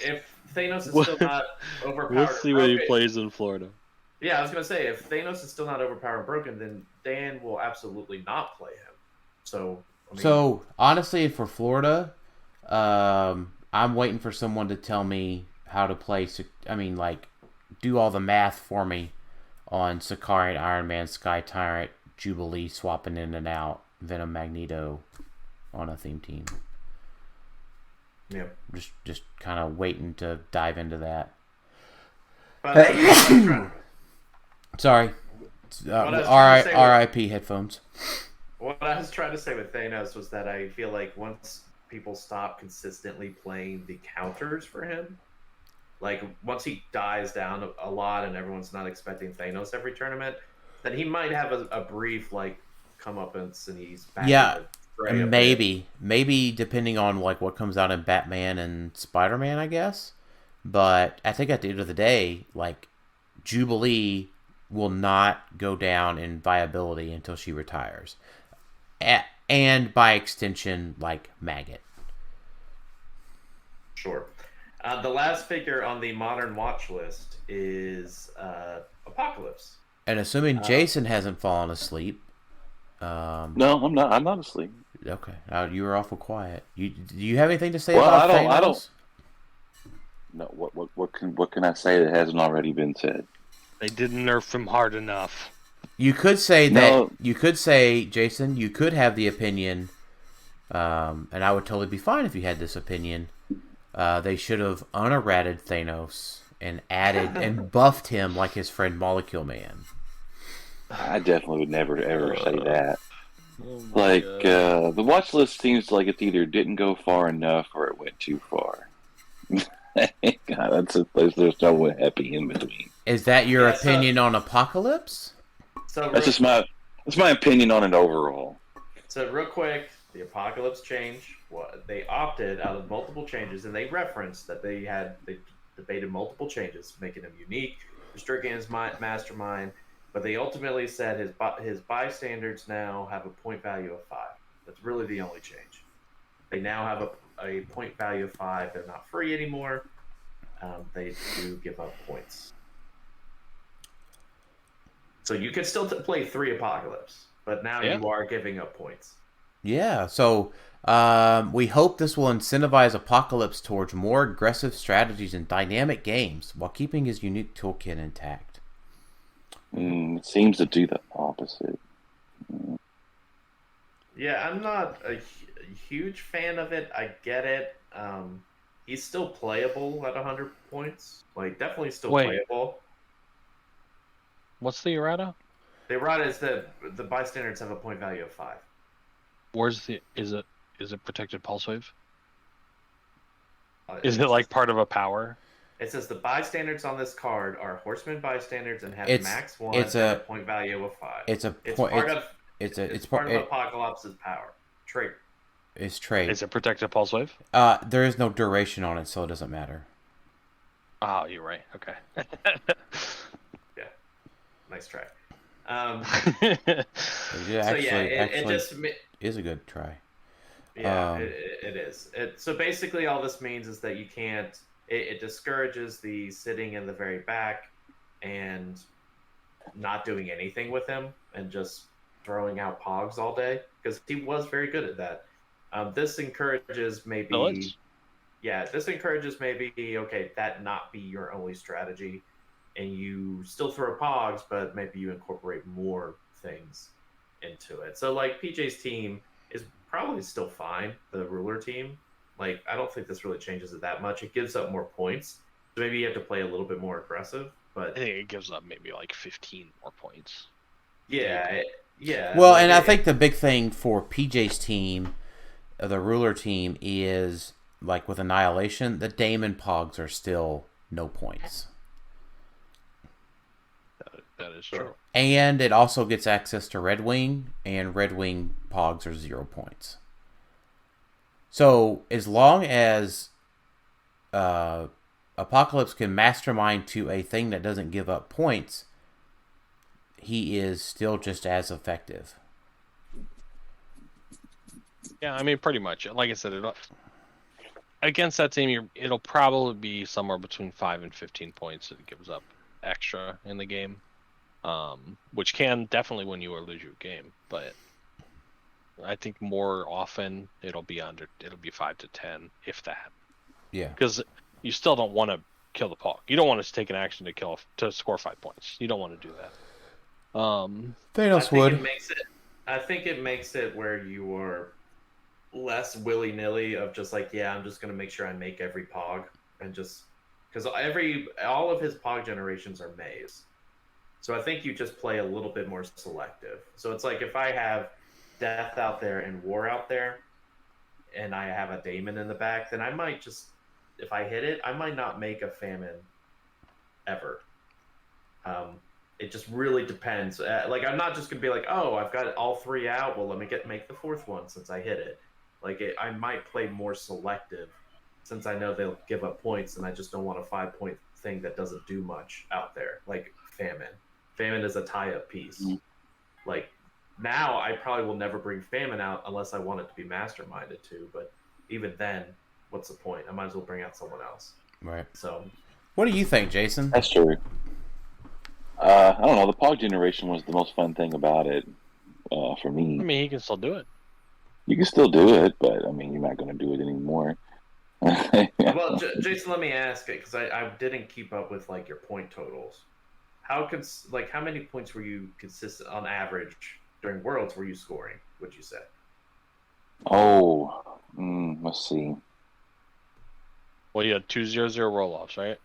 if Thanos is still not overpowered, we'll see when he plays in Florida. Yeah, I was gonna say if Thanos is still not overpowered and broken, then Dan will absolutely not play him. So, honestly, for Florida, I'm waiting for someone to tell me how to play. Do all the math for me on Sicarian, Iron Man, Sky Tyrant, Jubilee, swapping in and out, Venom, Magneto on a theme team. Yeah. Just kind of waiting to dive into that. Sorry. R.I.P. headphones. What I was trying to say with Thanos was that I feel like once people stop consistently playing the counters for him, like once he dies down a lot and everyone's not expecting Thanos every tournament, then he might have a brief comeuppance and he's back. Yeah, maybe depending on what comes out in Batman and Spider-Man, I guess. But I think at the end of the day, Jubilee will not go down in viability until she retires, and by extension, Maggot. Sure. The last figure on the modern watch list is Apocalypse. And assuming Jason hasn't fallen asleep. No, I'm not. I'm not asleep. Okay, you were awful quiet. Do you have anything to say about Thanos? I don't. No. What can I say that hasn't already been said? They didn't nerf him hard enough. You could say that. You could say, Jason, you could have the opinion, and I would totally be fine if you had this opinion. They should have unerrated Thanos and added and buffed him like his friend Molecule Man. I definitely would never ever say that. The watch list seems like it either didn't go far enough or it went too far. God, there's no happy in between. Is that your opinion on Apocalypse? That's my opinion on it overall. So real quick, the Apocalypse change. They opted out of multiple changes, and they referenced that they debated multiple changes, making him unique, restricting his mastermind. But they ultimately said his bystanders now have a point value of 5. That's really the only change. They now have a point value of 5. They're not free anymore. They do give up points. So you can still play 3 Apocalypse, but now you are giving up points. Yeah, so we hope this will incentivize Apocalypse towards more aggressive strategies and dynamic games while keeping his unique toolkit intact. It seems to do the opposite. Yeah, I'm not a huge fan of it. I get it. He's still playable at 100 points. Definitely still playable. What's the errata? The errata is that the bystanders have a point value of 5. Is it protected pulse wave? Is it part of a power? It says the bystanders on this card are horseman bystanders and have max 1 and a point value of 5. It's part of Apocalypse's power. Trait. It's trait. Is it protected pulse wave? There is no duration on it, so it doesn't matter. Oh, you're right. Okay. Yeah. Nice try. It just is a good try. Yeah, it is. So basically all this means is that you can't... It discourages the sitting in the very back and not doing anything with him and just throwing out pogs all day, because he was very good at that. This encourages maybe... that not be your only strategy, and you still throw pogs, but maybe you incorporate more things into it. So PJ's team is probably still fine, the ruler team. I don't think this really changes it that much. It gives up more points. So maybe you have to play a little bit more aggressive. But I think it gives up maybe 15 more points. Yeah. Well, and I think the big thing for PJ's team, the ruler team, is with Annihilation, the Damon Pogs are still no points. That is true. And it also gets access to Red Wing, and Red Wing Pogs are 0 points. So as long as Apocalypse can mastermind to a thing that doesn't give up points, he is still just as effective. Yeah, I mean, pretty much. Like I said, against that team, it'll probably be somewhere between 5 and 15 points that it gives up extra in the game, which can definitely win you or lose you a game. But I think more often it'll be 5 to 10, if that. Yeah. Because you still don't want to kill the Pog. You don't want to take an action to score 5 points. You don't want to do that. Thanos would. I think it makes it where you are less willy-nilly of just like, yeah, I'm just going to make sure I make every Pog. And just... Because all of his Pog generations are maze. So I think you just play a little bit more selective. So it's like if I have Death out there and War out there, and I have a Daemon in the back, then I might just... If I hit it, I might not make a Famine ever. It just really depends. Like, I'm not just going to be like, oh, I've got all 3 out. Well, let me make the 4th one since I hit it. Like, I might play more selective since I know they'll give up points, and I just don't want a 5-point thing that doesn't do much out there, like Famine. Famine is a tie-up piece. Mm-hmm. Like, now I probably will never bring Famine out unless I want it to be masterminded to, but even then, what's the point? I might as well bring out someone else. Right. So, what do you think, Jason? That's true. I don't know. The Pog generation was the most fun thing about it for me. I mean, he can still do it. You can still do it, but I mean, you're not going to do it anymore. Well, Jason, let me ask it because I didn't keep up with like your point totals. How many points were you consistent on average during Worlds were you scoring? Would you say? Oh, let's see. Well, you had 2-0-0 roll-offs, right?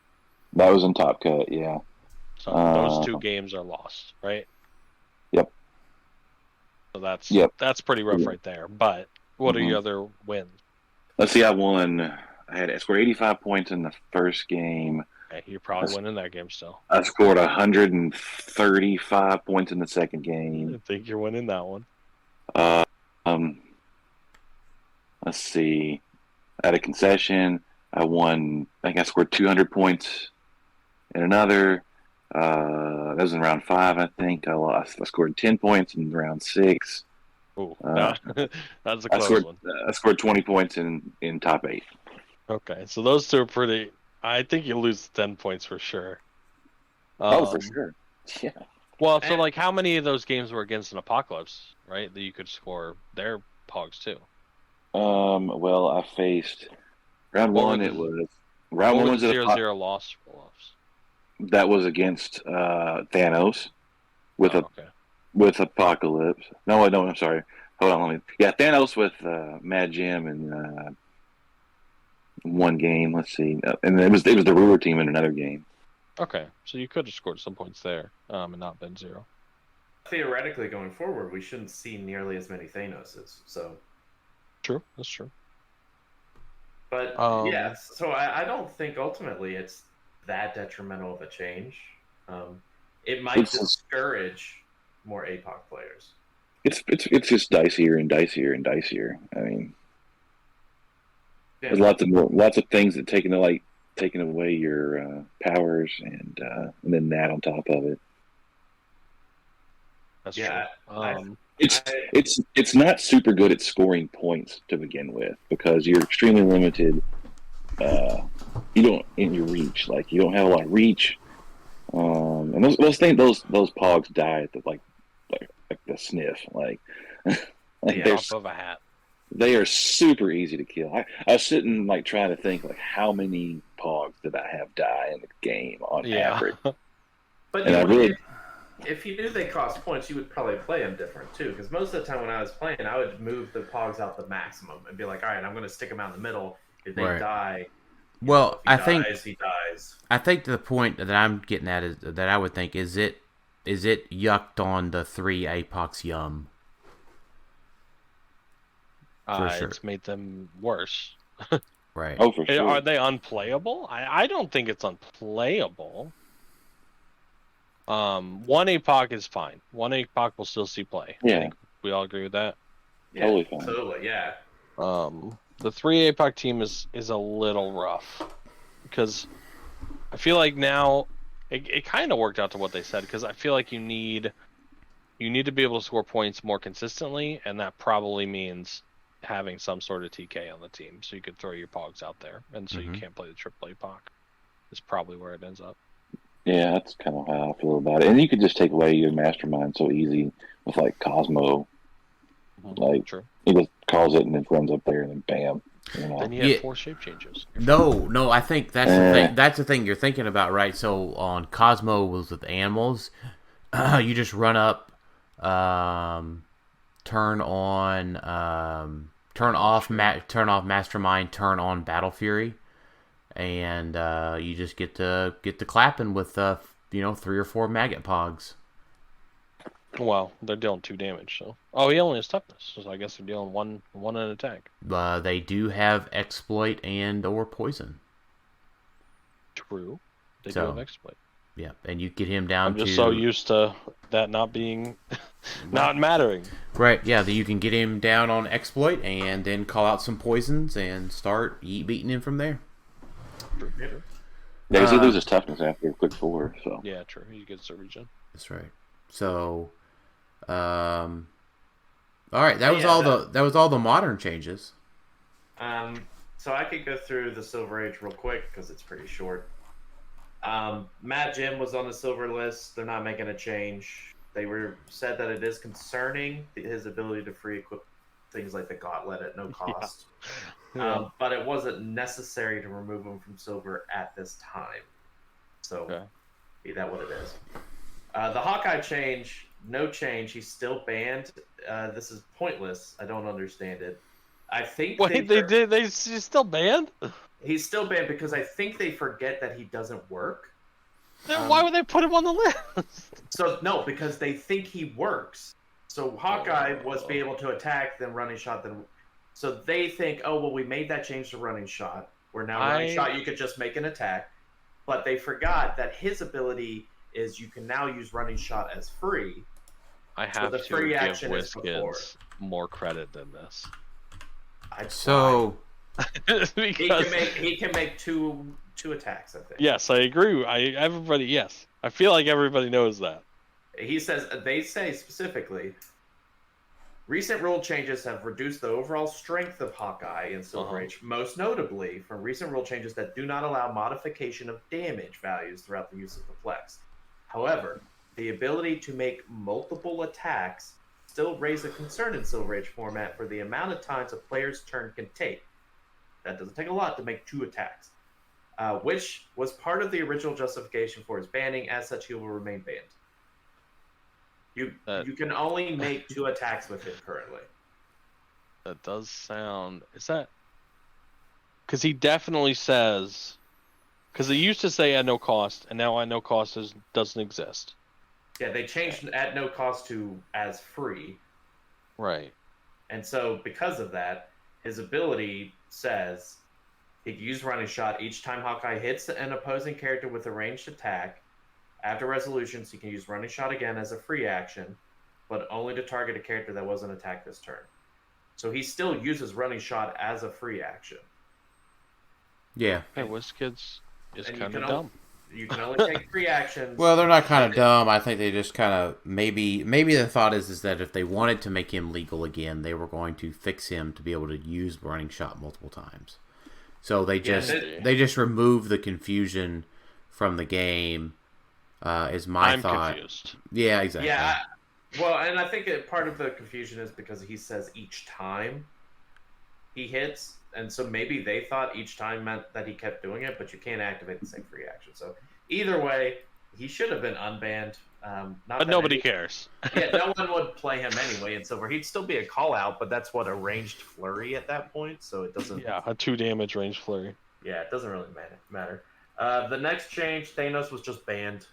That was in Top Cut, yeah. So those 2 games are lost, right? Yep. So that's pretty rough right there. But what are your other wins? Let's see. I scored 85 points in the first game. Okay, you're probably winning that game still. I scored 135 points in the second game. I think you're winning that one. Let's see. At a concession, I won. I think I scored 200 in another. That was in round 5, I think. I lost. I scored 10 points in round 6. Ooh, that's a close one. I scored 20 points in top 8. Okay, so those 2 are pretty. I think you lose 10 points for sure. For sure. Yeah. Well, so like, how many of those games were against an Apocalypse, right? That you could score their Pogs too. Well, I faced round 1. It was round 1 was 0-0 loss roll-offs. That was against Thanos with with Apocalypse. No, I'm sorry. Hold on, Thanos with Mad Jim and one game. Let's see, and it was the Ruler team in another game. Okay, so you could have scored some points there, and not been 0. Theoretically, going forward, we shouldn't see nearly as many Thanoses. So true, that's true. But so I don't think ultimately it's that detrimental of a change. It might discourage more APOC players. It's just dicier and dicier and dicier. I mean, there's lots of things that taking away your powers and then that on top of it. That's true. It's not super good at scoring points to begin with because you're extremely limited. You don't in your reach, like you don't have a lot of reach, and those pogs die at the like the sniff, like they're off of a hat. They are super easy to kill. I was sitting trying to think how many pogs did I have die in the game on average. But if you knew they cost points, you would probably play them different too. Because most of the time when I was playing, I would move the pogs out the maximum and be like, all right, I'm going to stick them out in the middle. If they die, well, he dies. I think the point that I'm getting at is that I would think is it yucked on the 3 APOCs yum. Sure. It's made them worse. Right. Oh, for sure. Are they unplayable? I don't think it's unplayable. 1 APOC is fine. 1 APOC will still see play. Yeah. I think we all agree with that. Yeah, totally fine. Totally, yeah. The 3 APOC team is a little rough because I feel like now it kind of worked out to what they said, because I feel like you need to be able to score points more consistently, and that probably means having some sort of TK on the team, so you could throw your Pogs out there, and so you can't play the AAA Pog. Is probably where it ends up. Yeah, that's kind of how I feel about it. And you could just take away your mastermind so easy with like Cosmo. Like, True. he just calls it and it runs up there and then bam. You know? Then you have 4 shape changes. No, I think that's the thing. That's the thing you're thinking about, right? So on Cosmo was with animals, you just run up, turn off Mastermind, turn on Battle Fury, and you just get to clapping with 3 or 4 maggot pogs. Well, they're dealing 2 damage, so. Oh, he only has toughness, so I guess they're dealing one an attack. They do have exploit and or poison. True. They do have exploit. Yeah, and you get him down I'm just so used to that not being, not mattering. Right, yeah, you can get him down on exploit and then call out some poisons and start beating him from there. True. Yeah, because he loses toughness after click 4, so. Yeah, true. He gets a regen. That's right. So, all right, that was all the modern changes. So I could go through the Silver Age real quick because it's pretty short. Matt Jim was on the Silver list. They're not making a change. They said that it is concerning his ability to free equip things like the Gauntlet at no cost. Yeah. But it wasn't necessary to remove him from Silver at this time. So be that what it is. The Hawkeye change, no change. He's still banned. This is pointless. I don't understand it. I think he's still banned? He's still banned because I think they forget that he doesn't work. Then why would they put him on the list? So no, because they think he works. So Hawkeye was be able to attack, then running shot, then. So they think, oh well, we made that change to running shot. Where now running shot, you could just make an attack, but they forgot that his ability is you can now use running shot as free. I have the to free give action is WizKids more credit than this. He can make two attacks, I think. Yes, I agree. Yes. I feel like everybody knows that. They say specifically, recent rule changes have reduced the overall strength of Hawkeye in Silver Age, most notably from recent rule changes that do not allow modification of damage values throughout the use of the flex. However, the ability to make multiple attacks still raise a concern in Silver Age format for the amount of times a player's turn can take. That doesn't take a lot to make 2 attacks, which was part of the original justification for his banning. As such, he will remain banned. You can only make 2 attacks with him currently. That does sound... Is that... Because he definitely says... Because they used to say at no cost, and now at no cost doesn't exist. Yeah, they changed at no cost to as free. Right. And so because of that, his ability says he can use running shot each time Hawkeye hits an opposing character with a ranged attack. After resolutions, he can use running shot again as a free action, but only to target a character that wasn't attacked this turn. So he still uses running shot as a free action. Yeah. Hey, WizKids is kind of dumb. You can only take 3 actions. Well, they're not kind of dumb. I think they just kind of maybe the thought is that if they wanted to make him legal again, they were going to fix him to be able to use running shot multiple times. So they just remove the confusion from the game. Is my thought. I'm confused. Yeah, exactly. Yeah. Well, and I think part of the confusion is because he says each time he hits. And so maybe they thought each time meant that he kept doing it, but you can't activate the same free action. So either way, he should have been unbanned. But nobody cares. Yeah, no one would play him anyway in Silver. He'd still be a call out, but that's what a ranged flurry at that point. So it doesn't. Yeah, a 2 damage ranged flurry. Yeah, it doesn't really matter. The next change, Thanos was just banned.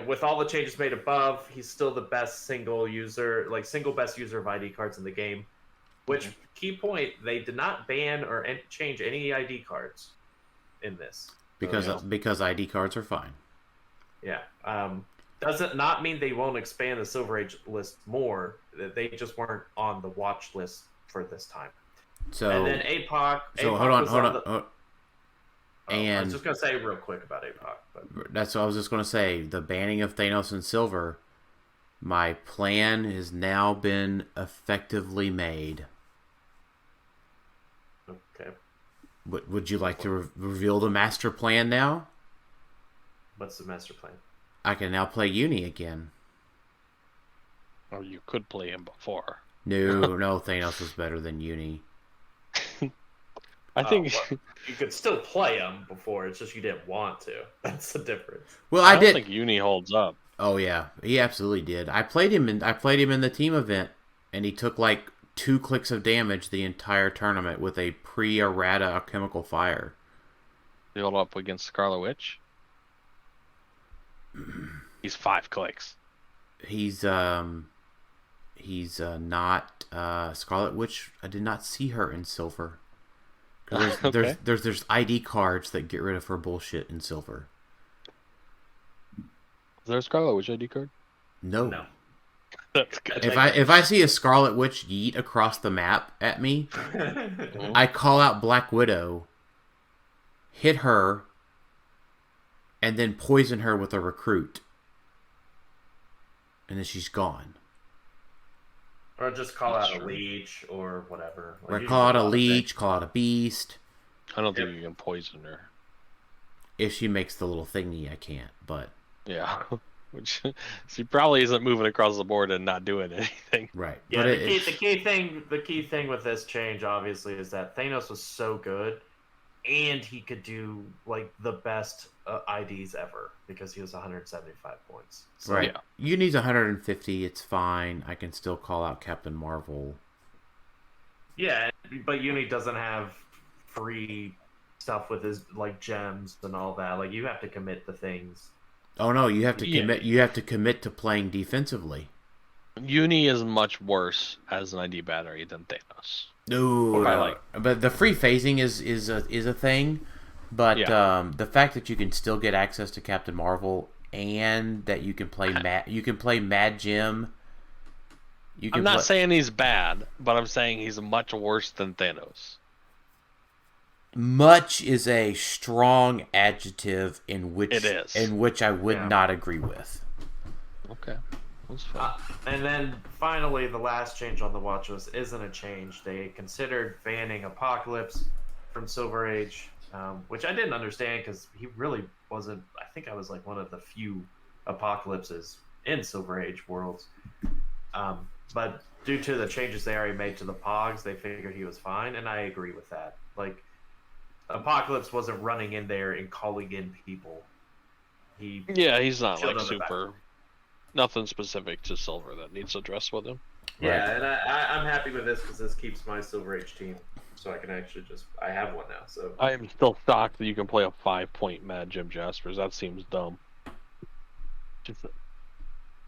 With all the changes made above, he's still the best single best user of ID cards in the game. Which, key point, they did not ban or change any ID cards in this. Because ID cards are fine. Yeah. Doesn't not mean they won't expand the Silver Age list more. They just weren't on the watch list for this time. So, and then APOC. So hold on. I was just gonna say real quick about APOC, but that's what I was just gonna say. The banning of Thanos and Silver. My plan has now been effectively made. okay. Would you like to reveal the master plan now? What's the master plan? I can now play Uni again. Or you could play him before. No, Thanos was better than Uni. I think well, you could still play him before. It's just you didn't want to. That's the difference. Well, I I don't did. think Uni holds up. Oh yeah, he absolutely did. I played him in the team event, and he took like 2 clicks of damage the entire tournament with a pre-errata alchemical fire. He hold up against Scarlet Witch. He's 5 clicks. He's not Scarlet Witch. I did not see her in Silver. Okay. There's ID cards that get rid of her bullshit in Silver. Is there a Scarlet Witch ID card? No. That's good. If I see a Scarlet Witch yeet across the map at me, I call out Black Widow, hit her, and then poison her with a recruit. And then she's gone. Or just call out a leech or whatever. Or call out a leech, call out a beast. I don't think you can poison her. If she makes the little thingy, I can't, but... Yeah. Which she probably isn't moving across the board and not doing anything. Right. Yeah, but the key thing with this change, obviously, is that Thanos was so good, and he could do like the best IDs ever because he was 175 points. So, right. Yeah. Uni's 150. It's fine. I can still call out Captain Marvel. Yeah, but Uni doesn't have free stuff with his like gems and all that. Like you have to commit to things. Oh no, you have to commit. You have to commit to playing defensively. Uni is much worse as an ID battery than Thanos. No, but the free phasing is a thing. But the fact that you can still get access to Captain Marvel and that you can play Mad Jim. I'm not saying he's bad, but I'm saying he's much worse than Thanos. Much is a strong adjective in which it is. In which I would not agree with. Okay. That's fine. And then finally, the last change on the watch list isn't a change. They considered banning Apocalypse from Silver Age, which I didn't understand because he really wasn't. I think I was like one of the few Apocalypses in Silver Age worlds. But due to the changes they already made to the Pogs, they figured he was fine, and I agree with that. Like, Apocalypse wasn't running in there and calling in people. He's not like super. Nothing specific to Silver that needs addressed with him. Yeah, and I'm happy with this because this keeps my Silver Age team, so I can actually I have one now. So I am still shocked that you can play a 5-point Mad Jim Jaspers. That seems dumb.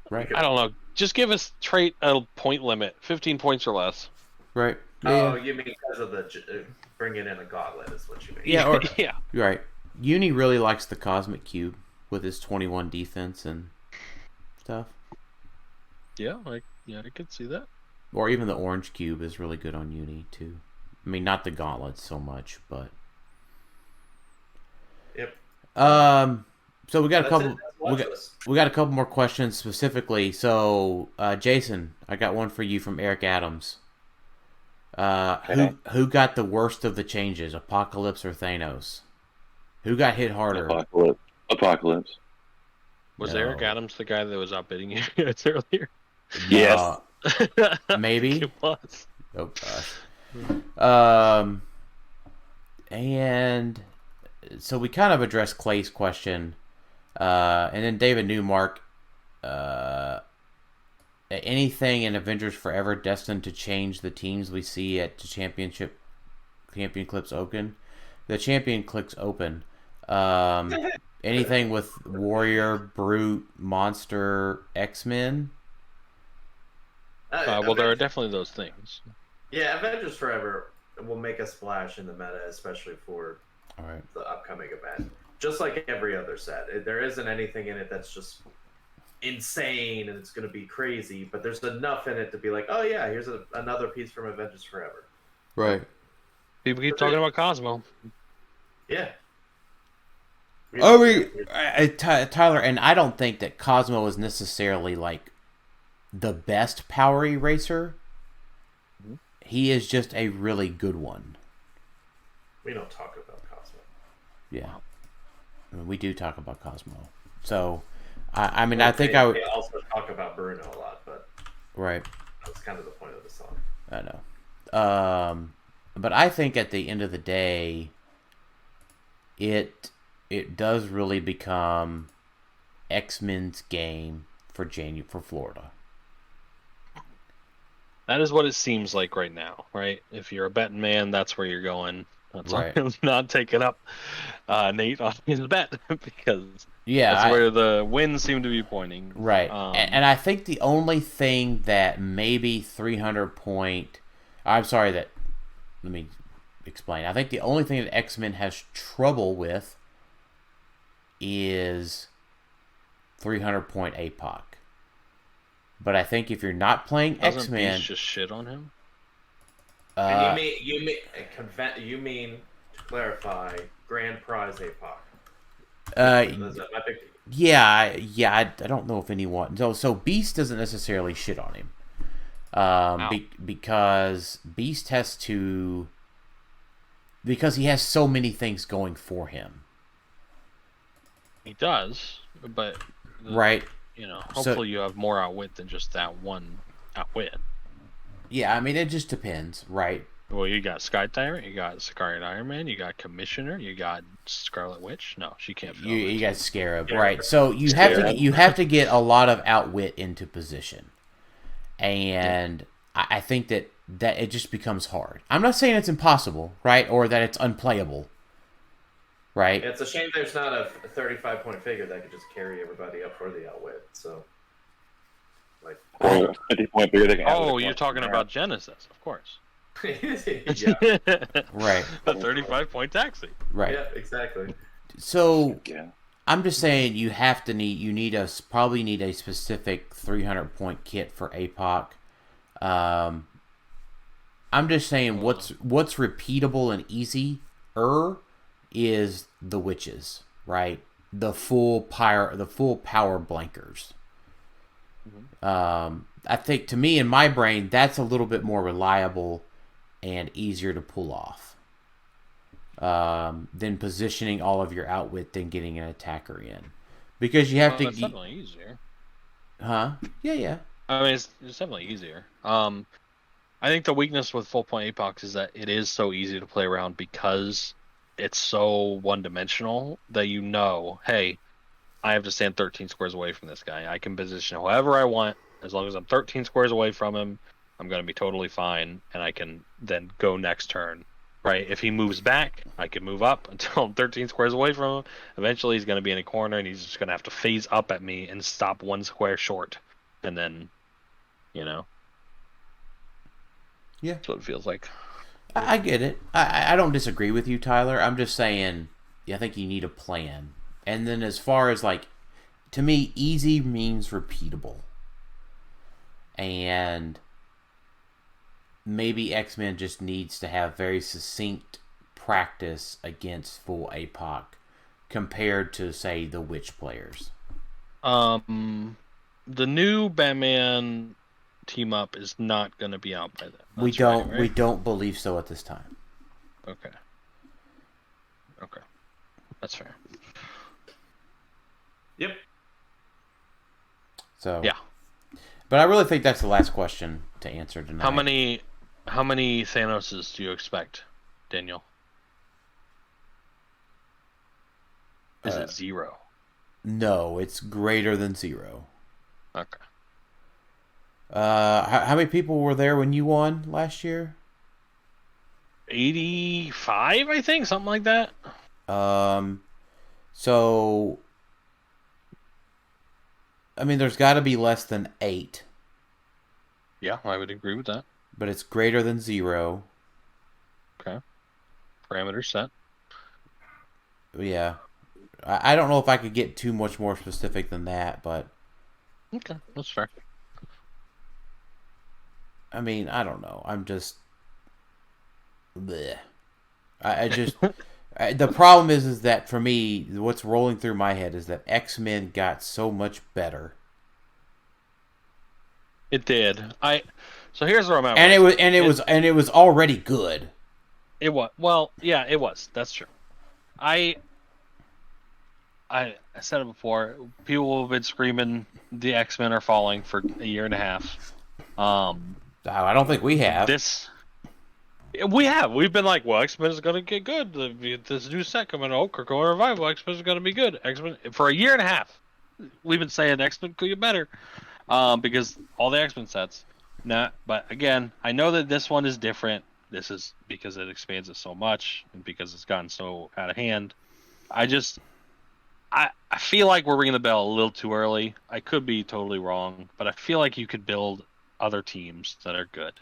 Right. I don't know. Just give us trait a point limit, 15 points or less. Right. Oh, you mean because of the bringing in a gauntlet is what you mean? Yeah. Yeah. Right. Uni really likes the Cosmic Cube with his 21 defense and stuff. Yeah, I could see that. Or even the Orange Cube is really good on Uni too. I mean, not the gauntlets so much, but. Yep. So we got a couple. We got a couple more questions specifically. So, Jason, I got one for you from Eric Adams. Who got the worst of the changes, Apocalypse or Thanos? Who got hit harder? Apocalypse. Was Eric Adams the guy that was outbidding you guys earlier? Yes. Maybe. It was. Oh gosh. And so we kind of addressed Clay's question. And then David Newmark, anything in Avengers Forever destined to change the teams we see at the Champion Clips Open? The Champion Clips Open. Anything with Warrior, Brute, Monster, X-Men? Well, there are definitely those things. Yeah, Avengers Forever will make a splash in the meta, especially for the upcoming event. Just like every other set. There isn't anything in it that's just insane and it's going to be crazy, but there's enough in it to be like, oh yeah, here's another piece from Avengers Forever. Right. People keep talking about Cosmo. Yeah. Tyler, and I don't think that Cosmo is necessarily like the best power eraser. Mm-hmm. He is just a really good one. We don't talk about Cosmo. Yeah, I mean, we do talk about Cosmo. So, I mean, I think I would. We also talk about Bruno a lot, but right. That's kind of the point of the song. I know. But I think at the end of the day, it does really become X-Men's game for Florida. That is what it seems like right now, right? If you're a betting man, that's where you're going. That's why I'm not taking up Nate on his bet because that's where the winds seem to be pointing. Right. And I think the only thing that maybe 300 point... let me explain. I think the only thing that X-Men has trouble with is 300 point APOC. But I think if you're not playing X-Men... Beast just shit on him? And you mean, to clarify, Grand Prize APOC? Yeah, I don't know if anyone... So Beast doesn't necessarily shit on him. Because Beast has to... Because he has so many things going for him. He does, but... Right. Hopefully you have more outwit than just that one outwit. Yeah, I mean, it just depends, right? Well, you got Sky Tyrant, you got Scarlet Iron Man, you got Commissioner, you got Scarlet Witch. No, she can't. You got Scarab, right? So you have to get a lot of outwit into position, and I think that it just becomes hard. I'm not saying it's impossible, right, or that it's unplayable, right? It's a shame there's not a 35-point figure that could just carry everybody up for the outwit. So, like, 50-point figure. You're talking about Genesis, of course. Yeah. Right. The 35-point taxi. Right. Yeah, exactly. So I'm just saying you probably need a specific 300-point kit for APOC. I'm just saying what's repeatable and easier is the witches, right? The full power blankers. Mm-hmm. I think to me in my brain that's a little bit more reliable and easier to pull off than positioning all of your outwit then getting an attacker in, because you have to. It's definitely easier. Huh? Yeah. I mean, it's definitely easier. I think the weakness with full point APOC is that it is so easy to play around because it's so one-dimensional that hey, I have to stand 13 squares away from this guy. I can position however I want. As long as I'm 13 squares away from him, I'm going to be totally fine, and I can then go next turn, right? If he moves back, I can move up until I'm 13 squares away from him. Eventually, he's going to be in a corner, and he's just going to have to phase up at me and stop one square short. And then, Yeah. That's what it feels like. I get it. I don't disagree with you, Tyler. I'm just saying, I think you need a plan. And then as far as, to me, easy means repeatable. And maybe X-Men just needs to have very succinct practice against full APOC compared to, say, the Witch players. The new Batman team up is not going to be out by then. We don't believe so at this time. Okay. That's fair. Yep. So yeah. But I really think that's the last question to answer tonight. How many Thanoses do you expect, Daniel? Is it 0? No, it's greater than 0. Okay. How many people were there when you won last year? 85, I think, something like that. So I mean, there's got to be less than 8. Yeah, I would agree with that. But it's greater than 0. Okay. Parameter set. Yeah. I don't know if I could get too much more specific than that, but... Okay, that's fair. I mean, I don't know. I'm just... Bleh. I just... The problem is that for me, what's rolling through my head is that X-Men got so much better. It did. So here's where I'm at. And it was already good. It was. Well, yeah, it was. That's true. I said it before. People have been screaming the X-Men are falling for a year and a half. I don't think we have. We have. We've been like, well, X-Men is going to get good. This new set coming out, Krakoa Revival, X-Men is going to be good. X-Men for a year and a half. We've been saying X-Men could get better, because all the X-Men sets. But again, I know that this one is different. This is because it expands it so much and because it's gotten so out of hand. I feel like we're ringing the bell a little too early. I could be totally wrong, but I feel like you could build other teams that are good.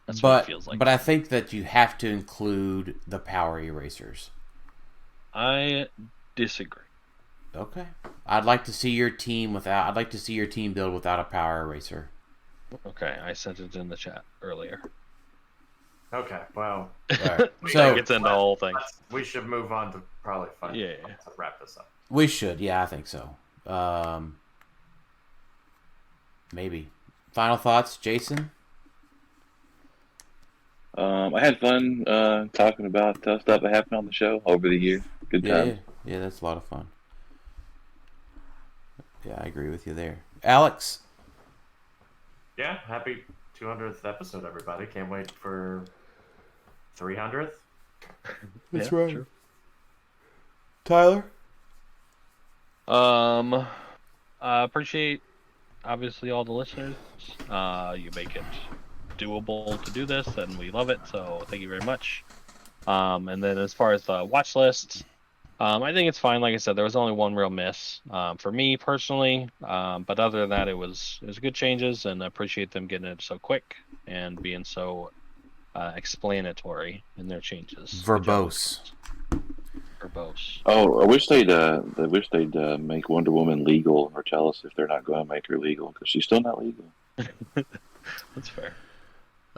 That's what it feels like. But I think that you have to include the power erasers. I disagree. Okay. I'd like to see your team build without a power eraser. Okay, I sent it in the chat earlier. Okay, well, Right. So gets into the whole thing. We should move on to probably to wrap this up. We should, yeah, I think so. Maybe. Final thoughts, Jason? I had fun talking about stuff that happened on the show over the year. Good time. Yeah, that's a lot of fun. Yeah, I agree with you there. Alex? Yeah, happy 200th episode, everybody. Can't wait for 300th. That's right. True. Tyler? Appreciate, obviously, all the listeners. You make it doable to do this, and we love it, so thank you very much. And then as far as the watch list, I think it's fine. Like I said, there was only one real miss for me personally, but other than that, it was good changes, and I appreciate them getting it so quick and being so explanatory in their changes. Verbose. Oh, I wish they'd make Wonder Woman legal, or tell us if they're not going to make her legal, because she's still not legal. That's fair.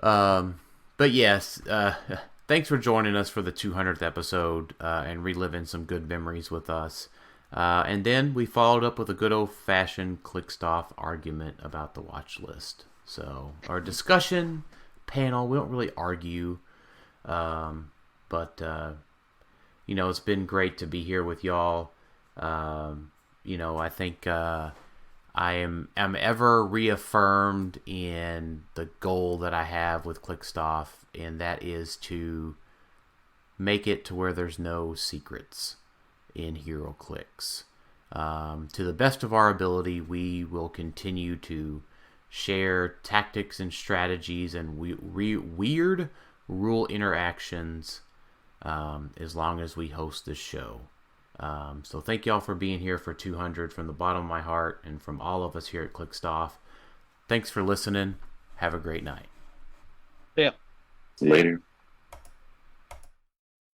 But yes, thanks for joining us for the 200th episode and reliving some good memories with us. And then we followed up with a good old-fashioned Clixed Off argument about the watch list. So our discussion panel, we don't really argue, but it's been great to be here with y'all. I think I am ever reaffirmed in the goal that I have with Clixed Off, and that is to make it to where there's no secrets in HeroClix. To the best of our ability, we will continue to share tactics and strategies and weird rule interactions as long as we host this show. So thank y'all for being here for 200 from the bottom of my heart and from all of us here at Clixed Off. Thanks for listening. Have a great night. Yeah. Later.